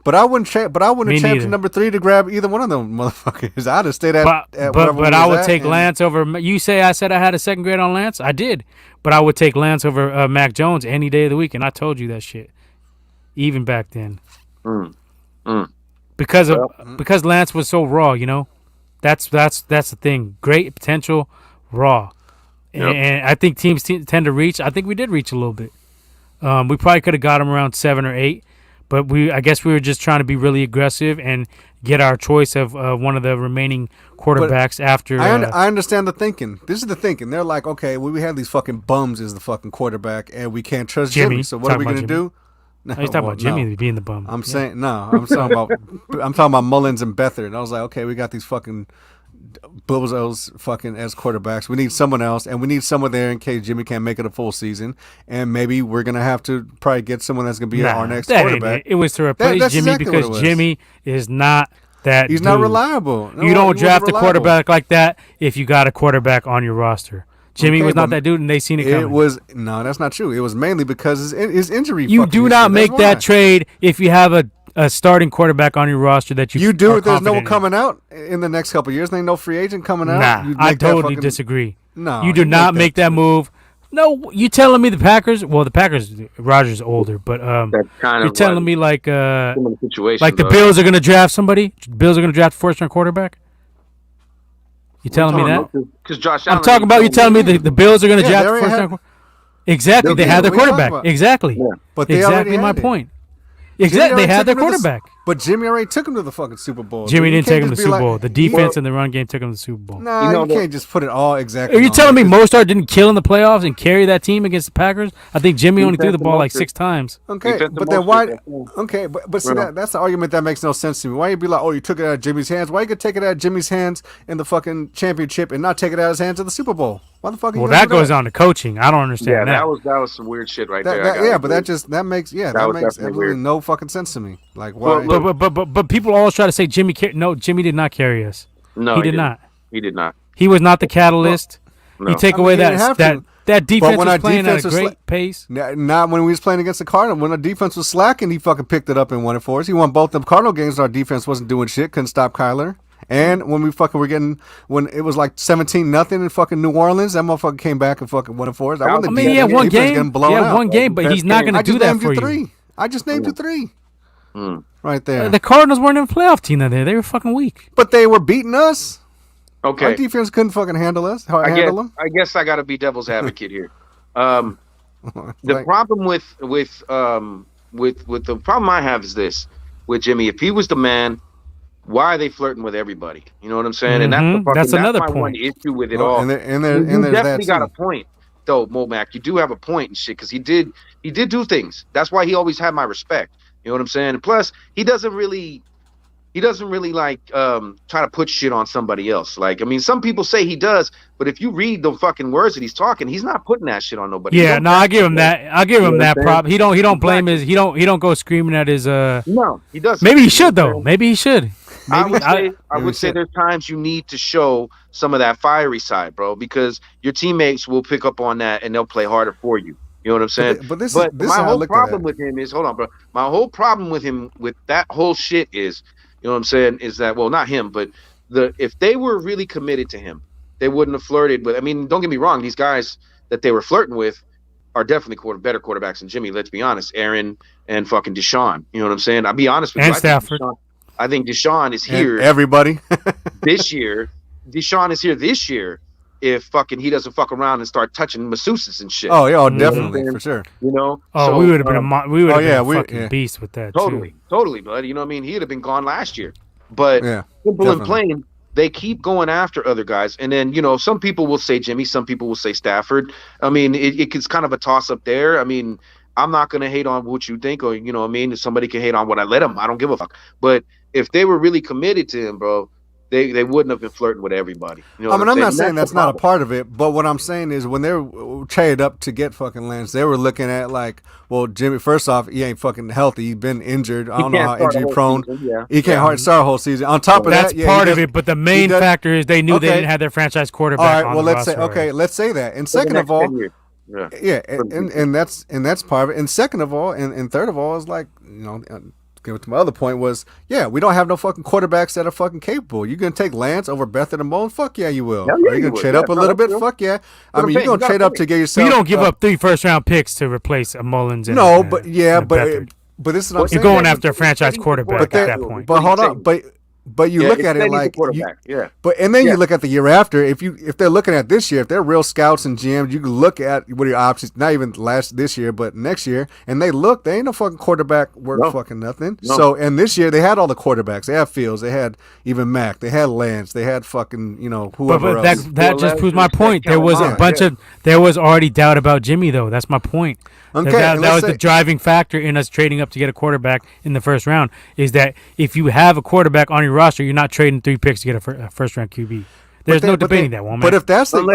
Speaker 2: But I wouldn't trade to number 3 to grab either one of them motherfuckers. I'd have stayed at.
Speaker 1: But I would take Lance over. You say I said I had a second grade on Lance. I did, but I would take Lance over Mac Jones any day of the week, and I told you that shit, even back then. Because Lance was so raw, you know. That's the thing. Great potential, raw, and I think teams tend to reach. I think we did reach a little bit. We probably could have got him around 7 or 8. But I guess we were just trying to be really aggressive and get our choice of one of the remaining quarterbacks after.
Speaker 2: I understand the thinking. This is the thinking. They're like, okay, we have these fucking bums as the fucking quarterback, and we can't trust Jimmy. So what are we going to do?
Speaker 1: No, he's talking about Jimmy being the bum.
Speaker 2: I'm saying no. I'm talking about Mullins and Beathard. And I was like, okay, we got these fucking bozos fucking as quarterbacks. We need someone else, and we need someone there in case Jimmy can't make it a full season. And maybe we're gonna have to probably get someone that's gonna be our next quarterback.
Speaker 1: It was to replace Jimmy because Jimmy is not that.
Speaker 2: He's not reliable.
Speaker 1: No, you don't draft a quarterback like that if you got a quarterback on your roster. Jimmy was not that dude, and they seen it coming.
Speaker 2: That's not true. It was mainly because his injury.
Speaker 1: You do not make that trade if you have a starting quarterback on your roster that you
Speaker 2: do. If there's no one coming out in the next couple of years, there ain't no free agent coming out.
Speaker 1: Nah, I totally disagree.
Speaker 2: No,
Speaker 1: you do not make that move. No, you telling me the Packers? Well, the Packers, Rodgers older, but you're telling me like the Bills are going to draft somebody. Bills are going to draft a first-round quarterback. You telling me that?
Speaker 3: Because Josh
Speaker 1: Allen. I'm talking about you telling me the Bills are going to draft first-round quarterback. Exactly, they have their quarterback. Exactly,
Speaker 2: but they
Speaker 1: exactly my point. Exactly, they had their quarterback.
Speaker 2: But Jimmy already took him to the fucking Super Bowl.
Speaker 1: Jimmy didn't take him to the Super Bowl.
Speaker 2: Like,
Speaker 1: the defense and the run game took him to the Super Bowl.
Speaker 2: Nah, you can't just put it all exactly.
Speaker 1: Are you telling me Mostert didn't kill in the playoffs and carry that team against the Packers? I think Jimmy only threw the ball like 6 times.
Speaker 2: Okay, but then why? Okay, but see, that's the argument that makes no sense to me. Why you be like, oh, you took it out of Jimmy's hands? Why you could take it out of Jimmy's hands in the fucking championship and not take it out of his hands in the Super Bowl? Why the fuck?
Speaker 1: Well, that goes on to coaching. I don't understand that.
Speaker 3: That was some weird shit right there.
Speaker 2: Yeah, but that makes absolutely no fucking sense to me. Like why?
Speaker 1: But people always try to say Jimmy. No, Jimmy did not carry us.
Speaker 3: No,
Speaker 1: he did not.
Speaker 3: He did not.
Speaker 1: He was not the catalyst. No. You take away that defense was playing at a great pace.
Speaker 2: Not when we was playing against the Cardinals. When our defense was slacking, he fucking picked it up and won it for us. He won both the Cardinal games. Our defense wasn't doing shit. Couldn't stop Kyler. And when we fucking were getting, when it was like 17-0 in fucking New Orleans, that motherfucker came back and fucking won it for us.
Speaker 1: He had one game. One game, but he's not going to do that for you.
Speaker 2: I just named you 3. Right there.
Speaker 1: The Cardinals weren't in a playoff team that day. They were fucking weak.
Speaker 2: But they were beating us.
Speaker 3: Okay.
Speaker 2: Our defense couldn't fucking handle us.
Speaker 3: I guess I got to be devil's advocate here. The problem with the problem I have is this with Jimmy. If he was the man, why are they flirting with everybody? You know what I'm saying?
Speaker 1: Mm-hmm.
Speaker 3: And
Speaker 1: that's another
Speaker 3: my
Speaker 1: point.
Speaker 3: one issue with it all.
Speaker 2: And
Speaker 3: you definitely got a point, though, Momac. You do have a point and shit because he did do things. That's why he always had my respect. You know what I'm saying? And plus, he doesn't really like try to put shit on somebody else. Like, I mean, some people say he does, but if you read the fucking words that he's talking, he's not putting that shit on nobody.
Speaker 1: Yeah, no, I give him that. I give him that prop. He don't blame his. He don't go screaming at his.
Speaker 3: No, he doesn't.
Speaker 1: Maybe he should though. Maybe he should.
Speaker 3: I would say there's times you need to show some of that fiery side, bro, because your teammates will pick up on that and they'll play harder for you. You know what I'm saying?
Speaker 2: But
Speaker 3: my whole problem with him is, hold on, bro. My whole problem with him with that whole shit is, you know what I'm saying, is that, well, not him, but if they were really committed to him, they wouldn't have flirted with. I mean, don't get me wrong, these guys that they were flirting with are definitely better quarterbacks than Jimmy. Let's be honest, Aaron and fucking Deshaun. You know what I'm saying? I'll be honest with you.
Speaker 1: And Stafford.
Speaker 3: I think Deshaun is here.
Speaker 2: And everybody
Speaker 3: this year. Deshaun is here this year. If fucking he doesn't fuck around and start touching masseuses and shit.
Speaker 2: Oh yeah, definitely for sure.
Speaker 3: You know.
Speaker 1: Oh, so, we would have been a fucking beast with that.
Speaker 3: Totally, bud. You know what I mean? He'd have been gone last year. But simple and plain, they keep going after other guys, and then some people will say Jimmy, some people will say Stafford. I mean, it's kind of a toss up there. I mean, I'm not gonna hate on what you think, or you know what I mean. If somebody can hate on what I let them, I don't give a fuck. But if they were really committed to him, bro, they wouldn't have been flirting with everybody. You know
Speaker 2: I mean, I'm not saying that's not a part of it, but what I'm saying is when they were traded up to get fucking Lance, they were looking at like, well, Jimmy, first off, he ain't fucking healthy. He's been injured. I don't know how injury prone. He can't hardly start a whole season. On top of that,
Speaker 1: that's part of it. But the main factor is they knew they didn't have their franchise quarterback. All right,
Speaker 2: let's say that. And second of all, and that's part of it. And second of all, and third of all is like, to my other point was, we don't have no fucking quarterbacks that are fucking capable. You're gonna take Lance over Beathard and Mullins? Fuck yeah, you will. Are you gonna trade up a little bit? Fuck yeah. I mean, you're gonna trade up to get yourself.
Speaker 1: You don't give up 3 first-round picks to replace a Mullins. And
Speaker 2: but this is what I'm saying.
Speaker 1: You're going after a franchise quarterback at that point.
Speaker 2: But hold on, but you look at it like, you look at the year after. If they're looking at this year, if they're real scouts and GMs, you can look at what are your options. Not even this year, but next year, and they ain't no fucking quarterback worth fucking nothing. No. So and this year they had all the quarterbacks. They had Fields, they had even Mac, they had Lance, they had fucking whoever else.
Speaker 1: That just proves my point. There was a bunch of there was already doubt about Jimmy though. That's my point. Okay, that was the driving factor in us trading up to get a quarterback in the first round. Is that if you have a quarterback on your roster, you're not trading 3 picks to get a first round QB. There's no debating that one.
Speaker 2: But if that's if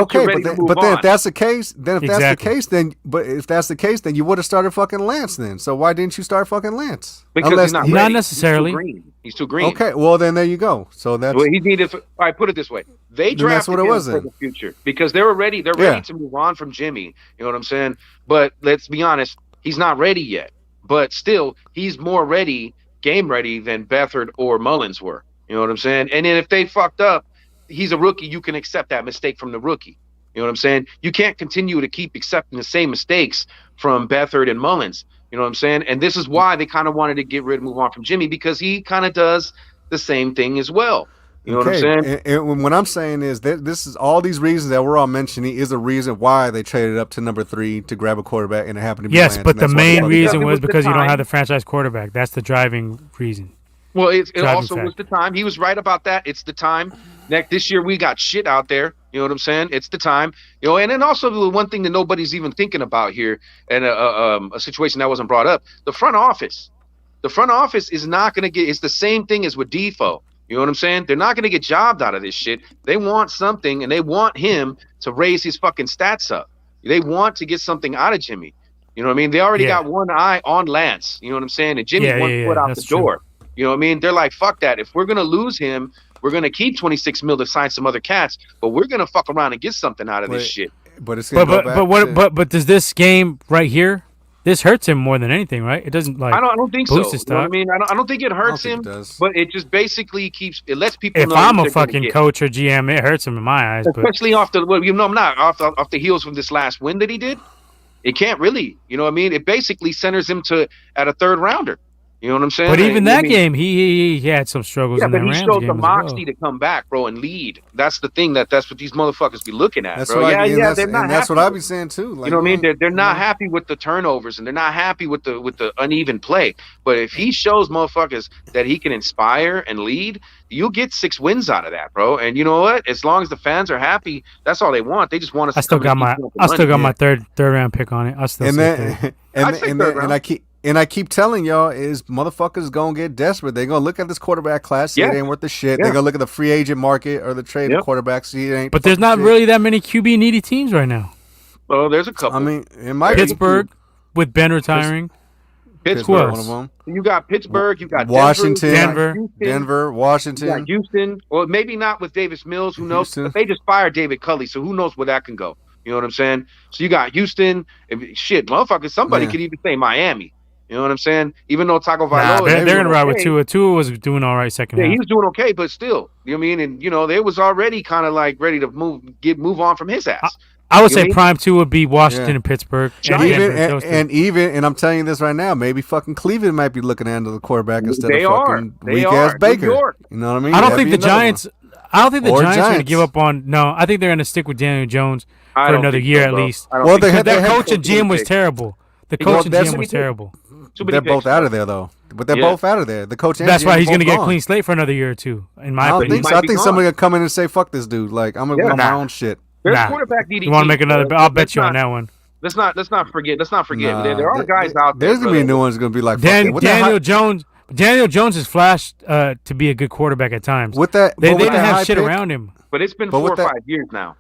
Speaker 2: that's the case, if that's the case, then you would have started fucking Lance then. So why didn't you start fucking Lance?
Speaker 3: Because
Speaker 1: not necessarily.
Speaker 3: He's too green.
Speaker 2: Okay, well then there you go. So that's
Speaker 3: he needed. All right, put it this way: they drafted him for the future because they're ready to move on from Jimmy. You know what I'm saying? But let's be honest, he's not ready yet. But still, he's more ready, game ready than Beathard or Mullins were. You know what I'm saying? And then if they fucked up, he's a rookie. You can accept that mistake from the rookie. You know what I'm saying? You can't continue to keep accepting the same mistakes from Beathard and Mullins. You know what I'm saying? And this is why they kind of wanted to move on from Jimmy, because he kind of does the same thing as well. You know what I'm saying?
Speaker 2: And what I'm saying is that this is all these reasons that we're all mentioning is a reason why they traded up to number 3 to grab a quarterback, and it happened to be
Speaker 1: Yes,
Speaker 2: Lance,
Speaker 1: but the main reason was because you don't
Speaker 3: time.
Speaker 1: have the franchise quarterback. That's the driving reason.
Speaker 3: Well, it also
Speaker 1: fact.
Speaker 3: was the time. He was right about that. It's the time. This year we got shit out there. You know what I'm saying? It's the time. You know, and then also the one thing that nobody's even thinking about here, and a situation that wasn't brought up, the front office. The front office is not going to get. It's the same thing as with Defoe. You know what I'm saying? They're not going to get jobbed out of this shit. They want something, and they want him to raise his fucking stats up. They want to get something out of Jimmy. You know what I mean? They already got one eye on Lance. You know what I'm saying? And Jimmy one foot out the door. You know what I mean? They're like, fuck that. If we're going to lose him, we're going to keep 26 mil to sign some other cats, but we're going to fuck around and get something out of this shit.
Speaker 2: But it's but
Speaker 1: does this game right here, this hurts him more than anything, right? It doesn't I
Speaker 3: don't think so. You know what I mean? I don't think it hurts him, but it just basically it lets people know.
Speaker 1: If I'm a fucking coach or GM, it hurts him in my eyes.
Speaker 3: Especially off the I'm not off the heels from this last win that he did. It can't really, you know what I mean? It basically centers him at a third rounder. You know what I'm saying?
Speaker 1: But even that game, he had some struggles in that Rams game.
Speaker 3: Yeah, but he showed the moxie to come back, bro, and lead. That's the thing. That's what these motherfuckers be looking at, bro.
Speaker 2: That's what I be saying too.
Speaker 3: Like, you know what I mean? They're not happy with the turnovers, and they're not happy with the uneven play. But if he shows motherfuckers that he can inspire and lead, you'll get 6 wins out of that, bro. And you know what? As long as the fans are happy, that's all they want. They just want us. I still got
Speaker 1: my third round pick on it. I still
Speaker 2: And I keep telling y'all is motherfuckers gonna get desperate. They're gonna look at this quarterback class, see it ain't worth the shit. They're gonna look at the free agent market or the trade quarterbacks, see it ain't.
Speaker 1: But there's not really that many QB needy teams right now.
Speaker 3: Well, there's a couple.
Speaker 2: I mean, it might
Speaker 1: Pittsburgh with Ben retiring.
Speaker 3: Pittsburgh, one of them. You got Pittsburgh. You got
Speaker 2: Washington,
Speaker 3: Denver,
Speaker 2: Washington.
Speaker 3: You got Houston. Well, maybe not with Davis Mills. Who knows? But they just fired David Culley, so who knows where that can go? You know what I'm saying? So you got Houston. Shit, motherfuckers. Somebody could even say Miami. You know what I'm saying? Even though Taco Vailoa,
Speaker 1: they're gonna ride with Tua. Tua was doing all right second half.
Speaker 3: He was doing okay, but still, you know what I mean? And they was already kind of like ready to move on from his ass.
Speaker 1: I would say prime 2 would be Washington and Pittsburgh.
Speaker 2: And I'm telling you this right now, maybe fucking Cleveland might be looking at the quarterback instead of fucking weak ass Baker. You know what I mean?
Speaker 1: I don't think the Giants. I don't think the Giants are going to give up on. No, I think they're going to stick with Daniel Jones for another year at least.
Speaker 2: Well, their
Speaker 1: coach and GM was terrible. The coach and GM was terrible.
Speaker 2: They're both out of there though. But they're both out of there. The coach and
Speaker 1: that's
Speaker 2: GM
Speaker 1: why he's going to get a clean slate for another year or two. In my opinion,
Speaker 2: I think somebody will come in and say, "Fuck this dude." Like I'm gonna go on my own shit.
Speaker 3: Quarterback DDT.
Speaker 1: You want to make another? I'll bet you on that one.
Speaker 3: Let's not forget. There are guys out there.
Speaker 2: There's gonna be new ones gonna be like
Speaker 1: Daniel Jones. Daniel Jones has flashed to be a good quarterback at times.
Speaker 2: With that,
Speaker 1: they didn't have shit around him.
Speaker 3: But it's been 4 or 5 years now.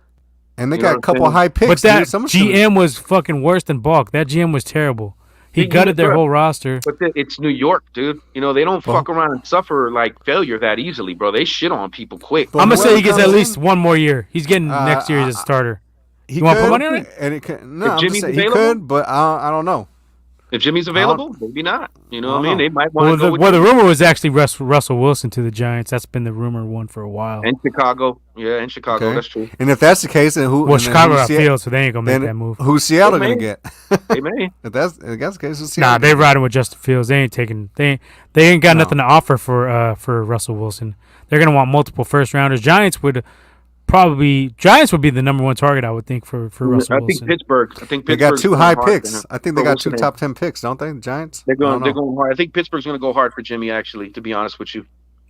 Speaker 2: And they got a couple high picks.
Speaker 1: But that GM was fucking worse than Balk. That GM was terrible. He gutted their whole roster.
Speaker 3: But it's New York, dude. They don't fuck around and suffer like failure that easily, bro. They shit on people quick.
Speaker 1: I'm gonna say he gets at least one more year. He's getting next year as a starter. You want to put money on it?
Speaker 2: He could, but I don't know.
Speaker 3: If Jimmy's available, maybe not. You know what I mean? They might want to
Speaker 1: go the rumor was actually Russell Wilson to the Giants. That's been the rumor one for a while.
Speaker 3: In Chicago. Yeah, in Chicago. Okay. That's true.
Speaker 2: And if that's the case, then who?
Speaker 1: Well, Chicago got Fields, so they ain't going to make that move.
Speaker 2: Who's Seattle going to get?
Speaker 3: They may.
Speaker 2: If that's the case, who's Seattle?
Speaker 1: Nah, they riding with Justin Fields. They ain't taking. They ain't got nothing to offer for Russell Wilson. They're going to want multiple first rounders. Giants would be the number one target, I would think, for Russell Wilson.
Speaker 3: I think Pittsburgh.
Speaker 2: They got 2 high picks. I think they got 2 top 10 picks, don't they? The Giants.
Speaker 3: They're going hard. I think Pittsburgh's going to go hard for Jimmy. Actually, to be honest with you.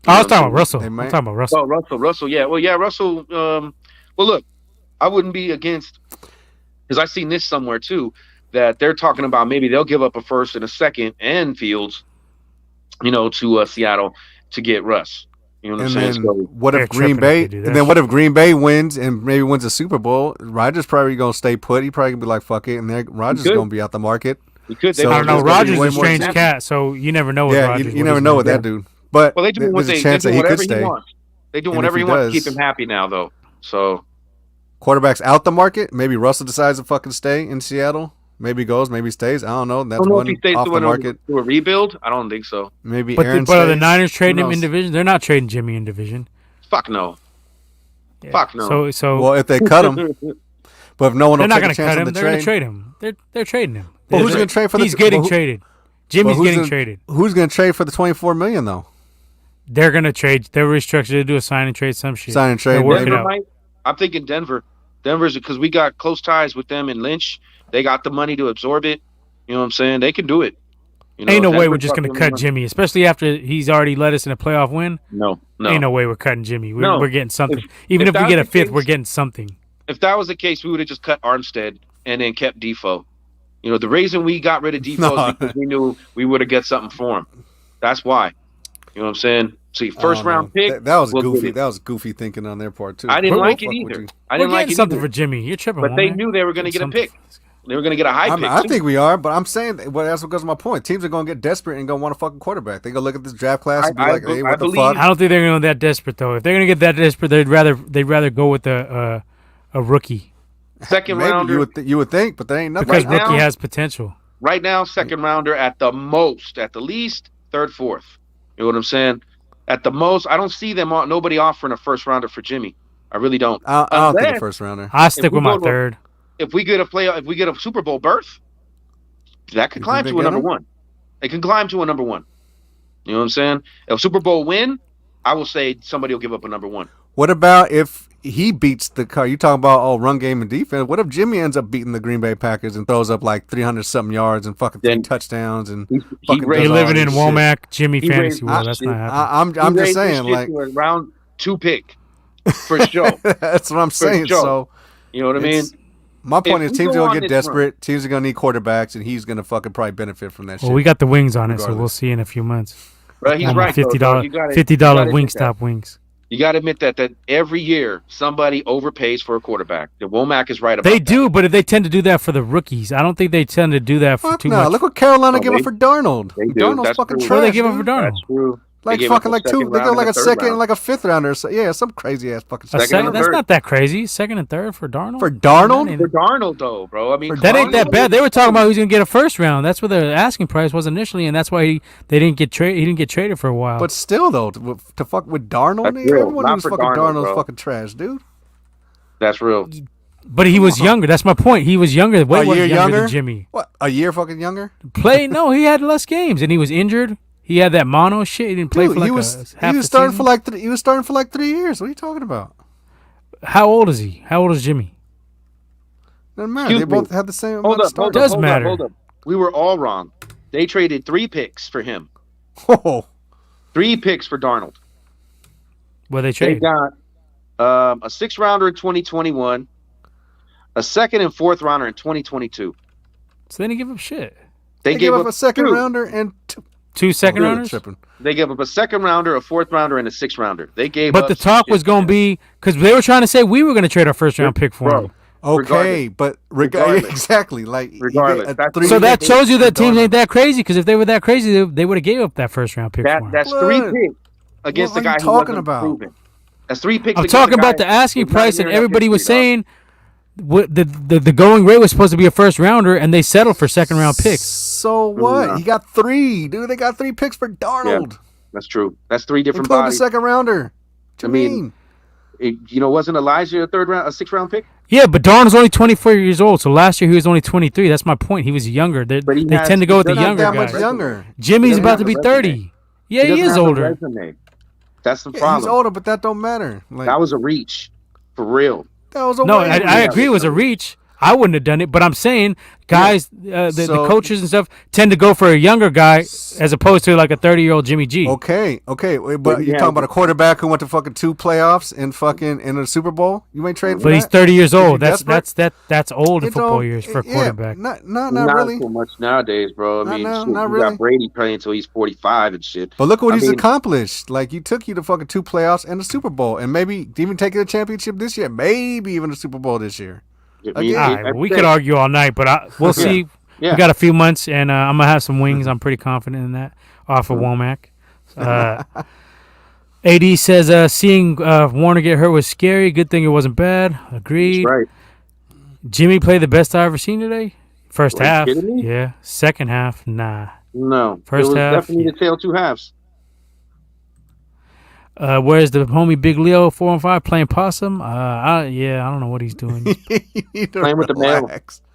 Speaker 1: I was talking about Russell. I'm talking about Russell.
Speaker 3: Oh, Russell. Yeah. Well, yeah, Russell. Well, look, I wouldn't be against, because I've seen this somewhere too, that they're talking about maybe they'll give up a first and a second and Fields, to Seattle to get Russ. You know what I'm saying?
Speaker 2: So what if Green Bay? And then what if Green Bay wins and maybe wins a Super Bowl? Rodgers probably gonna stay put. He probably gonna be like, "Fuck it," and then Rodgers is gonna be out the market.
Speaker 3: So
Speaker 1: I don't know. Rodgers is a strange cat, so you never know.
Speaker 2: You never know with that dude. But
Speaker 3: they do
Speaker 2: there's a chance that he could stay.
Speaker 3: They do whatever he wants to keep him happy now, though. So
Speaker 2: quarterback's out the market. Maybe Russell decides to fucking stay in Seattle. Maybe goes, maybe stays. I don't know. That's one off the market.
Speaker 3: To a rebuild? I don't think so.
Speaker 2: Maybe
Speaker 1: but
Speaker 2: Aaron
Speaker 1: are the Niners trading him in division? They're not trading Jimmy in division.
Speaker 3: Fuck no. Yeah. Fuck no.
Speaker 1: So
Speaker 2: well, if they cut him, but if no one will take a chance on the trade,
Speaker 1: they're going to trade him. They're trading him.
Speaker 2: Well, who's going to trade for?
Speaker 1: He's getting traded. Jimmy's getting traded.
Speaker 2: Who's going to trade for the $24 million though?
Speaker 1: They're gonna trade. They're restructured to do a sign and trade some shit.
Speaker 2: Sign and trade.
Speaker 1: They'll work it
Speaker 3: Denver
Speaker 1: out.
Speaker 3: I'm thinking Denver. Denver's because we got close ties with them and Lynch. They got the money to absorb it. You know what I'm saying? They can do it. You know,
Speaker 1: Ain't no way
Speaker 3: Denver's
Speaker 1: we're just
Speaker 3: got
Speaker 1: gonna
Speaker 3: the
Speaker 1: cut
Speaker 3: money.
Speaker 1: Jimmy, especially after he's already led us in a playoff win.
Speaker 3: No.
Speaker 1: Ain't no way we're cutting Jimmy.
Speaker 3: No.
Speaker 1: We're getting something.
Speaker 3: if
Speaker 1: Even if we
Speaker 3: that's
Speaker 1: get a
Speaker 3: the
Speaker 1: fifth,
Speaker 3: case-
Speaker 1: we're getting something.
Speaker 3: If that was the case, we would have just cut Armstead and then kept Defoe. You know, the reason we got rid of Defoe is because we knew we would have got something for him. That's why. You know what I'm saying? See, first round pick.
Speaker 2: That was
Speaker 3: we'll
Speaker 2: goofy.
Speaker 3: get it.
Speaker 2: That was goofy thinking on their part too.
Speaker 3: I didn't
Speaker 2: But
Speaker 3: like
Speaker 2: we'll
Speaker 3: it
Speaker 2: fuck with
Speaker 3: either.
Speaker 2: you.
Speaker 3: I
Speaker 1: We're
Speaker 3: didn't like
Speaker 1: getting
Speaker 3: it
Speaker 1: something
Speaker 3: either.
Speaker 1: for Jimmy. You're tripping.
Speaker 3: But they
Speaker 1: Womack.
Speaker 3: knew they were going to get a
Speaker 1: Something.
Speaker 3: pick. They were going to get a high pick.
Speaker 2: I
Speaker 3: too.
Speaker 2: think we are, but I'm saying, well, that's what goes to my point. Teams are going to get desperate and going to want a fucking quarterback. They go look at this draft class and be like, hey, what the fuck?
Speaker 1: I don't think they're gonna go that desperate though. If they're gonna get that desperate, they'd rather go with a rookie
Speaker 3: Second
Speaker 2: Maybe
Speaker 3: rounder.
Speaker 2: you would think, but there ain't nothing.
Speaker 1: because
Speaker 3: Right
Speaker 1: rookie
Speaker 3: now-
Speaker 1: has potential.
Speaker 3: Right now, second rounder at the most, at the least, third, fourth. You know what I'm saying? At the most, I don't see them. Nobody offering a first rounder for Jimmy. I really don't.
Speaker 2: I don't think a
Speaker 3: Unless-
Speaker 2: first rounder.
Speaker 1: I stick
Speaker 3: we
Speaker 1: with my
Speaker 3: go to-
Speaker 1: third.
Speaker 3: If we get a Super Bowl berth, that could
Speaker 2: You
Speaker 3: climb
Speaker 2: think
Speaker 3: to
Speaker 2: they
Speaker 3: a
Speaker 2: get
Speaker 3: number
Speaker 2: him?
Speaker 3: one. It can climb to a number one. You know what I'm saying? If Super Bowl win, I will say somebody will give up a number one.
Speaker 2: What about if he beats the car? You talking about run game and defense? What if Jimmy ends up beating the Green Bay Packers and throws up like 300 something yards and fucking 3
Speaker 3: Then-
Speaker 2: touchdowns and
Speaker 3: He
Speaker 2: fucking
Speaker 3: raised-
Speaker 1: They
Speaker 2: does all
Speaker 1: living in
Speaker 2: this shit?
Speaker 1: Womack Jimmy
Speaker 3: He
Speaker 1: fantasy
Speaker 3: raised-
Speaker 1: world. That's
Speaker 3: shit.
Speaker 1: not happening.
Speaker 2: I'm
Speaker 3: He
Speaker 2: just
Speaker 3: raised this
Speaker 2: saying,
Speaker 3: shit
Speaker 2: like
Speaker 3: to a round 2 pick for sure.
Speaker 2: that's what I'm saying.
Speaker 3: sure.
Speaker 2: So
Speaker 3: You know what I mean?
Speaker 2: it's- my point
Speaker 3: If
Speaker 2: is,
Speaker 3: we
Speaker 2: teams
Speaker 3: go
Speaker 2: are
Speaker 3: on
Speaker 2: gonna get
Speaker 3: this run-
Speaker 2: desperate. Teams are gonna need quarterbacks, and he's gonna fucking probably benefit from that
Speaker 1: Well,
Speaker 2: shit.
Speaker 1: we got the wings on it, so we'll
Speaker 2: Regardless.
Speaker 1: see in a few months.
Speaker 3: But he's
Speaker 1: On
Speaker 3: right. though,
Speaker 1: $50
Speaker 3: dog. You gotta
Speaker 1: $50
Speaker 3: admit that.
Speaker 1: Wingstop wings.
Speaker 3: You got to admit that every year somebody overpays for a quarterback. The Womack is right about
Speaker 1: They
Speaker 3: that.
Speaker 1: do, but if they tend to do that for the rookies, I don't think they tend to do that for
Speaker 2: Fuck
Speaker 1: too
Speaker 2: no!
Speaker 1: much.
Speaker 2: Look what Carolina
Speaker 3: Oh,
Speaker 2: give
Speaker 3: they-
Speaker 2: up for Darnold.
Speaker 3: they do.
Speaker 2: Darnold's
Speaker 3: That's
Speaker 2: fucking
Speaker 3: true.
Speaker 2: trash.
Speaker 1: What do they give up for
Speaker 2: dude.
Speaker 1: Darnold?
Speaker 3: That's true.
Speaker 2: Like
Speaker 3: gave up
Speaker 2: fucking
Speaker 3: a
Speaker 2: like two.
Speaker 3: second
Speaker 2: They
Speaker 3: round
Speaker 2: go like
Speaker 3: and
Speaker 2: a
Speaker 3: third
Speaker 2: second,
Speaker 3: round.
Speaker 2: and like a fifth rounder. So, yeah, some crazy ass fucking
Speaker 1: A
Speaker 2: shit.
Speaker 3: Second and
Speaker 1: that's
Speaker 3: third.
Speaker 1: not that crazy. Second and third for Darnold.
Speaker 2: For Darnold?
Speaker 1: That ain't-
Speaker 3: For Darnold, though, bro. I mean,
Speaker 1: That ain't that
Speaker 3: Darnold-
Speaker 1: bad. They were talking about who's going to get a first round. That's what the asking price was initially, and that's why they didn't get traded. He didn't get traded for a while.
Speaker 2: But still, though, to fuck with Darnold,
Speaker 3: That's
Speaker 2: nigga,
Speaker 3: real.
Speaker 2: everyone
Speaker 3: Not
Speaker 2: who's
Speaker 3: for
Speaker 2: fucking
Speaker 3: Darnold,
Speaker 2: Darnold's
Speaker 3: bro.
Speaker 2: fucking trash, dude.
Speaker 3: That's real.
Speaker 1: But he was younger. That's my point. He was younger. Way
Speaker 2: A
Speaker 1: more
Speaker 2: year
Speaker 1: younger
Speaker 2: younger?
Speaker 1: than Jimmy.
Speaker 2: What? A year fucking younger?
Speaker 1: No, he had less games, and he was injured. He had that mono shit. He didn't play
Speaker 2: Dude,
Speaker 1: for like
Speaker 2: he was
Speaker 1: half
Speaker 2: he was
Speaker 1: the
Speaker 2: starting
Speaker 1: season.
Speaker 2: for like he was starting for like 3 years. What are you talking about?
Speaker 1: How old is he? How old is Jimmy?
Speaker 2: Doesn't matter.
Speaker 3: Excuse
Speaker 2: They both
Speaker 3: me.
Speaker 2: had the same
Speaker 3: Hold
Speaker 2: amount of
Speaker 3: up, hold
Speaker 2: starters.
Speaker 3: up,
Speaker 1: Does
Speaker 3: hold
Speaker 1: matter.
Speaker 3: up, hold up. We were all wrong. They traded 3 picks for him.
Speaker 2: Oh,
Speaker 3: 3 picks for Darnold.
Speaker 1: Well, they
Speaker 3: They
Speaker 1: traded.
Speaker 3: got a 6th rounder in 2021, a 2nd and 4th rounder in 2022.
Speaker 1: So they didn't give up shit.
Speaker 3: They
Speaker 2: they
Speaker 3: gave
Speaker 2: gave up a second
Speaker 3: 2.
Speaker 2: rounder and two.
Speaker 1: 2 second
Speaker 2: Dude,
Speaker 1: rounders.
Speaker 2: tripping.
Speaker 3: They gave up a 2nd rounder, a 4th rounder, and a 6th rounder. They gave
Speaker 1: But
Speaker 3: up
Speaker 1: the
Speaker 3: some
Speaker 1: talk
Speaker 3: shit,
Speaker 1: was going to
Speaker 3: man.
Speaker 1: be because they were trying to say we were going to trade our first round pick for
Speaker 3: Bro,
Speaker 1: him.
Speaker 2: Okay, but
Speaker 3: Regardless.
Speaker 2: exactly. Like you get
Speaker 3: Regardless.
Speaker 2: a
Speaker 3: That's-
Speaker 2: three-
Speaker 1: So that
Speaker 3: they-
Speaker 1: shows you that
Speaker 3: they-
Speaker 1: teams ain't that crazy. Because if they were that crazy, they would have gave up that first round pick for him.
Speaker 3: That's
Speaker 2: What?
Speaker 3: 3 picks against
Speaker 2: What
Speaker 3: the
Speaker 2: are
Speaker 3: guy
Speaker 2: you
Speaker 3: who
Speaker 2: talking
Speaker 3: wasn't
Speaker 2: about?
Speaker 3: proven. That's 3 picks.
Speaker 1: I'm
Speaker 3: against
Speaker 1: talking
Speaker 3: the
Speaker 1: about
Speaker 3: guy
Speaker 1: the asking
Speaker 3: who's not
Speaker 1: price, and
Speaker 3: near enough
Speaker 1: everybody was
Speaker 3: history, dog.
Speaker 1: saying the going rate was supposed to be a first rounder, and they settled for second round picks.
Speaker 2: So what?
Speaker 3: Yeah.
Speaker 2: He got 3, dude. They got 3 picks for Darnold,
Speaker 3: That's true. That's 3 different
Speaker 2: including the
Speaker 3: bodies.
Speaker 2: second rounder. What you
Speaker 3: I mean,
Speaker 2: mean?
Speaker 3: Wasn't Elijah a 6th round pick?
Speaker 1: Yeah, but Darnold's only 24 years old. So last year he was only 23. That's my point. He was younger. They
Speaker 3: But he has-
Speaker 1: tend to go with
Speaker 3: he
Speaker 1: the
Speaker 3: doesn't
Speaker 2: Not
Speaker 1: younger
Speaker 2: that much
Speaker 1: guys.
Speaker 2: younger.
Speaker 1: Jimmy's
Speaker 3: doesn't
Speaker 1: about
Speaker 3: have
Speaker 1: to
Speaker 3: a
Speaker 1: be
Speaker 3: resume.
Speaker 1: 30. Yeah, he
Speaker 3: doesn't
Speaker 1: is
Speaker 3: have a
Speaker 1: older.
Speaker 3: resume. That's the
Speaker 2: Yeah,
Speaker 3: problem.
Speaker 2: he's older, but that don't matter. Like
Speaker 3: That was a reach, for real.
Speaker 2: that was a
Speaker 1: No,
Speaker 2: way-
Speaker 1: I agree it was a reach. I wouldn't have done it, but I'm saying guys, the
Speaker 2: So-
Speaker 1: coaches and stuff tend to go for a younger guy as opposed to like a 30-year-old Jimmy G.
Speaker 2: Okay, wait, but
Speaker 3: But
Speaker 2: you're
Speaker 3: yeah.
Speaker 2: talking about a quarterback who went to fucking 2 playoffs and fucking in a Super Bowl. You ain't trade for
Speaker 1: But he's
Speaker 2: that.
Speaker 1: 30 years
Speaker 2: you
Speaker 1: old.
Speaker 2: desperate?
Speaker 1: That's old in
Speaker 2: It
Speaker 1: football
Speaker 2: don't-
Speaker 1: years for a
Speaker 2: yeah,
Speaker 1: quarterback.
Speaker 2: Not
Speaker 3: Not
Speaker 2: really.
Speaker 3: so much nowadays, bro. I
Speaker 2: Not
Speaker 3: mean,
Speaker 2: now,
Speaker 3: shit,
Speaker 2: not
Speaker 3: you
Speaker 2: really.
Speaker 3: got Brady playing until he's 45 and shit.
Speaker 2: But look what
Speaker 3: I
Speaker 2: he's
Speaker 3: mean-
Speaker 2: accomplished. Like you took you to fucking 2 playoffs and a Super Bowl, and maybe even taking a championship this year, maybe even a Super Bowl this year.
Speaker 3: I mean,
Speaker 2: Again.
Speaker 1: All right, we could argue all night, but we'll see.
Speaker 3: Yeah.
Speaker 1: We got a few months, and I'm gonna have some wings. I'm pretty confident in that off of Womack. AD says seeing Warner get hurt was scary. Good thing it wasn't bad. Agreed.
Speaker 3: That's right.
Speaker 1: Jimmy played the best I ever seen today. First
Speaker 3: Are you
Speaker 1: half,
Speaker 3: kidding me?
Speaker 1: yeah. Second half, nah.
Speaker 3: No.
Speaker 1: First
Speaker 3: it was
Speaker 1: half,
Speaker 3: definitely the tail 2 halves.
Speaker 1: Where's the homie Big Leo 4-5 playing possum? I don't know what he's doing.
Speaker 2: Playing
Speaker 3: Playing with the mail.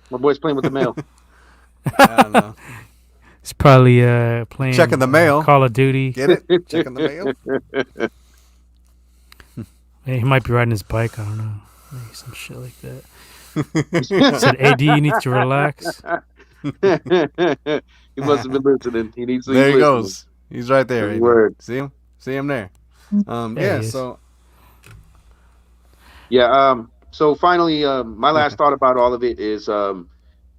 Speaker 3: My boy's playing with the mail.
Speaker 2: I don't know.
Speaker 1: He's probably playing
Speaker 2: Checking the mail.
Speaker 1: Call of Duty.
Speaker 2: Get it? Checking the mail.
Speaker 1: Hey, he might be riding his bike. I don't know. Maybe some shit like that. Said, AD, you need to relax.
Speaker 3: He must have been listening. He needs to.
Speaker 2: There he goes. He's right there.
Speaker 3: Word.
Speaker 2: See him? See him there.
Speaker 1: There
Speaker 2: So.
Speaker 3: Yeah. So finally, my last thought about all of it is,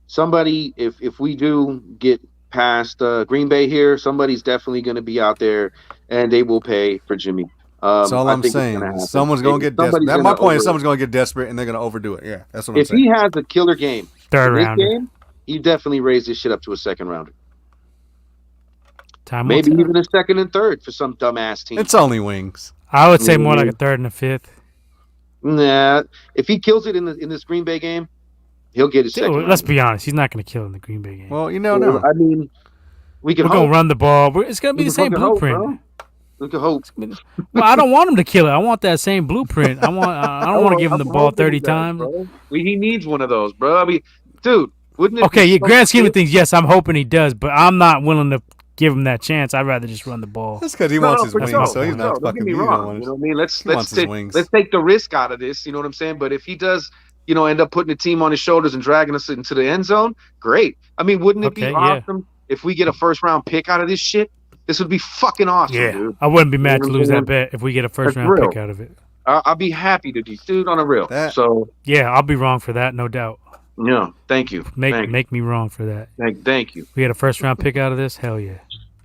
Speaker 3: somebody, if we do get past Green Bay here, somebody's definitely going to be out there, and they will pay for Jimmy.
Speaker 2: That's all I'm saying. Someone's going to get desperate. My point is someone's going to get desperate, and they're going to overdo it. Yeah, that's what I'm saying.
Speaker 3: If he has a killer game,
Speaker 1: third round,
Speaker 3: he definitely raised this shit up to a second rounder.
Speaker 1: Maybe
Speaker 3: even a second and third for some dumbass team.
Speaker 2: It's only wings.
Speaker 1: I would say more like a third and a fifth.
Speaker 3: Nah, if he kills it in this Green Bay game, he'll get his second.
Speaker 1: Let's be honest, he's not going to kill in the Green Bay game.
Speaker 2: Well, you never know.
Speaker 3: I mean, we're going
Speaker 1: to run the ball. It's going to be the same blueprint.
Speaker 3: We can hope.
Speaker 1: Well, I don't want him to kill it. I want that same blueprint. I don't want to give him the ball 30 times.
Speaker 3: He needs one of those, bro. I mean, dude, wouldn't it?
Speaker 1: Okay, grand scheme of things, yes, I'm hoping he does, but I'm not willing to give him that chance. I'd rather just run the ball.
Speaker 2: That's because he wants his wings, so he's not fucking
Speaker 3: me wrong. You know what I mean? Let's take the risk out of this. You know what I'm saying? But if he does, end up putting the team on his shoulders and dragging us into the end zone, great. I mean, wouldn't it be awesome if we get a first round pick out of this shit? This would be fucking awesome, dude.
Speaker 1: I wouldn't be mad to lose that bet if we get a first round pick out of it.
Speaker 3: I'll be happy to do, dude, on a real. So
Speaker 1: yeah, I'll be wrong for that, no doubt.
Speaker 3: Yeah, thank you.
Speaker 1: Make me wrong for that.
Speaker 3: Thank you.
Speaker 1: We had a first round pick out of this. Hell yeah.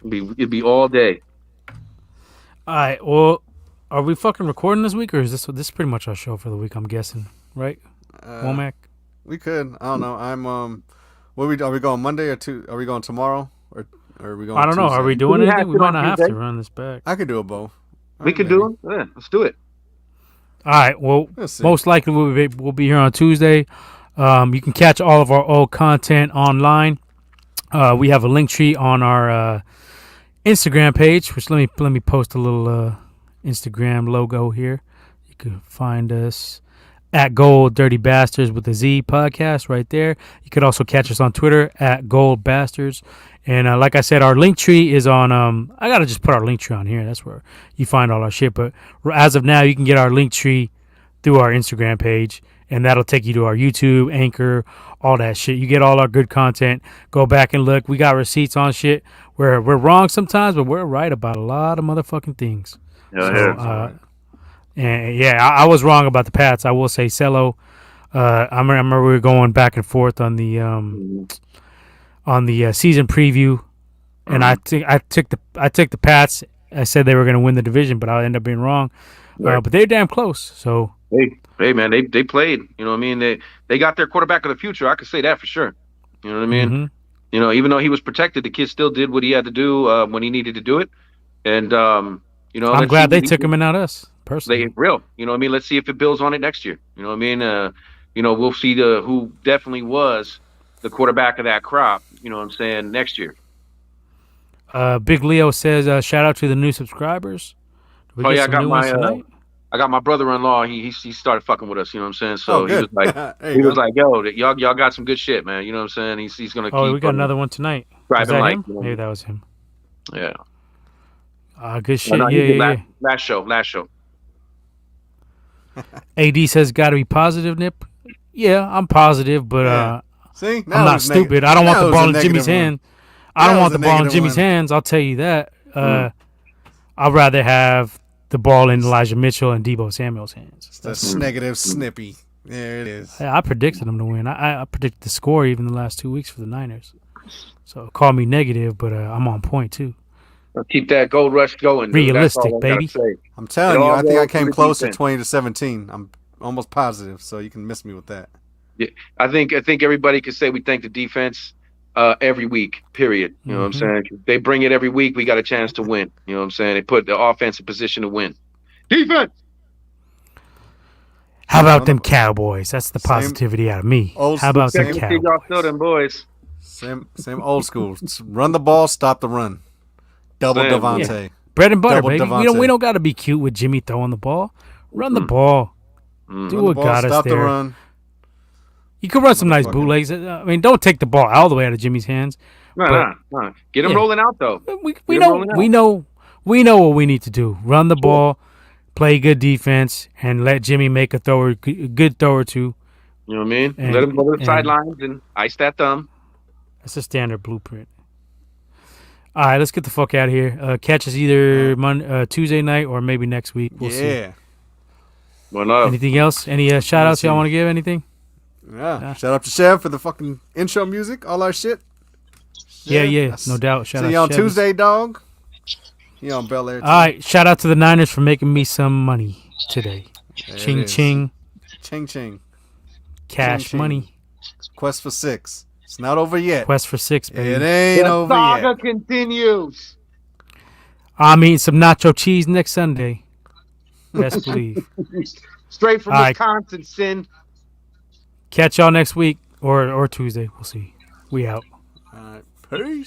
Speaker 3: It'd be all day.
Speaker 1: All right. Well, are we fucking recording this week, or is this is pretty much our show for the week? I'm guessing, right? Womack.
Speaker 2: We could. I don't know. I'm are we going Monday or are we going tomorrow or are we going?
Speaker 1: I don't know. Are we doing anything? We might not have to run this back.
Speaker 2: I could do a both.
Speaker 3: We could do it. Yeah, let's do it.
Speaker 1: All right. Well, most likely we'll be here on Tuesday. You can catch all of our old content online. We have a link tree on our Instagram page, which let me post a little Instagram logo here. You can find us at Gold Dirty Bastards with a Z podcast right there. You could also catch us on Twitter at Gold Bastards. And like I said, our link tree is on. I gotta just put our link tree on here. That's where you find all our shit. But as of now, you can get our link tree through our Instagram page, and that'll take you to our YouTube, Anchor, all that shit. You get all our good content. Go back and look. We got receipts on shit. We're wrong sometimes, but we're right about a lot of motherfucking things. I was wrong about the Pats. I will say Cello. I remember we were going back and forth on the season preview, and I took the Pats. I said they were going to win the division, but I ended up being wrong. Right. But they're damn close. So
Speaker 3: hey man, they played. You know what I mean? They got their quarterback of the future. I could say that for sure. You know what I mean? Mm-hmm. Even though he was protected, the kid still did what he had to do when he needed to do it. And I'm
Speaker 1: glad they took him and not us personally.
Speaker 3: You know what I mean? Let's see if it builds on it next year. You know what I mean? We'll see who definitely was the quarterback of that crop. You know what I'm saying? Next year.
Speaker 1: Big Leo says, shout out to the new subscribers.
Speaker 3: I got my brother-in-law. He started fucking with us. You know what I'm saying? So he was like, yo, y'all got some good shit, man. You know what I'm saying? He's gonna.
Speaker 1: Oh, we got another one tonight.
Speaker 3: Was that
Speaker 1: him? Maybe that was him.
Speaker 3: Yeah.
Speaker 1: Good shit. Yeah.
Speaker 3: Last show.
Speaker 1: AD says, got to be positive, Nip. Yeah, I'm positive, but
Speaker 2: See,
Speaker 1: I'm not stupid. I don't want the ball in Jimmy's hand. I don't want the ball in Jimmy's hands. I'll tell you that. I'd rather have the ball in Elijah Mitchell and Deebo Samuel's hands.
Speaker 2: That's negative snippy. There it is.
Speaker 1: I predicted them to win. I predicted the score even the last 2 weeks for the Niners. So call me negative, but I'm on point too.
Speaker 3: I'll keep that gold rush going.
Speaker 1: Realistic, baby.
Speaker 2: I'm telling you, I think I came close to 20-17. I'm almost positive, so you can miss me with that.
Speaker 3: Yeah, I think everybody can say we thank the defense every week, period. You know what I'm saying? They bring it every week. We got a chance to win. You know what I'm saying? They put the offense in position to win. Defense!
Speaker 1: How about them Cowboys? That's the positivity out of me. How about them Cowboys?
Speaker 3: Y'all still them boys.
Speaker 2: Same old school. Run the ball, stop the run. Double Devontae.
Speaker 1: Yeah. Bread and butter, baby. We don't got to be cute with Jimmy throwing the ball. Run the ball. Do what got us there.
Speaker 2: Stop the run.
Speaker 1: You could run some nice bootlegs. I mean, don't take the ball all the way out of Jimmy's hands,
Speaker 3: No. Get him rolling out though.
Speaker 1: We know what we need to do. Run the ball, play good defense, and let Jimmy make a good throw or two.
Speaker 3: You know what I mean? Let him go to the sidelines and ice that thumb.
Speaker 1: That's a standard blueprint. All right, let's get the fuck out of here. Catch us either Tuesday night or maybe next week. We'll see.
Speaker 3: Well, no.
Speaker 1: Anything else? Any shout outs y'all want to give? Anything?
Speaker 2: Yeah. Shout out to Chev for the fucking intro music, all our shit.
Speaker 1: Yeah, no doubt. Shout out
Speaker 2: See you on Tuesday, dog. You on Bel Air.
Speaker 1: All right, shout out to the Niners for making me some money today. Ching ching.
Speaker 2: Ching ching.
Speaker 1: Cash
Speaker 2: ching, ching.
Speaker 1: money.
Speaker 2: Quest for 6. It's not over yet.
Speaker 1: Quest for 6, baby.
Speaker 2: It ain't over yet.
Speaker 3: The saga continues.
Speaker 1: I'm eating some nacho cheese next Sunday. Best believe.
Speaker 3: Straight from Wisconsin, Sin.
Speaker 1: Catch y'all next week or Tuesday. We'll see. We out.
Speaker 2: All right. Peace.